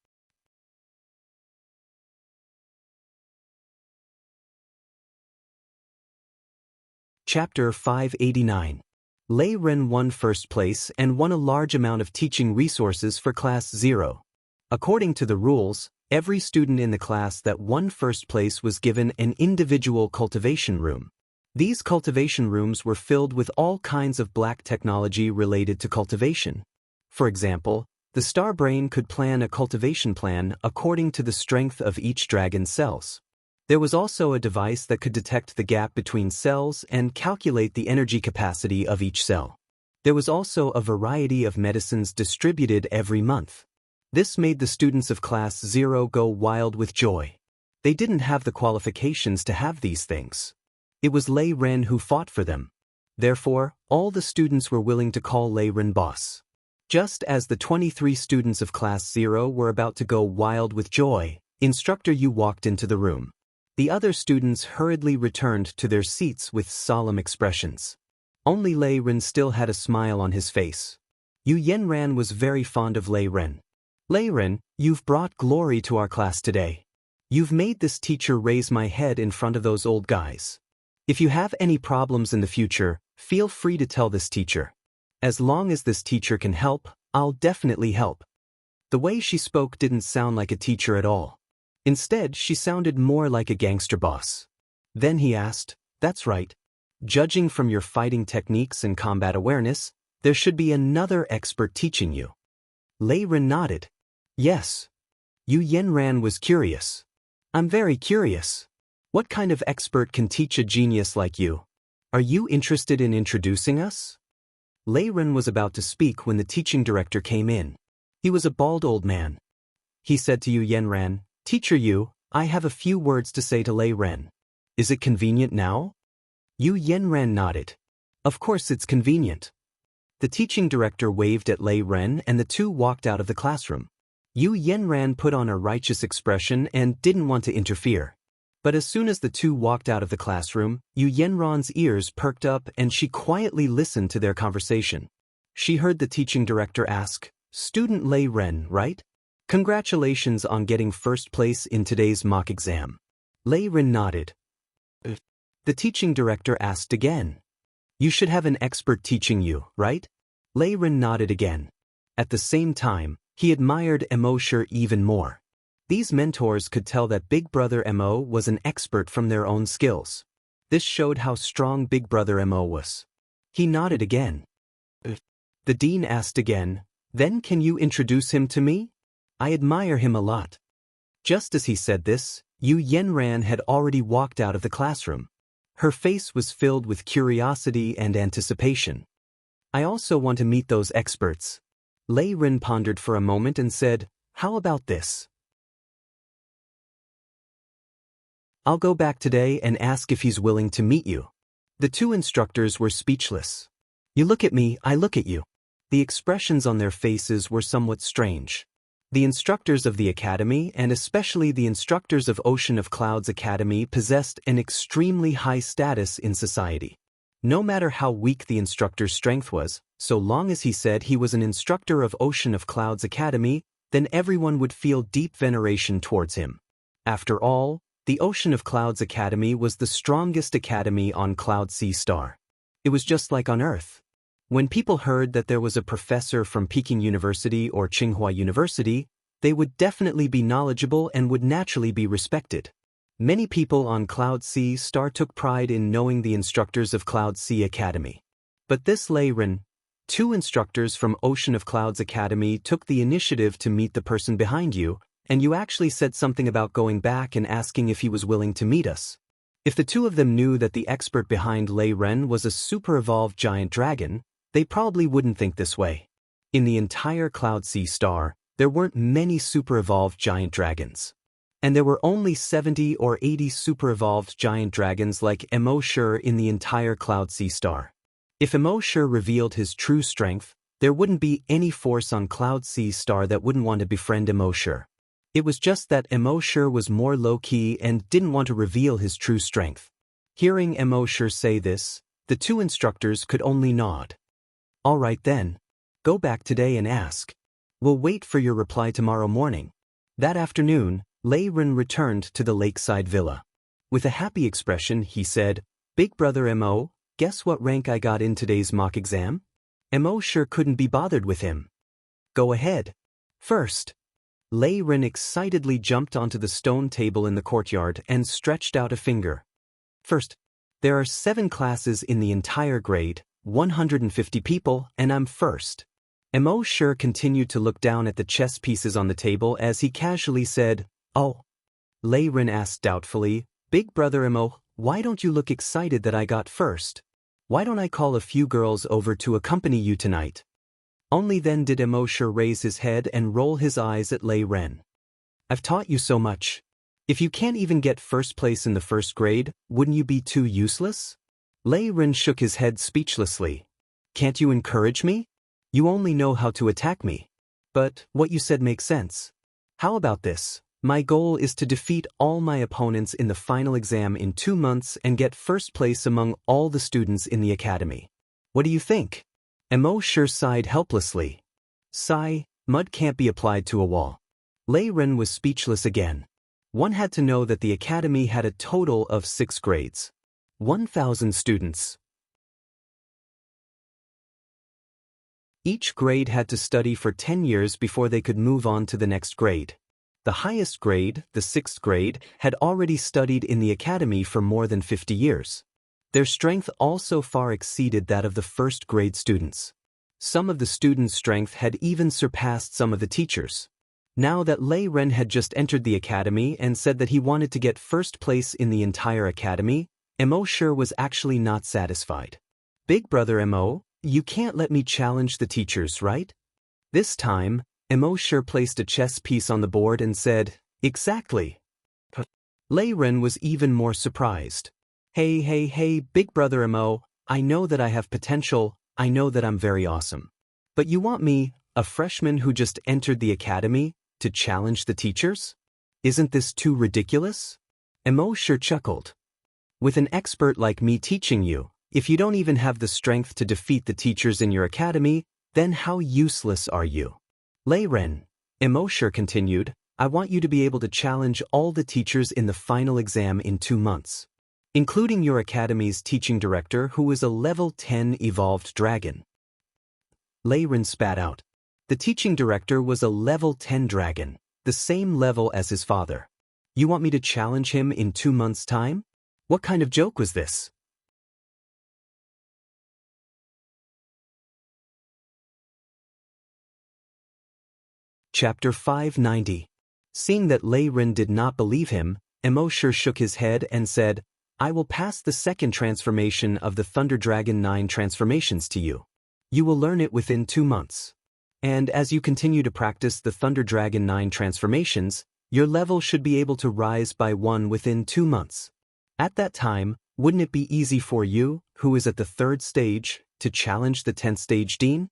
Chapter 589. Lei Ren won first place and won a large amount of teaching resources for Class 0. According to the rules, every student in the class that won first place was given an individual cultivation room. These cultivation rooms were filled with all kinds of black technology related to cultivation. For example, the Star Brain could plan a cultivation plan according to the strength of each dragon's cells. There was also a device that could detect the gap between cells and calculate the energy capacity of each cell. There was also a variety of medicines distributed every month. This made the students of Class 0 go wild with joy. They didn't have the qualifications to have these things. It was Lei Ren who fought for them. Therefore, all the students were willing to call Lei Ren boss. Just as the 23 students of Class 0 were about to go wild with joy, Instructor Yu walked into the room. The other students hurriedly returned to their seats with solemn expressions. Only Lei Ren still had a smile on his face. Yu Yanran was very fond of Lei Ren. Lei Ren, you've brought glory to our class today. You've made this teacher raise my head in front of those old guys. If you have any problems in the future, feel free to tell this teacher. As long as this teacher can help, I'll definitely help. The way she spoke didn't sound like a teacher at all. Instead, she sounded more like a gangster boss. Then he asked, That's right. Judging from your fighting techniques and combat awareness, there should be another expert teaching you. Lei Ren nodded. Yes. Yu Yanran was curious. I'm very curious. What kind of expert can teach a genius like you? Are you interested in introducing us? Lei Ren was about to speak when the teaching director came in. He was a bald old man. He said to Yu Yanran, Teacher Yu, I have a few words to say to Lei Ren. Is it convenient now? Yu Yanran nodded. Of course it's convenient. The teaching director waved at Lei Ren and the two walked out of the classroom. Yu Yanran put on a righteous expression and didn't want to interfere. But as soon as the two walked out of the classroom, Yu Yanran's ears perked up and she quietly listened to their conversation. She heard the teaching director ask, Student Lei Ren, right? Congratulations on getting first place in today's mock exam. Lei Ren nodded. The teaching director asked again. You should have an expert teaching you, right? Lei Ren nodded again. At the same time, he admired Immortal even more. These mentors could tell that Big Brother Mo was an expert from their own skills. This showed how strong Big Brother Mo was. He nodded again. The dean asked again, Then can you introduce him to me? I admire him a lot. Just as he said this, Yu Yanran had already walked out of the classroom. Her face was filled with curiosity and anticipation. I also want to meet those experts. Lei Ren pondered for a moment and said, How about this? I'll go back today and ask if he's willing to meet you. The two instructors were speechless. You look at me, I look at you. The expressions on their faces were somewhat strange. The instructors of the academy, and especially the instructors of Ocean of Clouds Academy, possessed an extremely high status in society. No matter how weak the instructor's strength was, so long as he said he was an instructor of Ocean of Clouds Academy, then everyone would feel deep veneration towards him. After all, the Ocean of Clouds Academy was the strongest academy on Cloud Sea Star. It was just like on Earth. When people heard that there was a professor from Peking University or Tsinghua University, they would definitely be knowledgeable and would naturally be respected. Many people on Cloud Sea Star took pride in knowing the instructors of Cloud Sea Academy. But this Lei Ren, two instructors from Ocean of Clouds Academy took the initiative to meet the person behind you, and you actually said something about going back and asking if he was willing to meet us. If the two of them knew that the expert behind Lei Ren was a super-evolved giant dragon, they probably wouldn't think this way. In the entire Cloud Sea Star, there weren't many super-evolved giant dragons. And there were only 70 or 80 super-evolved giant dragons like Immortal in the entire Cloud Sea Star. If Immortal revealed his true strength, there wouldn't be any force on Cloud Sea Star that wouldn't want to befriend Immortal. It was just that Immortal was more low-key and didn't want to reveal his true strength. Hearing Immortal say this, the two instructors could only nod. All right then. Go back today and ask. We'll wait for your reply tomorrow morning. That afternoon, Lei Ren returned to the lakeside villa. With a happy expression, he said, Big Brother Mo, guess what rank I got in today's mock exam? Mo sure couldn't be bothered with him. Go ahead. First. Lei Ren excitedly jumped onto the stone table in the courtyard and stretched out a finger. First. There are 7 classes in the entire grade, 150 people, and I'm first. Mo sure continued to look down at the chess pieces on the table as he casually said, Oh. Lei Ren asked doubtfully, Big Brother Mo, why don't you look excited that I got first? Why don't I call a few girls over to accompany you tonight? Only then did Immortal raise his head and roll his eyes at Lei Ren. I've taught you so much. If you can't even get first place in the first grade, wouldn't you be too useless? Lei Ren shook his head speechlessly. Can't you encourage me? You only know how to attack me. But what you said makes sense. How about this? My goal is to defeat all my opponents in the final exam in 2 months and get first place among all the students in the academy. What do you think? Mo sure sighed helplessly. Sigh, mud can't be applied to a wall. Lei Ren was speechless again. One had to know that the academy had a total of 6 grades. 1,000 students. Each grade had to study for 10 years before they could move on to the next grade. The highest grade, the 6th grade, had already studied in the academy for more than 50 years. Their strength also far exceeded that of the first-grade students. Some of the students' strength had even surpassed some of the teachers. Now that Lei Ren had just entered the academy and said that he wanted to get first place in the entire academy, Mo sure was actually not satisfied. Big brother Mo, you can't let me challenge the teachers, right? This time, Mo sure placed a chess piece on the board and said, exactly. Lei Ren was even more surprised. Hey, big brother Mo, I know that I have potential, I know that I'm very awesome. But you want me, a freshman who just entered the academy, to challenge the teachers? Isn't this too ridiculous? Mo sure chuckled. With an expert like me teaching you, if you don't even have the strength to defeat the teachers in your academy, then how useless are you? Lei Ren, Mo sure continued, I want you to be able to challenge all the teachers in the final exam in 2 months. Including your academy's teaching director who is a level 10 evolved dragon. Lei Ren spat out. The teaching director was a level 10 dragon, the same level as his father. You want me to challenge him in 2 months' time? What kind of joke was this? Chapter 590. Seeing that Lei Ren did not believe him, Mo sure shook his head and said, I will pass the second transformation of the Thunder Dragon 9 transformations to you. You will learn it within 2 months. And as you continue to practice the Thunder Dragon 9 transformations, your level should be able to rise by 1 within 2 months. At that time, wouldn't it be easy for you, who is at the 3rd stage, to challenge the 10th stage dean?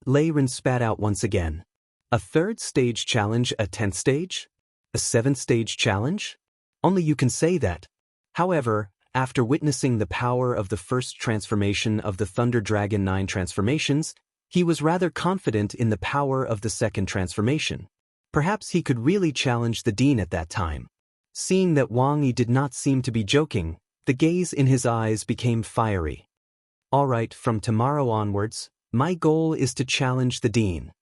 Lei Ren spat out once again. A 3rd stage challenge a 10th stage? A 7th stage challenge? Only you can say that. However, after witnessing the power of the first transformation of the Thunder Dragon 9 transformations, he was rather confident in the power of the second transformation. Perhaps he could really challenge the dean at that time. Seeing that Wang Yi did not seem to be joking, the gaze in his eyes became fiery. All right, from tomorrow onwards, my goal is to challenge the dean.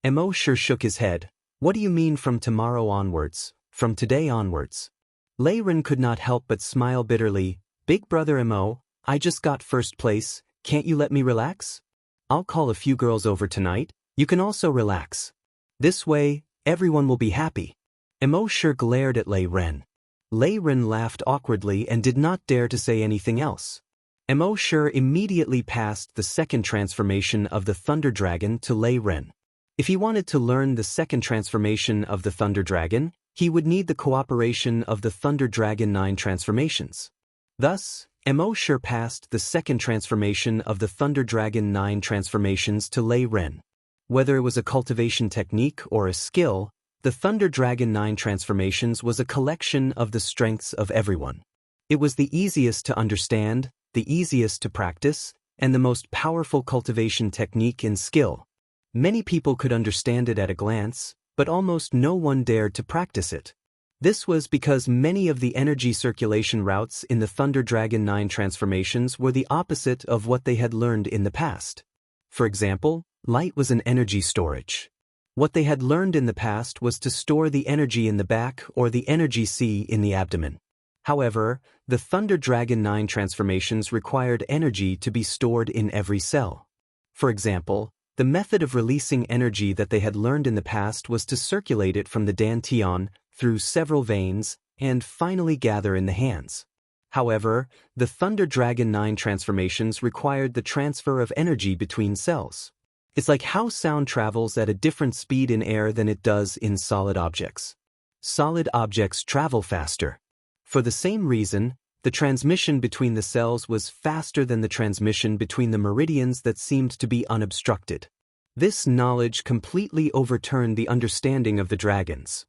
Mo sure shook his head. What do you mean from tomorrow onwards, from today onwards? Lei Ren could not help but smile bitterly. Big brother Mo, I just got first place, can't you let me relax? I'll call a few girls over tonight, you can also relax. This way, everyone will be happy. Mo sure glared at Lei Ren. Lei Ren laughed awkwardly and did not dare to say anything else. Mo sure immediately passed the second transformation of the Thunder Dragon to Lei Ren. If he wanted to learn the second transformation of the Thunder Dragon, he would need the cooperation of the Thunder Dragon 9 transformations. Thus, Mo sure passed the second transformation of the Thunder Dragon 9 transformations to Lei Ren. Whether it was a cultivation technique or a skill, the Thunder Dragon 9 transformations was a collection of the strengths of everyone. It was the easiest to understand, the easiest to practice, and the most powerful cultivation technique and skill. Many people could understand it at a glance, but almost no one dared to practice it. This was because many of the energy circulation routes in the Thunder Dragon 9 transformations were the opposite of what they had learned in the past. For example, light was an energy storage. What they had learned in the past was to store the energy in the back or the energy sea in the abdomen. However, the Thunder Dragon 9 transformations required energy to be stored in every cell. For example, the method of releasing energy that they had learned in the past was to circulate it from the dantian through several veins and finally gather in the hands. However, the Thunder Dragon 9 transformations required the transfer of energy between cells. It's like how sound travels at a different speed in air than it does in solid objects. Solid objects travel faster. For the same reason, the transmission between the cells was faster than the transmission between the meridians that seemed to be unobstructed. This knowledge completely overturned the understanding of the dragons.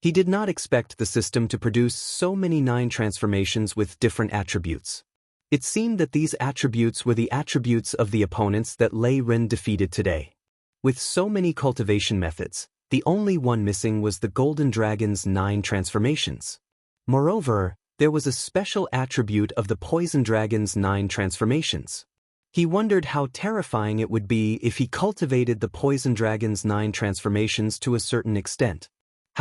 He did not expect the system to produce so many 9 transformations with different attributes. It seemed that these attributes were the attributes of the opponents that Lei Ren defeated today. With so many cultivation methods, the only one missing was the Golden Dragon's 9 transformations. Moreover, there was a special attribute of the Poison Dragon's 9 transformations. He wondered how terrifying it would be if he cultivated the Poison Dragon's 9 transformations to a certain extent.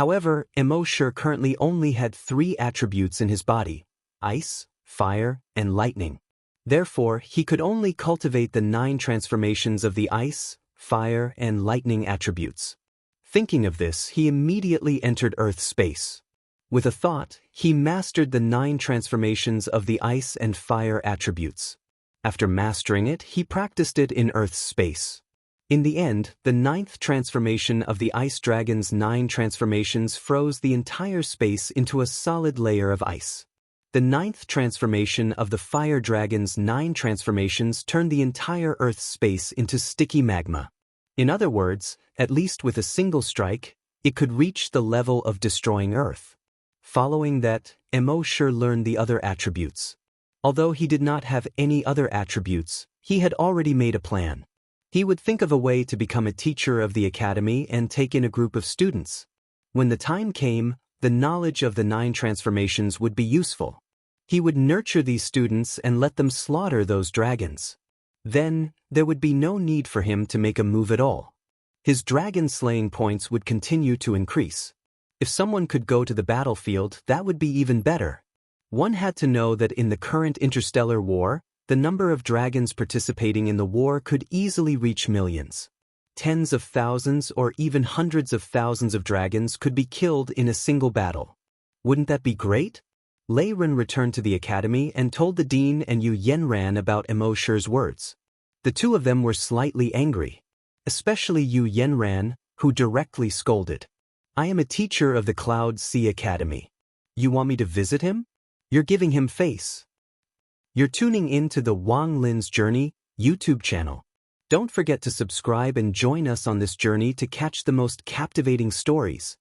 However, Immortal currently only had 3 attributes in his body: ice, fire, and lightning. Therefore, he could only cultivate the 9 transformations of the ice, fire, and lightning attributes. Thinking of this, he immediately entered Earth's space. With a thought, he mastered the 9 transformations of the ice and fire attributes. After mastering it, he practiced it in Earth's space. In the end, the 9th transformation of the ice dragon's 9 transformations froze the entire space into a solid layer of ice. The 9th transformation of the fire dragon's 9 transformations turned the entire Earth's space into sticky magma. In other words, at least with a single strike, it could reach the level of destroying Earth. Following that, Immortal learned the other attributes. Although he did not have any other attributes, he had already made a plan. He would think of a way to become a teacher of the academy and take in a group of students. When the time came, the knowledge of the 9 transformations would be useful. He would nurture these students and let them slaughter those dragons. Then, there would be no need for him to make a move at all. His dragon slaying points would continue to increase. If someone could go to the battlefield, that would be even better. One had to know that in the current interstellar war, the number of dragons participating in the war could easily reach millions. Tens of thousands or even hundreds of thousands of dragons could be killed in a single battle. Wouldn't that be great? Lei Ren returned to the academy and told the dean and Yu Yenran about Immortal's words. The two of them were slightly angry, especially Yu Yenran, who directly scolded. "I am a teacher of the Cloud Sea Academy. You want me to visit him? You're giving him face." You're tuning in to the Wang Lin's Journey YouTube channel. Don't forget to subscribe and join us on this journey to catch the most captivating stories.